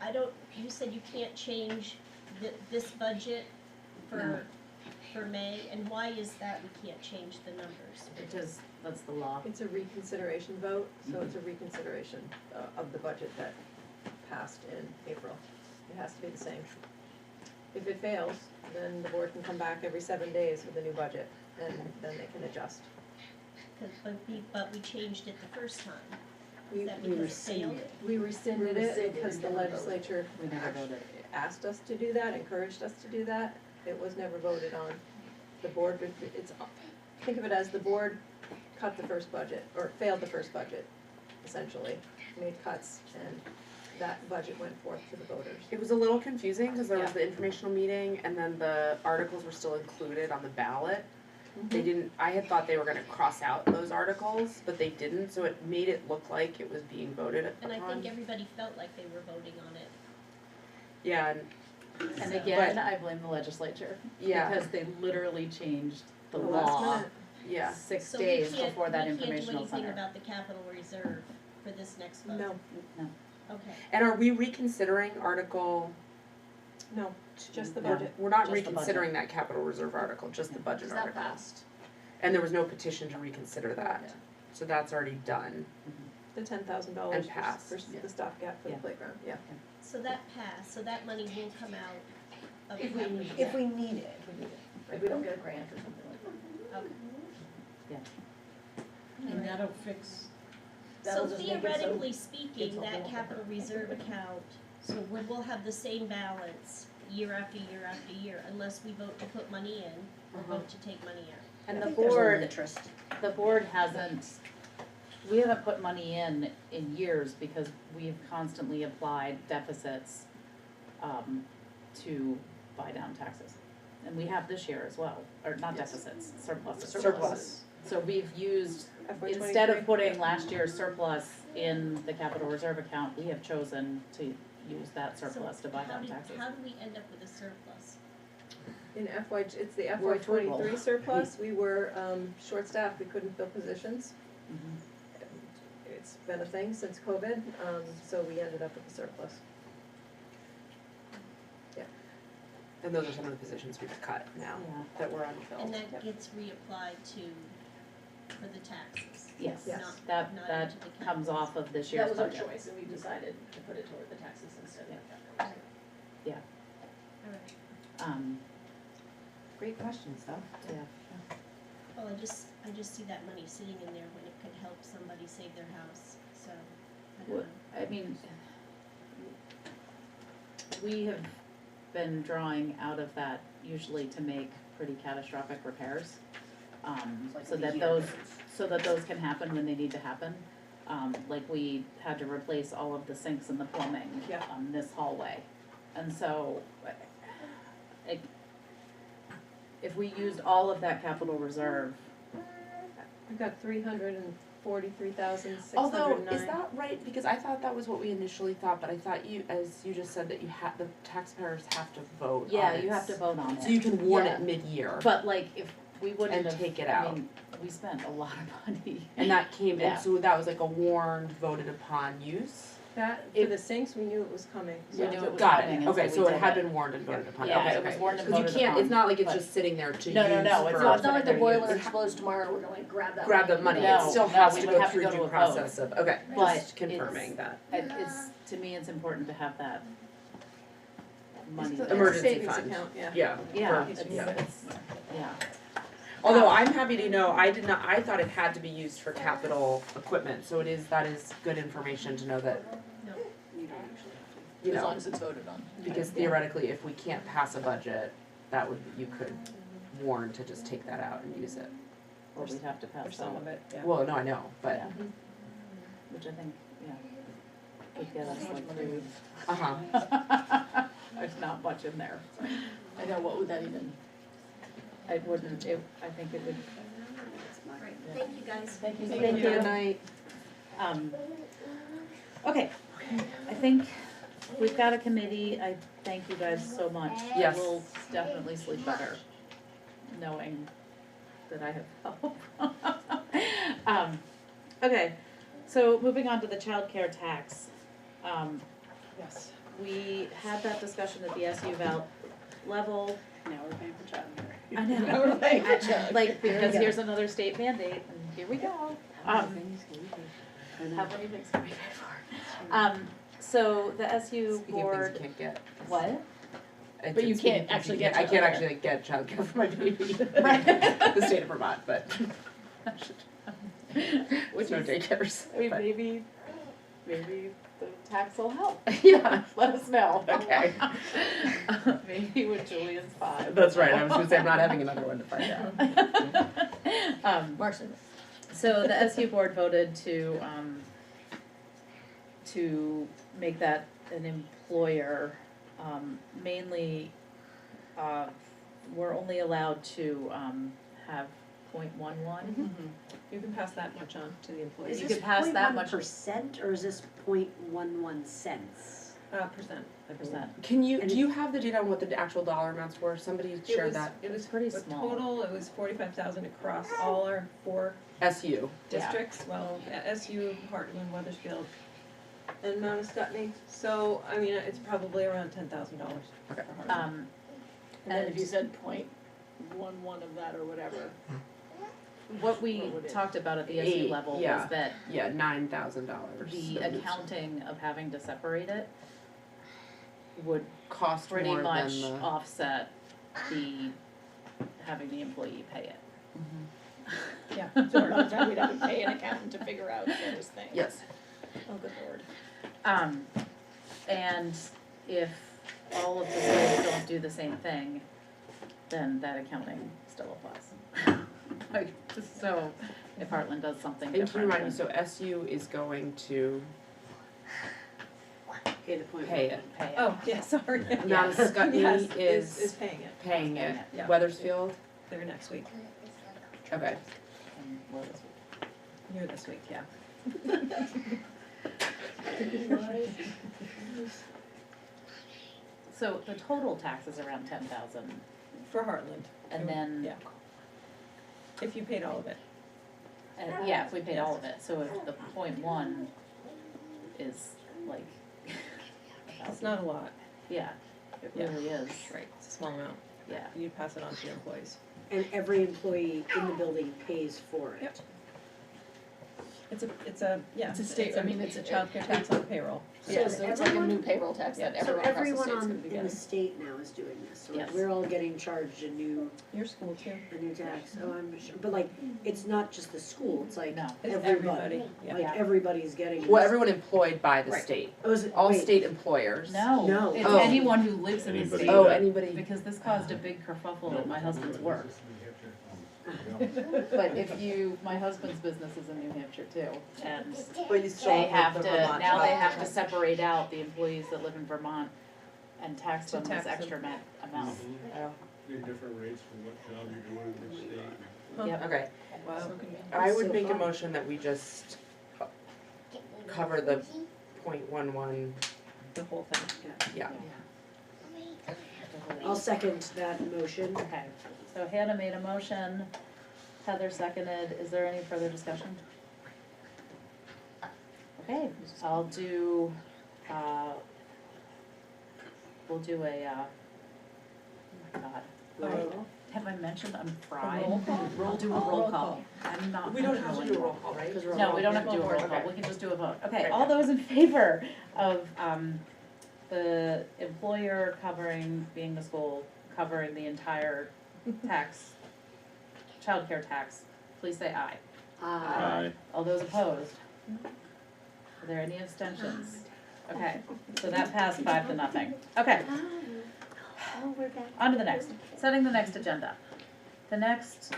Speaker 10: I don't, you said you can't change this budget for May, and why is that we can't change the numbers?
Speaker 2: Because that's the law.
Speaker 4: It's a reconsideration vote, so it's a reconsideration of the budget that passed in April. It has to be the same. If it fails, then the board can come back every 7 days with a new budget, and then they can adjust.
Speaker 10: But we changed it the first time.
Speaker 4: We-
Speaker 10: Is that
Speaker 7: we
Speaker 10: because it
Speaker 7: rescinded
Speaker 10: failed?
Speaker 7: it.
Speaker 4: We rescinded it because the legislature
Speaker 2: We never voted.
Speaker 4: asked us to do that, encouraged us to do that. It was never voted on. The board, think of it as the board cut the first budget, or failed the first budget, essentially, made cuts, and that budget went forth to the voters.
Speaker 12: It was a little confusing because there was
Speaker 4: Yeah.
Speaker 12: the informational meeting and then the articles were still included on the ballot. They didn't, I had thought they were gonna cross out those articles, but they didn't, so it made it look like it was being voted upon.
Speaker 10: And I think everybody felt like they were voting on it.
Speaker 12: Yeah,
Speaker 2: And again, I blame the legislature.
Speaker 12: Yeah.
Speaker 2: Because they literally changed the
Speaker 4: The last
Speaker 2: law
Speaker 4: minute.
Speaker 12: yeah.
Speaker 2: 6
Speaker 10: So we
Speaker 2: days
Speaker 10: can't-
Speaker 2: before that
Speaker 10: We can't
Speaker 2: informational
Speaker 10: do anything
Speaker 2: center.
Speaker 10: about the capital reserve for this next vote?
Speaker 4: No,
Speaker 10: Okay.
Speaker 12: And are we reconsidering article?
Speaker 4: no, just the
Speaker 2: No.
Speaker 4: budget.
Speaker 12: We're not
Speaker 2: Just the budget.
Speaker 12: reconsidering that capital reserve article, just the budget
Speaker 1: Is that
Speaker 12: article.
Speaker 1: passed?
Speaker 12: And there was no petition to reconsider that,
Speaker 1: Yeah.
Speaker 12: so that's already done.
Speaker 4: The $10,000
Speaker 12: And passed.
Speaker 4: for the stopgap for the
Speaker 2: Yeah.
Speaker 4: playground, yeah.
Speaker 10: So that passed, so that money will come out of the
Speaker 1: If we
Speaker 10: capital
Speaker 1: need
Speaker 10: reserve?
Speaker 1: it. If we need it. If we don't get a grant or something like that.
Speaker 10: Okay.
Speaker 1: And that'll fix,
Speaker 10: So
Speaker 1: that'll just make it so.
Speaker 10: theoretically speaking,
Speaker 1: it's a
Speaker 10: that
Speaker 1: whole-
Speaker 10: capital reserve account, so we'll have the same balance year after year after year, unless we vote to put money in or vote to take money out.
Speaker 2: And
Speaker 1: I
Speaker 2: the
Speaker 1: think there's a little
Speaker 2: board,
Speaker 1: interest.
Speaker 2: the board hasn't, we haven't put money in years because we've constantly applied deficits, to buy down taxes. And we have this year as well, or not
Speaker 4: Yes.
Speaker 2: deficits, surpluses.
Speaker 12: Surplus.
Speaker 2: So we've used,
Speaker 4: FY23.
Speaker 2: instead of putting last year's surplus in the capital reserve account, we have chosen to use that surplus to buy down taxes.
Speaker 10: How do we end up with a surplus?
Speaker 4: In it's the
Speaker 2: We're
Speaker 4: FY23
Speaker 2: frugal.
Speaker 4: surplus, we were, short-staffed, we couldn't fill positions.
Speaker 2: Mhm.
Speaker 4: It's been a thing since COVID, so we ended up with a surplus.
Speaker 12: And those are some of the positions we've cut now
Speaker 2: Yeah.
Speaker 12: that were
Speaker 10: And
Speaker 12: unfilled.
Speaker 10: that gets reapplied for the taxes?
Speaker 2: Yes,
Speaker 4: Yes.
Speaker 2: that,
Speaker 10: Not
Speaker 2: that
Speaker 10: into the capital.
Speaker 2: comes off of this
Speaker 1: That
Speaker 2: year's
Speaker 1: was our
Speaker 2: budget.
Speaker 1: choice, and we decided to put it toward the taxes instead of the capital.
Speaker 10: Alright.
Speaker 12: Great questions, though.
Speaker 2: Yeah.
Speaker 10: Well, I just see that money sitting in there when it could help somebody save their house, so, I don't
Speaker 2: Well,
Speaker 10: know.
Speaker 2: I mean, we have been drawing out of that usually to make pretty catastrophic repairs.
Speaker 1: It's
Speaker 2: So
Speaker 1: like
Speaker 2: that
Speaker 1: a
Speaker 2: those,
Speaker 1: year.
Speaker 2: so that those can happen when they need to happen. Like we had to replace all of the sinks and the plumbing
Speaker 4: Yeah.
Speaker 2: on this hallway. And so, if we used all of that capital reserve,
Speaker 4: We've got 343,609.
Speaker 12: Although, is that right? Because I thought that was what we initially thought, but I thought as you just said, that the taxpayers have to vote on
Speaker 2: yeah,
Speaker 12: it.
Speaker 2: you have to vote on it.
Speaker 12: So you can warn
Speaker 2: Yeah.
Speaker 12: it mid-year,
Speaker 2: But like, if we wouldn't
Speaker 12: And
Speaker 2: have,
Speaker 12: take it
Speaker 2: I
Speaker 12: out.
Speaker 2: mean, we spent a lot of money.
Speaker 12: and that came,
Speaker 2: Yeah.
Speaker 12: and so that was like a warned, voted upon use?
Speaker 4: That, for the sinks, we knew it was coming.
Speaker 2: We knew it was
Speaker 12: Got
Speaker 2: coming,
Speaker 12: it,
Speaker 2: and
Speaker 12: okay,
Speaker 2: so
Speaker 12: so
Speaker 2: we
Speaker 12: it
Speaker 2: did
Speaker 12: had
Speaker 2: it.
Speaker 12: been warned and voted upon,
Speaker 2: Yeah,
Speaker 12: okay,
Speaker 2: it was
Speaker 12: okay.
Speaker 2: warned and
Speaker 12: Cause you
Speaker 2: voted
Speaker 12: can't, it's
Speaker 2: upon,
Speaker 12: not like it's
Speaker 2: but-
Speaker 12: just sitting there to use
Speaker 2: No,
Speaker 12: for.
Speaker 2: no, no, it's
Speaker 1: It's
Speaker 2: not
Speaker 1: not like the
Speaker 2: gonna
Speaker 1: boiler
Speaker 2: use.
Speaker 1: explodes tomorrow, we're gonna like grab that.
Speaker 12: Grab the money,
Speaker 2: No,
Speaker 12: it still
Speaker 2: no,
Speaker 12: has
Speaker 2: we
Speaker 12: to
Speaker 2: would
Speaker 12: go
Speaker 2: have to
Speaker 12: through
Speaker 2: go to
Speaker 12: due
Speaker 2: a vote.
Speaker 12: process of, okay,
Speaker 2: But
Speaker 12: just confirming that.
Speaker 2: It's, to me, it's important to have that money.
Speaker 4: It's a
Speaker 2: there.
Speaker 12: Emergency
Speaker 4: savings
Speaker 12: fund.
Speaker 4: account, yeah.
Speaker 12: Yeah.
Speaker 2: Yeah,
Speaker 12: for-
Speaker 2: it's,
Speaker 12: yeah.
Speaker 2: yeah.
Speaker 12: Although I'm happy to know, I thought it had to be used for capital equipment, so that is good information to know that,
Speaker 10: No.
Speaker 1: You don't usually have to,
Speaker 12: you
Speaker 1: as long
Speaker 12: know,
Speaker 1: as it's voted on.
Speaker 12: because theoretically, if we can't pass a budget, you could warn to just take that out and use it.
Speaker 2: Or we'd have to
Speaker 4: Or
Speaker 2: pass
Speaker 4: some
Speaker 2: some,
Speaker 4: of it, yeah.
Speaker 12: Well, no, I know, but,
Speaker 2: yeah. Which I think, yeah, would get us like through.
Speaker 12: uh-huh.
Speaker 2: There's not much in there.
Speaker 1: I know, what would that even?
Speaker 2: I wouldn't, I think it would,
Speaker 10: Right, thank you guys.
Speaker 1: Thank you.
Speaker 2: Thank you.
Speaker 12: Good night.
Speaker 2: Okay, I think we've got a committee, I thank you guys so much.
Speaker 12: Yes.
Speaker 2: We'll definitely sleep better, knowing that I have help. Okay, so moving on to the childcare tax.
Speaker 4: Yes.
Speaker 2: We had that discussion at the SU level.
Speaker 7: Now we're paying for childcare.
Speaker 2: I know.
Speaker 6: Now we're paying for childcare.
Speaker 2: Like,
Speaker 7: Here we
Speaker 2: because
Speaker 7: go.
Speaker 2: here's another state mandate, and here we go. How many things can we pay for? So the SU
Speaker 12: Speaking of
Speaker 2: board,
Speaker 12: things you can't get.
Speaker 2: what?
Speaker 12: I
Speaker 6: But
Speaker 12: said
Speaker 6: you
Speaker 12: speaking
Speaker 6: can't
Speaker 12: of things
Speaker 6: actually
Speaker 12: you
Speaker 6: get
Speaker 12: I can't
Speaker 6: childcare.
Speaker 12: actually get childcare for my baby.
Speaker 2: Right.
Speaker 12: The state of Vermont, but
Speaker 2: Which
Speaker 12: no
Speaker 2: is,
Speaker 12: daycares.
Speaker 2: I mean,
Speaker 12: but-
Speaker 2: maybe the tax will help.
Speaker 12: Yeah,
Speaker 2: Let us know.
Speaker 12: okay.
Speaker 2: Maybe when Julian's 5.
Speaker 12: That's right, I was gonna say I'm not having another one to find out.
Speaker 6: Marson.
Speaker 2: So the SU board voted to make that an employer, mainly, we're only allowed to, have .11.
Speaker 4: You can pass that much on to the employees.
Speaker 7: Is
Speaker 2: You
Speaker 7: this
Speaker 2: could pass that much-
Speaker 7: 0.1% or is this 0.11 cents?
Speaker 4: Percent.
Speaker 2: Percent.
Speaker 12: Can you,
Speaker 7: And
Speaker 12: do you have the data on what the actual dollar amounts were? Somebody shared that.
Speaker 4: It was
Speaker 2: pretty
Speaker 4: the
Speaker 2: small.
Speaker 4: total, it was 45,000 across all our 4
Speaker 12: SU.
Speaker 4: districts, well, SU, Hartland, Weathersfield, and Mount Scottney. So, I mean, it's probably around $10,000
Speaker 12: Okay.
Speaker 4: for Hartland.
Speaker 6: And then if you said 0.11 of that or whatever.
Speaker 2: What we
Speaker 6: What would it-
Speaker 2: talked about at the SU
Speaker 12: 8,
Speaker 2: level
Speaker 12: yeah.
Speaker 2: was that
Speaker 12: Yeah, $9,000.
Speaker 2: the accounting of having to separate it would
Speaker 12: cost
Speaker 2: pretty
Speaker 12: more
Speaker 2: much
Speaker 12: than the.
Speaker 2: offset the, having the employee pay it.
Speaker 6: Yeah, so we're not, we'd have to pay an accountant to figure out those things.
Speaker 12: Yes.
Speaker 6: Oh, good lord.
Speaker 2: And if all of the schools don't do the same thing, then that accounting still applies. Like, so if Hartland does something
Speaker 12: And can you
Speaker 2: different,
Speaker 12: remind me,
Speaker 2: then
Speaker 12: so SU is going to
Speaker 7: Pay the point.
Speaker 12: pay it.
Speaker 2: pay it.
Speaker 4: Oh, yeah, sorry.
Speaker 12: Mount Scottney
Speaker 4: Yes,
Speaker 12: is
Speaker 4: is paying it.
Speaker 12: paying it.
Speaker 4: Yeah.
Speaker 12: Weathersfield,
Speaker 4: They're next week,
Speaker 12: okay.
Speaker 2: And what is it?
Speaker 4: you're this week, yeah.
Speaker 2: So the total tax is around 10,000,
Speaker 4: For Hartland.
Speaker 2: and then,
Speaker 4: Yeah. If you paid all of it.
Speaker 2: yeah, if we paid all of it, so if the .1 is like,
Speaker 4: It's not a lot.
Speaker 2: yeah, it
Speaker 4: Yeah.
Speaker 2: really is,
Speaker 4: Right. It's a small amount.
Speaker 2: yeah.
Speaker 4: You pass it on to your employees.
Speaker 7: And every employee in the building pays for it.
Speaker 4: Yep. It's a, yeah.
Speaker 6: It's a state- I mean,
Speaker 4: it's a
Speaker 6: it's-
Speaker 4: childcare tax on payroll.
Speaker 7: So
Speaker 6: Yeah, so it's like a new
Speaker 7: everyone-
Speaker 6: payroll tax that
Speaker 7: So
Speaker 6: everyone across the
Speaker 7: everyone
Speaker 6: state's gonna
Speaker 7: on,
Speaker 6: be
Speaker 7: in
Speaker 6: getting.
Speaker 7: the state now is doing this, so like
Speaker 2: Yes.
Speaker 7: we're all getting charged a new
Speaker 4: Your school too.
Speaker 7: tax, oh, I'm sure, but like, it's not just the school, it's like
Speaker 2: No.
Speaker 4: It's
Speaker 7: everybody,
Speaker 4: yeah.
Speaker 7: like everybody's getting this.
Speaker 12: Well, everyone employed by the
Speaker 4: Right.
Speaker 12: state,
Speaker 7: Oh, is it,
Speaker 12: all
Speaker 7: wait,
Speaker 12: state employers.
Speaker 2: No,
Speaker 7: No.
Speaker 2: it's
Speaker 12: Oh.
Speaker 2: anyone who lives in the
Speaker 8: Anybody.
Speaker 2: state,
Speaker 12: Oh, anybody,
Speaker 2: because this caused a big kerfuffle at my husband's work. But if you, my husband's business is in New Hampshire too, and
Speaker 4: But you
Speaker 2: they have to, now they have to separate out the employees that live in Vermont and tax
Speaker 4: To
Speaker 2: them this
Speaker 4: tax them.
Speaker 2: extra amount.
Speaker 9: There are different rates for what job you're doing in the state.
Speaker 2: Yep.
Speaker 12: okay,
Speaker 4: Wow.
Speaker 6: So convenient.
Speaker 12: I would
Speaker 7: So
Speaker 12: make a
Speaker 7: fun.
Speaker 12: motion that we just cover the .11,
Speaker 4: The whole thing.
Speaker 12: yeah.
Speaker 7: I'll second that motion.
Speaker 2: Okay, so Hannah made a motion, Heather seconded, is there any further discussion? Okay, I'll do, we'll do a, oh my God,
Speaker 4: Roll.
Speaker 2: have I mentioned I'm fried?
Speaker 4: roll call?
Speaker 2: I'll do a roll call, I'm not.
Speaker 12: We don't have to
Speaker 2: functional
Speaker 12: do a
Speaker 2: anymore.
Speaker 12: roll call, right?
Speaker 7: 'Cause we're
Speaker 2: No,
Speaker 7: all-
Speaker 2: we don't have to do a roll call,
Speaker 12: Okay.
Speaker 2: we can just do a vote. Okay,
Speaker 12: Right.
Speaker 2: all those in favor of, the employer covering, being the school, covering the entire tax, childcare tax, please say aye.
Speaker 8: Aye.
Speaker 2: All those opposed? Are there any abstentions? Okay, so that passed 5-0. Okay,
Speaker 1: Oh, we're back.
Speaker 2: on to the next, setting the next agenda. The next,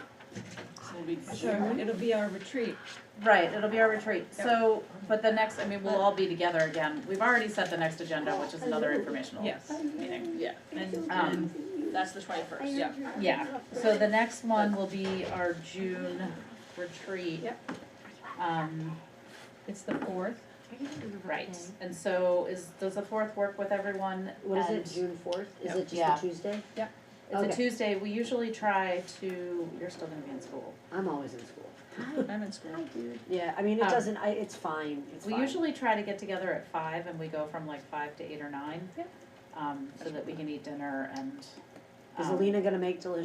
Speaker 6: So we'll be.
Speaker 4: Sure, it'll be our retreat.
Speaker 2: right, it'll be our retreat, so, but the next, I mean, we'll all be together again. We've already set the next agenda, which is another informational
Speaker 4: Yes.
Speaker 2: meeting.
Speaker 6: Yeah,
Speaker 2: Um,
Speaker 6: that's the 21st, yeah.
Speaker 2: yeah, so the next one will be our June retreat.
Speaker 4: Yep. It's the 4th.
Speaker 2: Right, and so does the 4th work with everyone?
Speaker 7: What is it,
Speaker 2: And
Speaker 7: June 4th? Is
Speaker 4: Yep.
Speaker 7: it just
Speaker 2: Yeah.
Speaker 7: a Tuesday?
Speaker 2: It's a
Speaker 7: Okay.
Speaker 2: Tuesday, we usually try to, you're still gonna be in school.
Speaker 7: I'm always in school.
Speaker 6: I'm in school.
Speaker 7: Yeah, I mean, it
Speaker 2: Um,
Speaker 7: doesn't, it's fine, it's
Speaker 2: We
Speaker 7: fine.
Speaker 2: usually try to get together at 5 and we go from like 5 to 8 or 9.
Speaker 6: Yeah.
Speaker 2: So that we can eat dinner and.
Speaker 7: Is Alina gonna make does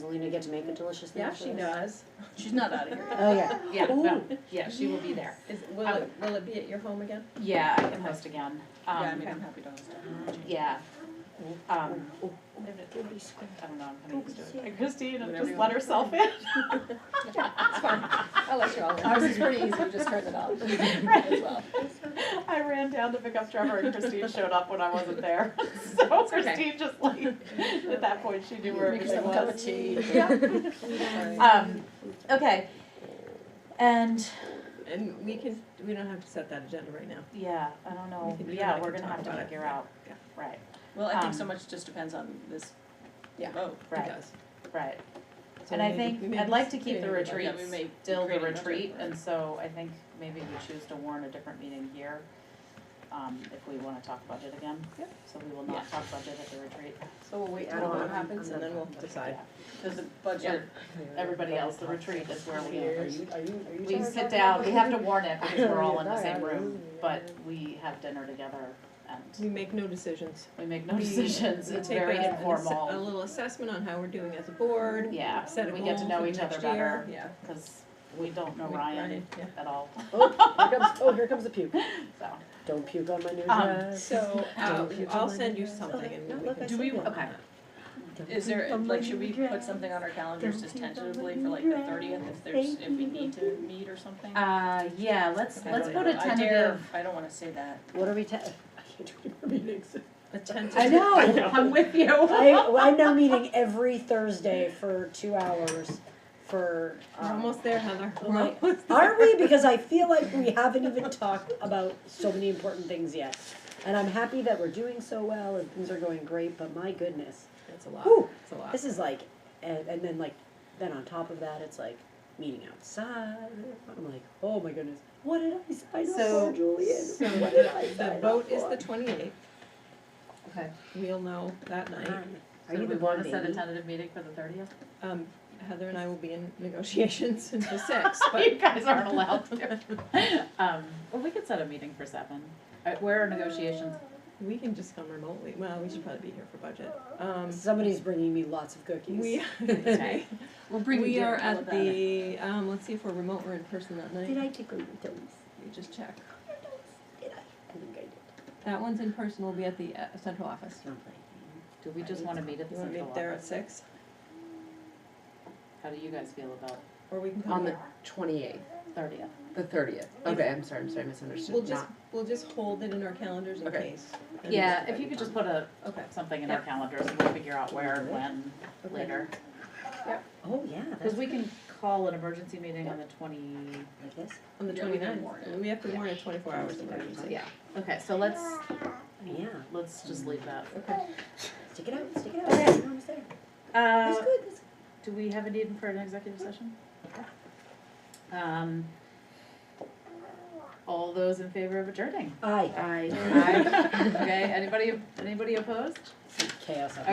Speaker 7: Alina get to make a delicious thing
Speaker 4: Yeah,
Speaker 7: for
Speaker 4: she
Speaker 7: this?
Speaker 4: does.
Speaker 6: She's not out of here yet.
Speaker 7: Oh, yeah.
Speaker 2: Yeah,
Speaker 7: Ooh.
Speaker 2: no, yeah, she will be there.
Speaker 4: Will it be at your home again?
Speaker 2: Yeah, I can host again.
Speaker 6: Yeah, I
Speaker 2: Um,
Speaker 6: mean, I'm happy to host it.
Speaker 2: yeah. I don't know, I'm kinda used to it. And Christine
Speaker 6: Whatever
Speaker 2: just
Speaker 6: you
Speaker 2: let
Speaker 6: want.
Speaker 2: herself in.
Speaker 6: It's fine. I'll let you all in. Ours is pretty easy, you just turn it on as well.
Speaker 2: I ran down to pick up Trevor and Christine showed up when I wasn't there. So
Speaker 6: okay.
Speaker 2: Christine just like, at that point, she knew where
Speaker 6: Make
Speaker 2: everything
Speaker 6: yourself a
Speaker 2: was.
Speaker 6: cup of tea.
Speaker 2: Yeah. Okay. And,
Speaker 4: And we don't have to set that agenda right now.
Speaker 2: yeah, I don't know,
Speaker 4: We can-
Speaker 2: yeah,
Speaker 4: we
Speaker 2: we're
Speaker 4: can
Speaker 2: gonna
Speaker 4: talk
Speaker 2: have to
Speaker 4: about it.
Speaker 2: figure out,
Speaker 4: Yeah.
Speaker 2: right,
Speaker 6: Well, I think so
Speaker 2: Um,
Speaker 6: much just depends on this
Speaker 4: Yeah.
Speaker 6: vote.
Speaker 2: right,
Speaker 4: It does.
Speaker 2: right.
Speaker 4: So
Speaker 2: And I
Speaker 4: maybe-
Speaker 2: think,
Speaker 4: we may
Speaker 2: I'd
Speaker 4: be
Speaker 2: like to keep the
Speaker 4: creating a budget.
Speaker 6: Yeah,
Speaker 2: retreats,
Speaker 6: we may
Speaker 2: still the
Speaker 6: create a budget,
Speaker 2: retreat,
Speaker 6: right.
Speaker 2: and so I think maybe we choose to warn a different meeting here, if we wanna talk budget again.
Speaker 4: Yep.
Speaker 2: So we will not talk budget at the retreat.
Speaker 4: So we'll wait
Speaker 7: I
Speaker 4: till
Speaker 7: don't
Speaker 4: what
Speaker 7: know.
Speaker 4: happens and then we'll decide.
Speaker 2: Because the budget, everybody else, the retreat is where we
Speaker 7: We
Speaker 2: sit down, we have to warn it because we're all in the same room, but we have dinner together
Speaker 4: We
Speaker 2: and
Speaker 4: make no decisions.
Speaker 2: we make no
Speaker 4: We-
Speaker 2: decisions,
Speaker 4: we
Speaker 2: it's
Speaker 4: take
Speaker 2: very
Speaker 4: a
Speaker 2: informal.
Speaker 4: little assessment on how we're doing as a board.
Speaker 2: Yeah,
Speaker 4: Set a
Speaker 2: we get to
Speaker 4: goal
Speaker 2: know
Speaker 4: for
Speaker 2: each other
Speaker 4: next year.
Speaker 2: better,
Speaker 4: Yeah.
Speaker 2: because we don't know
Speaker 4: We-
Speaker 2: Ryan
Speaker 4: yeah.
Speaker 2: at all,
Speaker 7: Here comes the puke.
Speaker 2: so.
Speaker 7: Don't puke on my new
Speaker 2: Um,
Speaker 7: dress.
Speaker 4: So
Speaker 7: Don't puke on
Speaker 4: I'll
Speaker 7: my
Speaker 4: send
Speaker 7: new
Speaker 4: you
Speaker 7: dress.
Speaker 4: something
Speaker 7: Okay,
Speaker 4: and
Speaker 7: no,
Speaker 4: we
Speaker 7: look,
Speaker 4: can.
Speaker 7: I
Speaker 2: Do we,
Speaker 7: said that.
Speaker 2: okay,
Speaker 6: Is there, like, should we put something on our calendars just tentatively for like the 30th if we need to meet or something?
Speaker 2: yeah, let's
Speaker 6: I
Speaker 2: let's
Speaker 6: don't
Speaker 2: put
Speaker 6: know.
Speaker 2: a
Speaker 6: I dare-
Speaker 2: tentative.
Speaker 6: I don't wanna say that.
Speaker 7: What are we I can't do any more meetings.
Speaker 4: A tentative.
Speaker 2: I know, I'm with you.
Speaker 7: I'm now meeting every Thursday for 2 hours for.
Speaker 4: We're almost there, Heather. We're
Speaker 7: like,
Speaker 4: almost there.
Speaker 7: Are we? Because I feel like we haven't even talked about so many important things yet. And I'm happy that we're doing so well and things are going great, but my goodness.
Speaker 4: It's a lot.
Speaker 7: Whew.
Speaker 4: It's a lot.
Speaker 7: This is like, and then on top of that, it's like meeting outside. I'm like, oh my goodness, what did I sign up
Speaker 2: So-
Speaker 7: for, Julian?
Speaker 4: So
Speaker 7: What did I
Speaker 4: the
Speaker 7: sign
Speaker 4: vote
Speaker 7: up
Speaker 4: is
Speaker 7: for?
Speaker 4: the 28th.
Speaker 2: Okay,
Speaker 4: We'll know that night.
Speaker 7: Are
Speaker 2: so
Speaker 7: you
Speaker 2: do we
Speaker 7: the
Speaker 2: wanna
Speaker 7: one
Speaker 2: set a
Speaker 7: baby?
Speaker 2: tentative meeting for the 30th?
Speaker 4: Heather and I will be in negotiations until 6,
Speaker 2: You
Speaker 4: but
Speaker 2: guys aren't allowed to. Well, we could set a meeting for 7. Where are negotiations?
Speaker 4: we can just come remotely. Well, we should probably be here for budget.
Speaker 7: Somebody's bringing me lots of cookies.
Speaker 4: We,
Speaker 2: Okay.
Speaker 6: We'll bring you
Speaker 4: we
Speaker 6: dinner,
Speaker 4: are
Speaker 6: how
Speaker 4: at
Speaker 6: about that?
Speaker 4: the, let's see if we're remote or in person that night.
Speaker 7: Did I tickle your toes?
Speaker 4: You just check.
Speaker 7: Did I? I think I did.
Speaker 4: That one's in person, we'll be at the central office.
Speaker 7: Don't play.
Speaker 2: Do we just wanna meet at the
Speaker 4: You wanna
Speaker 2: central
Speaker 4: meet there at
Speaker 2: office?
Speaker 4: 6?
Speaker 2: How do you guys feel about
Speaker 4: Or we can come
Speaker 12: On the
Speaker 4: here.
Speaker 12: 28th,
Speaker 2: 30th?
Speaker 12: the 30th. Okay, I'm sorry, misunderstood.
Speaker 4: We'll just hold it in our calendars in
Speaker 12: Okay.
Speaker 4: case. And-
Speaker 2: Yeah, if you could just put
Speaker 4: Okay.
Speaker 2: something in our
Speaker 4: Yep.
Speaker 2: calendars and we'll figure out where and when
Speaker 4: Okay.
Speaker 2: later.
Speaker 7: Oh, yeah,
Speaker 2: Because
Speaker 7: that's
Speaker 2: we can call an emergency meeting on the 20,
Speaker 7: like this.
Speaker 4: On the
Speaker 6: Yeah, we can
Speaker 4: 29th.
Speaker 6: warn it.
Speaker 4: We have to warn it 24 hours emergency.
Speaker 2: yeah, okay, so let's
Speaker 7: Yeah.
Speaker 2: just leave that.
Speaker 4: Okay.
Speaker 7: Stick it out, stick it out.
Speaker 2: Okay.
Speaker 7: You're almost there. That's good, that's
Speaker 2: Do we have a need for an executive session? All those in favor of adjourning?
Speaker 7: Aye.
Speaker 2: Aye. Okay, anybody opposed?
Speaker 7: Chaos.
Speaker 2: Okay.